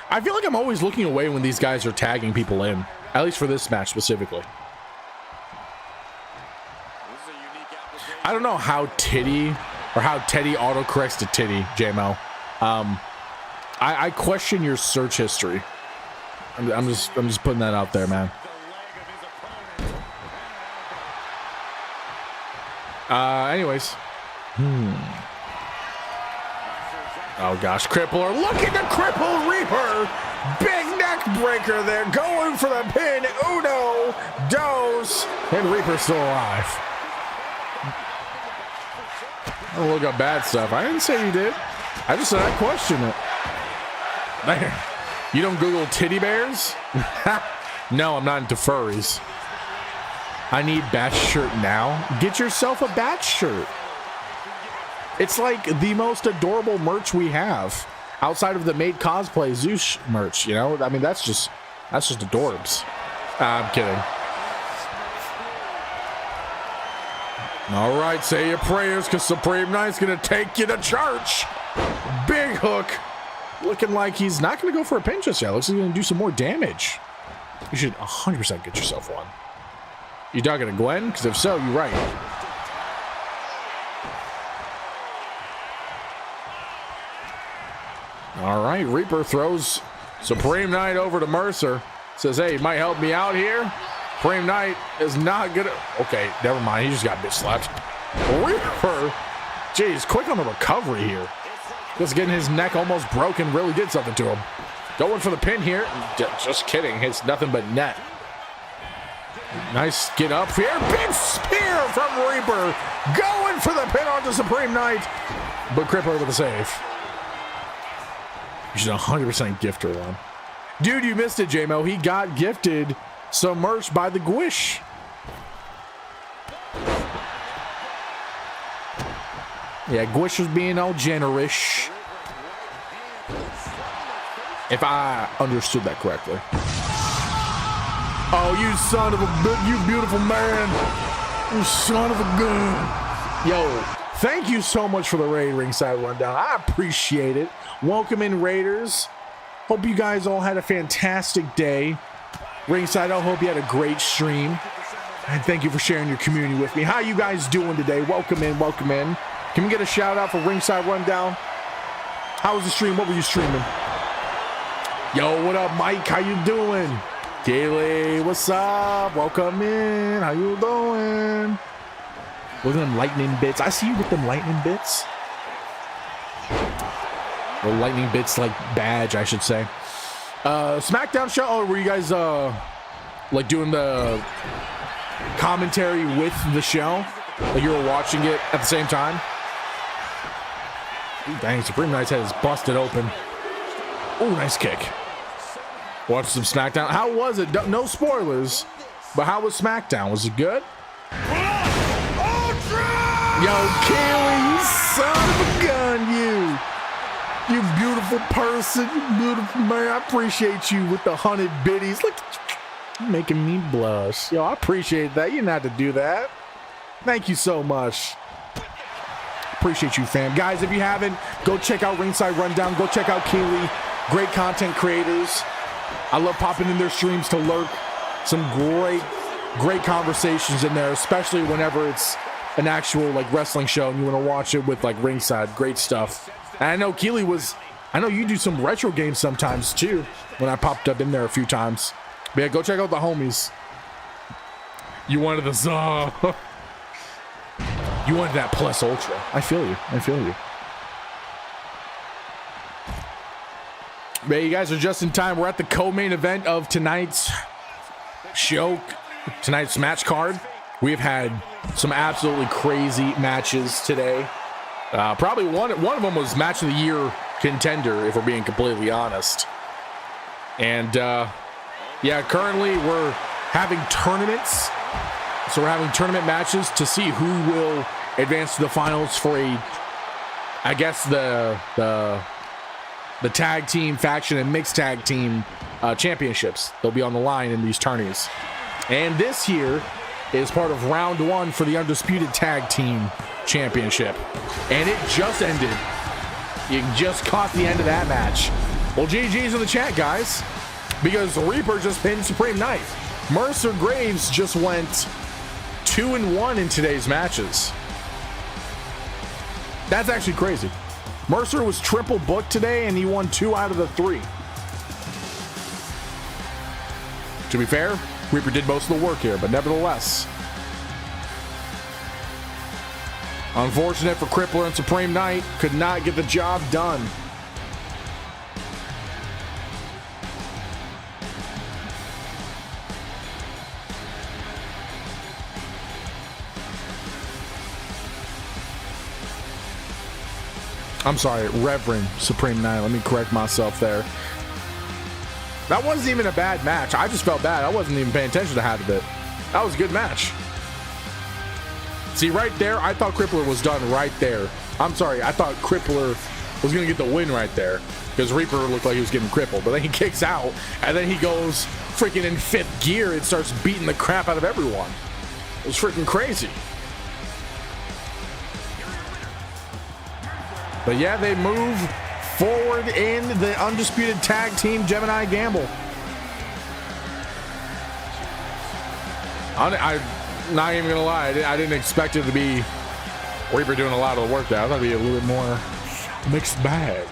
I feel like I'm always looking away when these guys are tagging people in. At least for this match specifically. I don't know how Teddy autocorrects to Titty, J-Mo. I question your search history. I'm just putting that out there, man. Anyways. Oh gosh, Crippler, look at the crippled Reaper. Big neck breaker there, going for the pin. Uno, dos, and Reaper's still alive. Don't look up bad stuff. I didn't say you did. I just said I question it. There. You don't Google titty bears? No, I'm not into furries. I need Batch shirt now. Get yourself a Batch shirt. It's like the most adorable merch we have outside of the Made Cosplay Zeus merch. You know, I mean, that's just adorbs. I'm kidding. All right, say your prayers because Supreme Knight's going to take you to church. Big hook. Looking like he's not going to go for a pin just yet. Looks like he's going to do some more damage. You should 100% get yourself one. You talking to Gwen? Because if so, you're right. All right, Reaper throws Supreme Knight over to Mercer. Says, hey, might help me out here. Supreme Knight is not good. Okay, never mind. He just got bitch slapped. Reaper, geez, quick on the recovery here. Just getting his neck almost broken really did something to him. Going for the pin here. Just kidding. It's nothing but net. Nice get up here. Big spear from Reaper. Going for the pin on the Supreme Knight. But Crippler with a save. You should 100% gift her one. Dude, you missed it, J-Mo. He got gifted some merch by the Gwish. Yeah, Gwish was being all generous. If I understood that correctly. Oh, you son of a... You beautiful man. You son of a gun. Yo, thank you so much for the raid, Ringside Rundown. I appreciate it. Welcome in, Raiders. Hope you guys all had a fantastic day. Ringside, I hope you had a great stream. And thank you for sharing your community with me. How you guys doing today? Welcome in, welcome in. Can we get a shout out for Ringside Rundown? How was the stream? What were you streaming? Yo, what up, Mike? How you doing? Kaylee, what's up? Welcome in. How you doing? Look at them lightning bits. I see you with them lightning bits. Or lightning bits like badge, I should say. SmackDown show. Oh, were you guys like doing the commentary with the show? Like you were watching it at the same time? Ooh, dang, Supreme Knight's head is busted open. Ooh, nice kick. Watch some SmackDown. How was it? No spoilers, but how was SmackDown? Was it good? Yo, Kaylee, you son of a gun, you. You beautiful person, you beautiful man. I appreciate you with the 100 biddies. Look at you, making me blush. Yo, I appreciate that. You didn't have to do that. Thank you so much. Appreciate you, fam. Guys, if you haven't, go check out Ringside Rundown. Go check out Keely. Great content creators. I love popping in their streams to lurk. Some great conversations in there, especially whenever it's an actual like wrestling show and you want to watch it with like Ringside. Great stuff. And I know Keely I know you do some retro games sometimes too, when I popped up in there a few times. But yeah, go check out the homies. You wanted the Zaw. You wanted that plus ultra. I feel you. I feel you. But you guys are just in time. We're at the co-main event of tonight's show, tonight's match card. We've had some absolutely crazy matches today. Probably one of them was match of the year contender, if we're being completely honest. And yeah, currently we're having tournaments. So we're having tournament matches to see who will advance to the finals for I guess the tag team faction and mixed tag team championships. They'll be on the line in these tourneys. And this here is part of round one for the undisputed tag team championship. And it just ended. You just caught the end of that match. Well, GG's in the chat, guys, because Reaper just pinned Supreme Knight. Mercer Graves just went 2-1 in today's matches. That's actually crazy. Mercer was triple booked today and he won 2 out of the 3. To be fair, Reaper did most of the work here, but nevertheless. Unfortunate for Crippler and Supreme Knight, could not get the job done. I'm sorry, Reverend Supreme Knight. Let me correct myself there. That wasn't even a bad match. I just felt bad. I wasn't even paying attention to half of it. That was a good match. See, right there, I thought Crippler was done right there. I'm sorry, I thought Crippler was going to get the win right there because Reaper looked like he was getting crippled. But then he kicks out, and then he goes freaking in 5th gear and starts beating the crap out of everyone. It was freaking crazy. But yeah, they move forward in the undisputed tag team Gemini Gamble. I'm not even gonna lie, I didn't expect it to be Reaper doing a lot of the work there. I thought it'd be a little bit more mixed bag.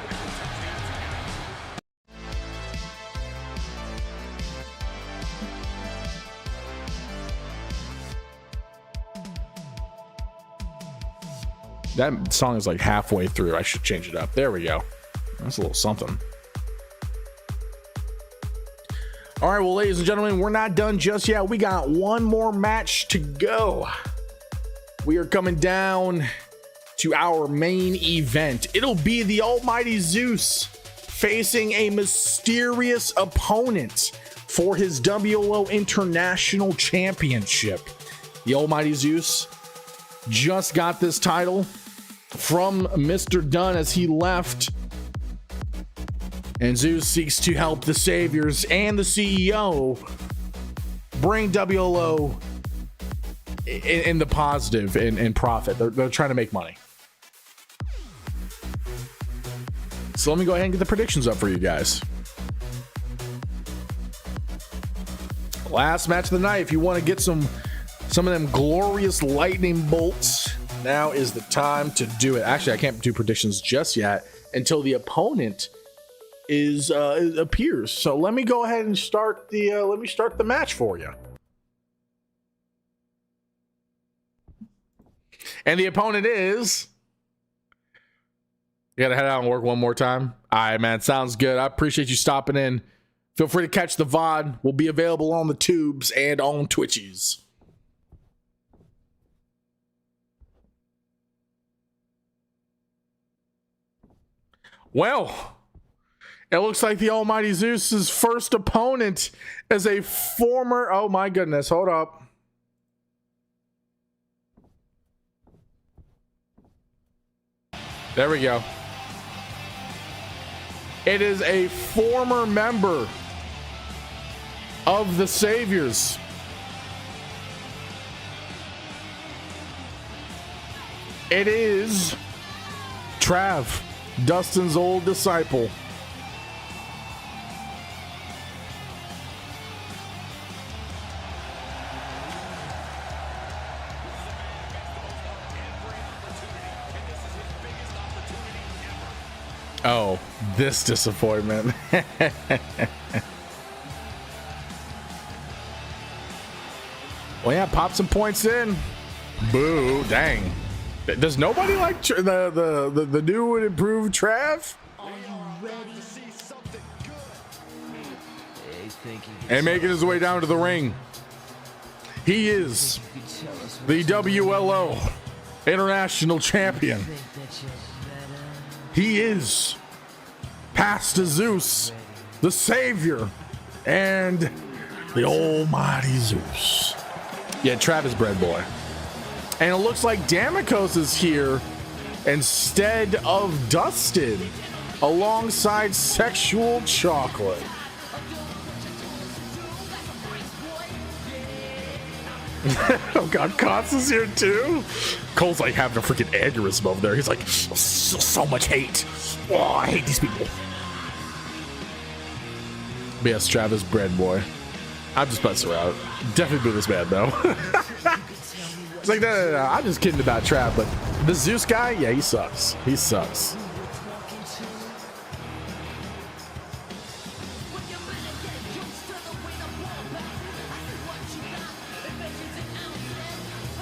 That song is like halfway through. I should change it up. There we go. That's a little something. All right, well, ladies and gentlemen, we're not done just yet. We got one more match to go. We are coming down to our main event. It'll be the Almighty Zeus facing a mysterious opponent for his WLO International Championship. The Almighty Zeus just got this title from Mr. Dunn as he left. And Zeus seeks to help the Saviors and the CEO bring WLO in the positive and profit. They're trying to make money. So let me go ahead and get the predictions up for you guys. Last match of the night. If you want to get some of them glorious lightning bolts, now is the time to do it. Actually, I can't do predictions just yet until the opponent appears. So let me go ahead and start the match for you. And the opponent is. You gotta head out and work one more time. All right, man. Sounds good. I appreciate you stopping in. Feel free to catch the VOD. We'll be available on the tubes and on Twitches. Well, it looks like the Almighty Zeus's first opponent is a former. Oh my goodness! Hold up. There we go. It is a former member of the Saviors. It is Trav, Dustin's old disciple. Oh, this disappointment. Well, yeah, pop some points in. Boo, dang. Does nobody like the new and improved Trav? And making his way down to the ring. He is the WLO International Champion. He is Pastor Zeus, the Savior, and the Almighty Zeus. Yeah, Travis Bread Boy. And it looks like Damikos is here instead of Dustin, alongside Sexual Chocolate. Oh God, Kotz is here too. Cole's like having a freaking aneurysm over there. He's like, so much hate. Oh, I hate these people. But yes, Travis Bread Boy. I'm just messing around. Definitely boo this man though. It's like, no. I'm just kidding about Trav, but the Zeus guy, yeah, he sucks. He sucks.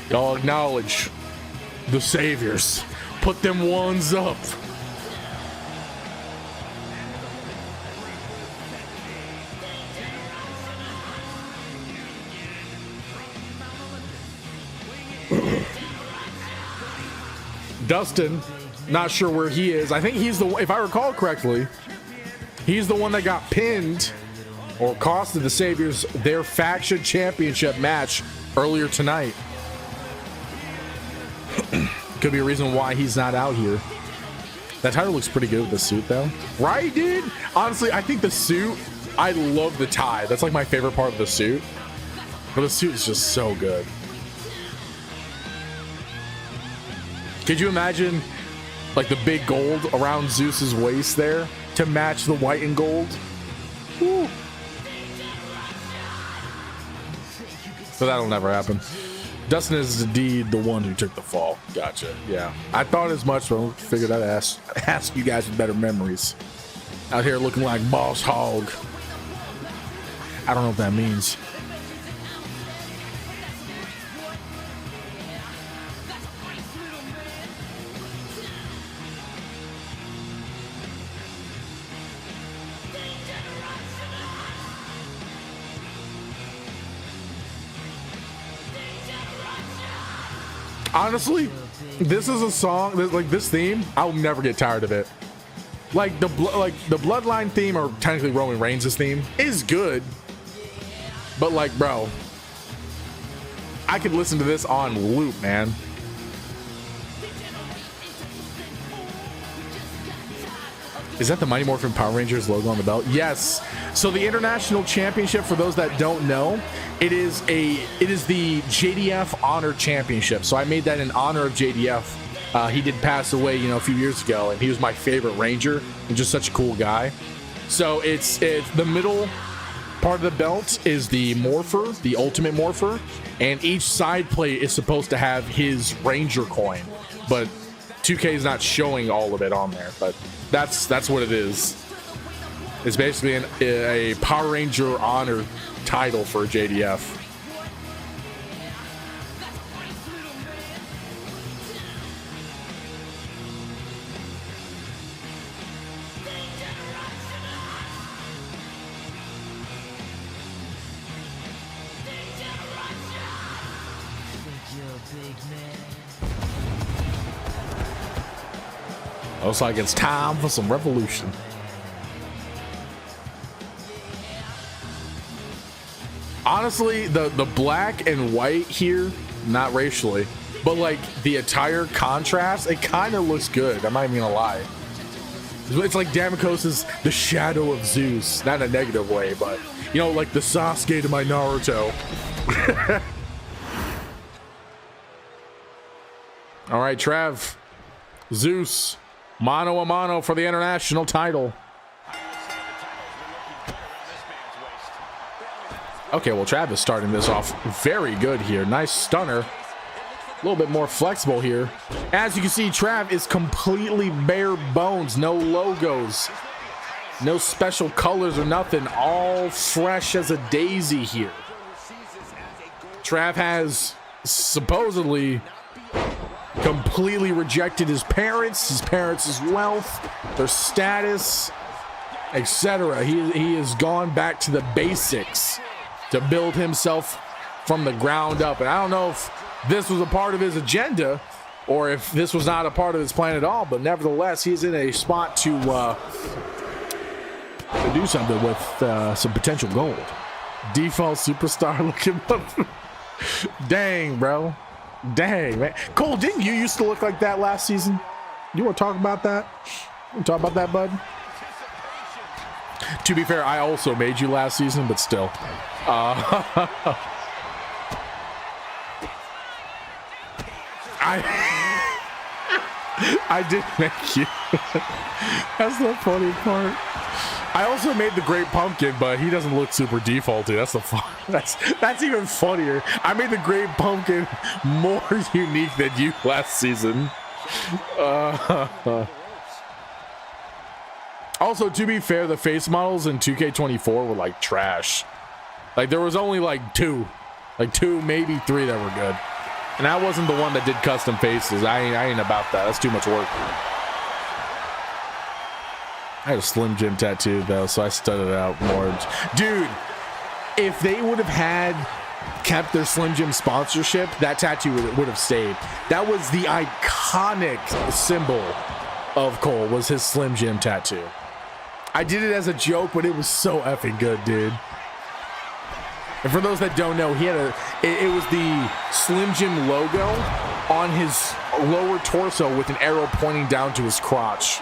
Y'all acknowledge the Saviors. Put them ones up. Dustin, not sure where he is. I think he's the, if I recall correctly, he's the one that got pinned or costed the Saviors their faction championship match earlier tonight. Could be a reason why he's not out here. That title looks pretty good with the suit though. Right, dude? Honestly, I think the suit, I love the tie. That's like my favorite part of the suit. But the suit is just so good. Could you imagine like the big gold around Zeus's waist there to match the white and gold? Woo. So that'll never happen. Dustin is indeed the one who took the fall. Gotcha. Yeah. I thought as much, but I figured I'd ask you guys with better memories. Out here looking like Boss Hog. I don't know what that means. Honestly, this is a song that, like, this theme, I'll never get tired of it. Like the Bloodline theme, or technically Roman Reigns' theme, is good. But like, bro, I could listen to this on loop, man. Is that the Mighty Morphin Power Rangers logo on the belt? Yes. So the International Championship, for those that don't know, it is the JDF Honor Championship. So I made that in honor of JDF. He did pass away, you know, a few years ago, and he was my favorite Ranger and just such a cool guy. So it's the middle part of the belt is the Morpher, the Ultimate Morpher, and each side plate is supposed to have his Ranger coin, but 2K is not showing all of it on there. But that's what it is. It's basically a Power Ranger Honor title for JDF. Looks like it's time for some revolution. Honestly, the black and white here, not racially, but like the attire contrast, it kind of looks good. I'm not even gonna lie. It's like Damikos's The Shadow of Zeus, not in a negative way, but you know, like the Sasuke to my Naruto. All right, Trev, Zeus, mano a mano for the international title. Okay, well, Trav is starting this off very good here. Nice stunner. A little bit more flexible here. As you can see, Trav is completely bare bones. No logos. No special colors or nothing. All fresh as a daisy here. Trav has supposedly completely rejected his parents' wealth, their status, etc. He has gone back to the basics to build himself from the ground up. And I don't know if this was a part of his agenda or if this was not a part of his plan at all, but nevertheless, he's in a spot to do something with some potential gold. Default superstar looking up. Dang, bro. Dang, man. Cole, didn't you used to look like that last season? You want to talk about that? You want to talk about that, bud? To be fair, I also made you last season, but still. I did make you. That's the funny part. I also made the Great Pumpkin, but he doesn't look super defaulty. That's the fun. That's even funnier. I made the Great Pumpkin more unique than you last season. Also, to be fair, the face models in 2K24 were like trash. Like there was only like two, maybe three that were good, and I wasn't the one that did custom faces. I ain't about that. That's too much work. I had a Slim Jim tattoo though, so I studied it out more. Dude, if they would have kept their Slim Jim sponsorship, that tattoo would have stayed. That was the iconic symbol of Cole, was his Slim Jim tattoo. I did it as a joke, but it was so effing good, dude. And for those that don't know, he had it was the Slim Jim logo on his lower torso with an arrow pointing down to his crotch.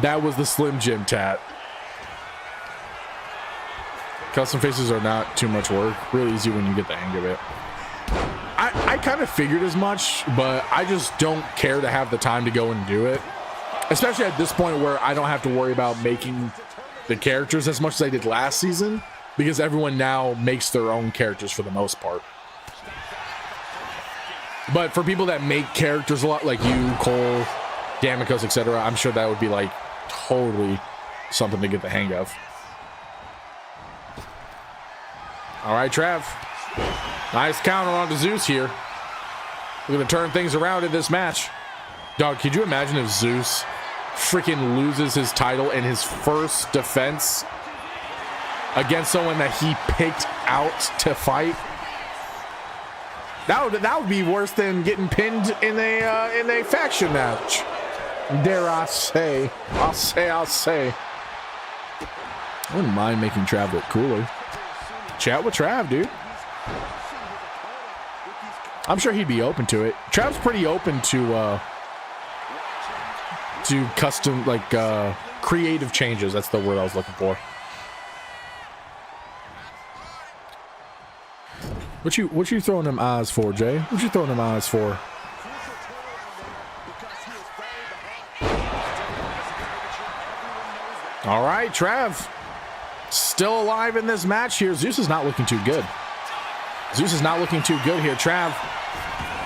That was the Slim Jim tat. Custom faces are not too much work. Really easy when you get the hang of it. I kind of figured as much, but I just don't care to have the time to go and do it. Especially at this point where I don't have to worry about making the characters as much as I did last season, because everyone now makes their own characters for the most part. But for people that make characters a lot, like you, Cole, Damikos, etc., I'm sure that would be like totally something to get the hang of. All right, Trav. Nice counter on to Zeus here. We're going to turn things around in this match. Dog, could you imagine if Zeus freaking loses his title in his first defense against someone that he picked out to fight? That would be worse than getting pinned in a faction match. Dare I say? I'll say. I wouldn't mind making Trav look cooler. Chat with Trav, dude. I'm sure he'd be open to it. Trav's pretty open to custom, like, creative changes. That's the word I was looking for. What you throwing them eyes for, Jay? What you throwing them eyes for? All right, Trav. Still alive in this match here. Zeus is not looking too good. Zeus is not looking too good here. Trav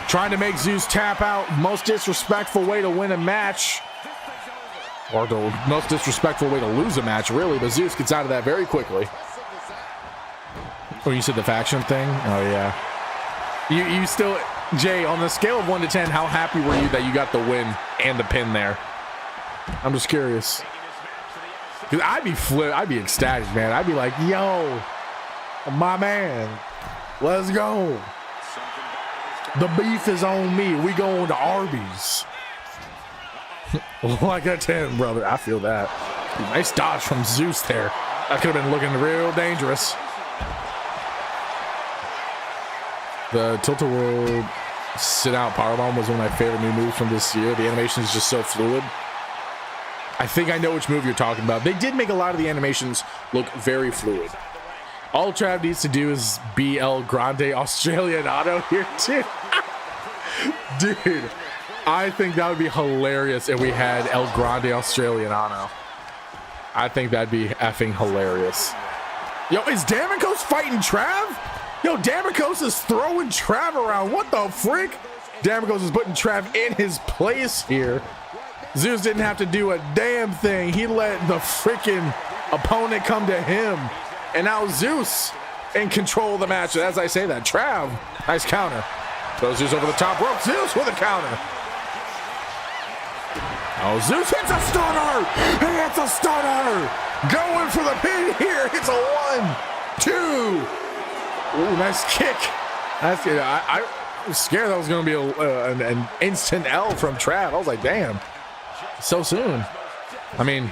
trying to make Zeus tap out. Most disrespectful way to win a match. Or the most disrespectful way to lose a match, really. But Zeus gets out of that very quickly. Oh, you said the faction thing? Oh, yeah. You still... Jay, on the scale of 1 to 10, how happy were you that you got the win and the pin there? I'm just curious. Because I'd be ecstatic, man. I'd be like, yo, my man, let's go. The beef is on me. We going to Arby's. Like a 10, brother. I feel that. Nice dodge from Zeus there. That could have been looking real dangerous. The Tilt-A-Whirl sit-out powerbomb was one of my favorite new moves from this year. The animation is just so fluid. I think I know which move you're talking about. They did make a lot of the animations look very fluid. All Trav needs to do is be El Grande Australian Auto here too. Dude, I think that would be hilarious if we had El Grande Australian Auto. I think that'd be effing hilarious. Yo, is Damikos fighting Trav? Yo, Damikos is throwing Trav around. What the frick? Damikos is putting Trav in his place here. Zeus didn't have to do a damn thing. He let the freaking opponent come to him. And now Zeus in control of the match. And as I say that, Trav, nice counter. Throws Zeus over the top rope. Zeus with a counter. Oh, Zeus hits a stunner. He hits a stunner. Going for the pin here. Hits a 1, 2. Ooh, nice kick. That's good. I was scared that was going to be an instant L from Trav. I was like, damn. So soon. I mean,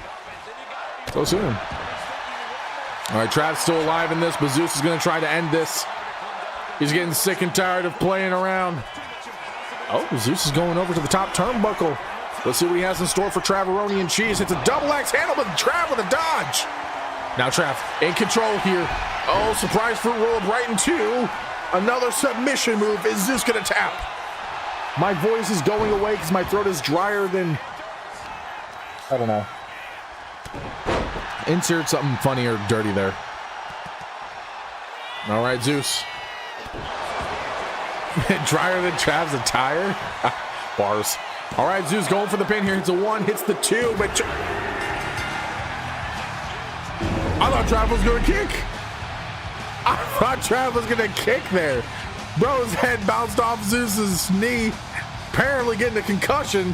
so soon. All right, Trav's still alive in this, but Zeus is going to try to end this. He's getting sick and tired of playing around. Oh, Zeus is going over to the top turnbuckle. Let's see what he has in store for Traveroni and Cheese. It's a double axe handle, but Trav with a dodge. Now Trav in control here. Oh, surprise fruit rolled right into another submission move. Is Zeus going to tap? My voice is going away because my throat is drier than... I don't know. Insert something funny or dirty there. All right, Zeus. Drier than Trav's attire? Bars. All right, Zeus going for the pin here. Hits a 1, hits the 2, but... I thought Trav was going to kick. I thought Trav was going to kick there. Bro's head bounced off Zeus's knee. Apparently getting a concussion.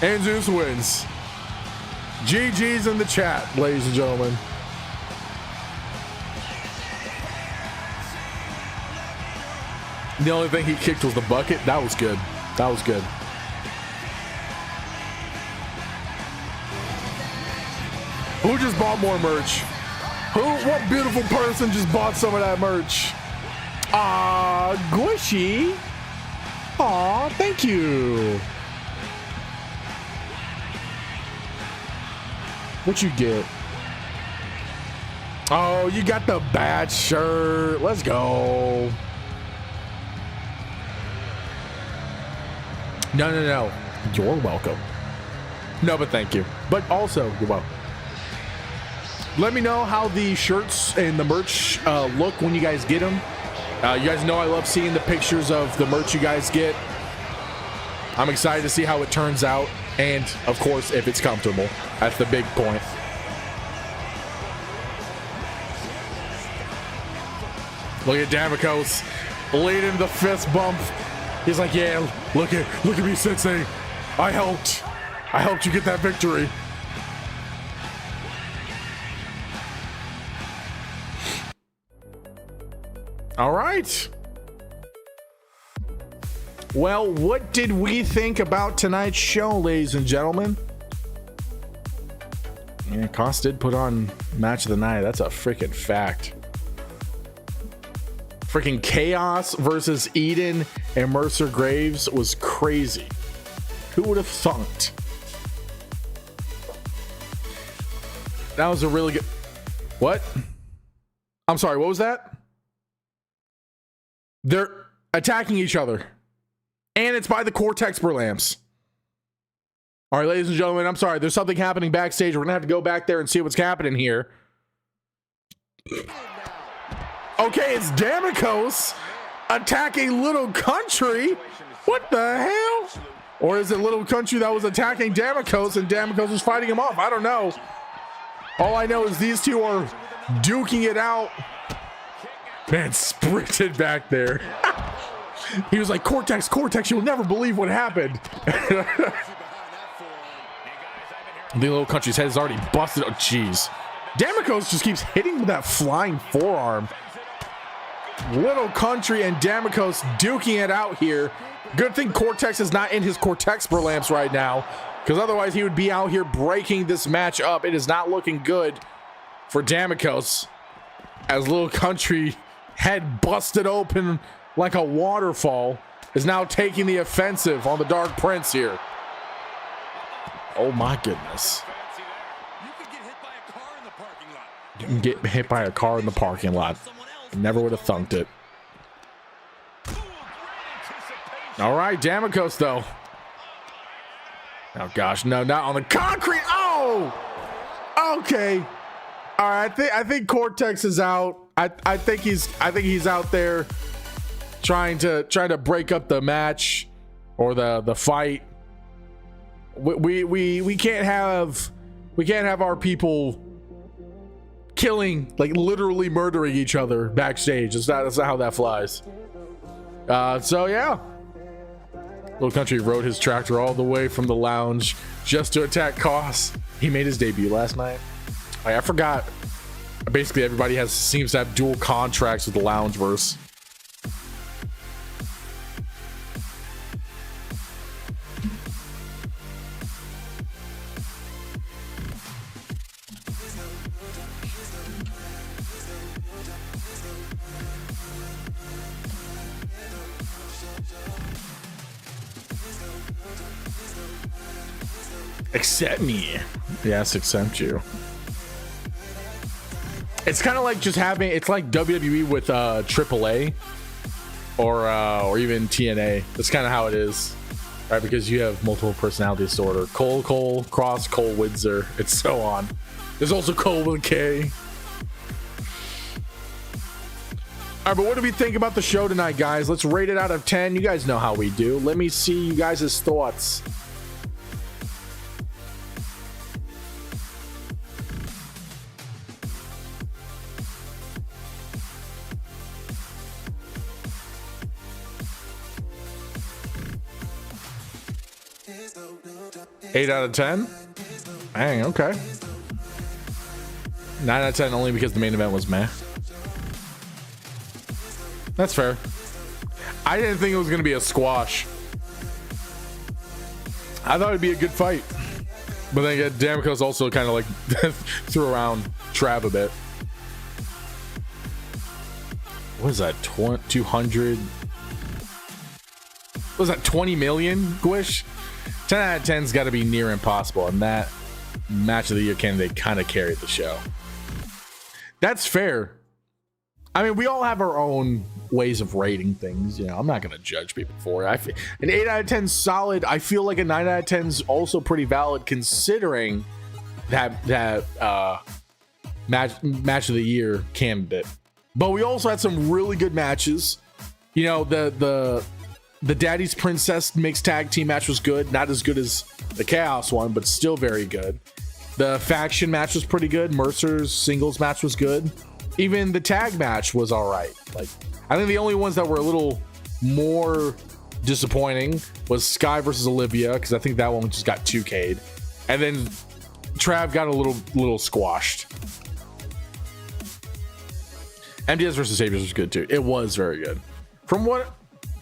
And Zeus wins. GG's in the chat, ladies and gentlemen. The only thing he kicked was the bucket. That was good. That was good. Who just bought more merch? What beautiful person just bought some of that merch? Gwishy. Aw, thank you. What you get? Oh, you got the bad shirt. Let's go. No. You're welcome. No, but thank you. But also, you're welcome. Let me know how the shirts and the merch look when you guys get them. You guys know I love seeing the pictures of the merch you guys get. I'm excited to see how it turns out. And, of course, if it's comfortable. That's the big point. Look at Damikos leading the fist bump. He's like, yeah, look at me, Sensei. I helped you get that victory. All right. Well, what did we think about tonight's show, ladies and gentlemen? Yeah, Koss did put on match of the night. That's a freaking fact. Freaking Chaos versus Eden and Mercer Graves was crazy. Who would have thought? That was a really good... What? I'm sorry, what was that? They're attacking each other. And it's by the Cortex Burlamps. All right, ladies and gentlemen, I'm sorry. There's something happening backstage. We're going to have to go back there and see what's happening here. Okay, it's Damikos attacking Little Country. What the hell? Or is it Little Country that was attacking Damikos and Damikos was fighting him off? I don't know. All I know is these two are duking it out. Man, sprinted back there. He was like, Cortex, you'll never believe what happened. The Little Country's head is already busted. Oh, jeez. Damikos just keeps hitting with that flying forearm. Little Country and Damikos duking it out here. Good thing Cortex is not in his Cortex Burlamps right now, because otherwise he would be out here breaking this match up. It is not looking good for Damikos, as Little Country, head busted open like a waterfall, is now taking the offensive on the Dark Prince here. Oh my goodness. You can get hit by a car in the parking lot. Never would have thunked it. All right, Damikos though. Oh gosh, no, not on the concrete. Oh, okay. All right, I think Cortex is out. I think he's out there trying to break up the match or the fight. We can't have our people killing, like literally murdering each other backstage. That's not how that flies. So yeah, Little Country rode his tractor all the way from the lounge just to attack Koss. He made his debut last night. I forgot. Basically, everybody seems to have dual contracts with the Loungeverse. Accept me. Yes, accept you. It's kind of like just having, it's like WWE with AAA or even TNA. That's kind of how it is, right? Because you have multiple personality disorder. Cole, Cross, Cole, Windsor, and so on. There's also Cole with a K. All right, but what do we think about the show tonight, guys? Let's rate it out of 10. You guys know how we do. Let me see you guys' thoughts. Eight out of 10? Dang, okay. 9 out of 10 only because the main event was meh. That's fair. I didn't think it was going to be a squash. I thought it'd be a good fight. But then again, Damikos also kind of like threw around Trav a bit. What is that? 200? What was that? 20 million, Gwish? 10 out of 10's got to be near impossible, and that match of the year candidate kind of carried the show. That's fair. I mean, we all have our own ways of rating things. You know, I'm not going to judge people for it. An 8 out of 10 's solid. I feel like a 9 out of 10 is also pretty valid, considering that match of the year candidate. But we also had some really good matches. You know, the Daddy's Princess mixed tag team match was good. Not as good as the Chaos one, but still very good. The faction match was pretty good. Mercer's singles match was good. Even the tag match was all right. Like, I think the only ones that were a little more disappointing was Sky versus Olivia, because I think that one just got 2K'd. And then Trav got a little squashed. MDS versus Saviors was good too. It was very good. From what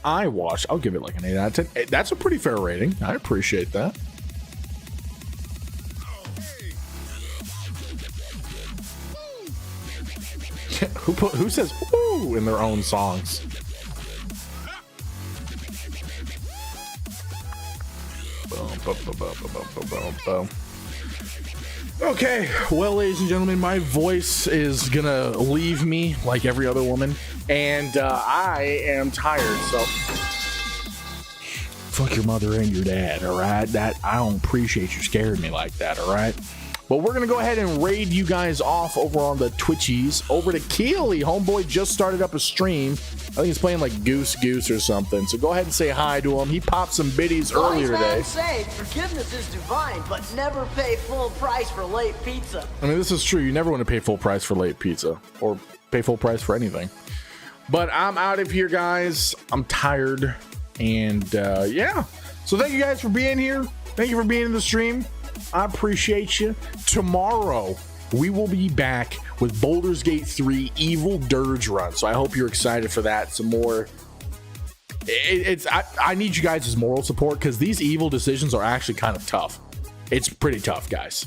I watched, I'll give it like an 8 out of 10. That's a pretty fair rating. I appreciate that. Who says "woo" in their own songs? Okay, well, ladies and gentlemen, my voice is gonna leave me like every other woman, and I am tired, so fuck your mother and your dad, all right? That I don't appreciate you scaring me like that, all right? But we're gonna go ahead and raid you guys off over on the Twitchies. Over to Keely. Homeboy just started up a stream. I think he's playing like Goose or something. So go ahead and say hi to him. He popped some biddies earlier today. Say forgiveness is divine, but never pay full price for late pizza. I mean, this is true. You never want to pay full price for late pizza or pay full price for anything. But I'm out of here, guys. I'm tired. And yeah. So thank you guys for being here. Thank you for being in the stream. I appreciate you. Tomorrow, we will be back with Baldur's Gate 3 Evil Dirge Run. So I hope you're excited for that. Some more. I need you guys' moral support because these evil decisions are actually kind of tough. It's pretty tough, guys.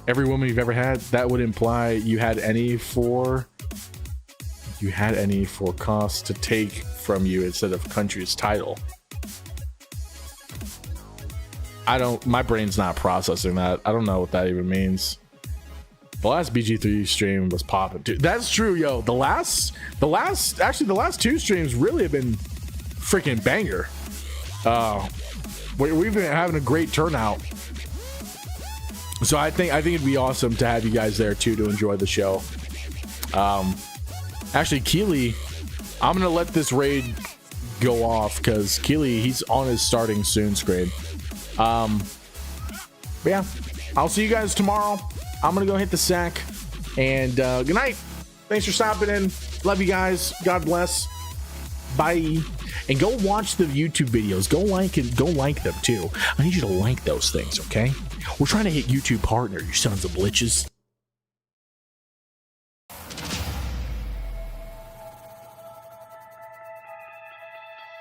Every woman you've ever had, that would imply you had any for cost to take from you instead of country's title. My brain's not processing that. I don't know what that even means. The last BG3 stream was popping, dude. That's true, yo. The last two streams really have been freaking banger. We've been having a great turnout. So I think it'd be awesome to have you guys there too to enjoy the show. Actually, Keely, I'm gonna let this raid go off because Keely, he's on his starting soon screen. But yeah, I'll see you guys tomorrow. I'm gonna go hit the sack, and good night. Thanks for stopping in. Love you guys. God bless. Bye. And go watch the YouTube videos. Go like them too. I need you to like those things, okay? We're trying to hit YouTube partner, you sons of bitches.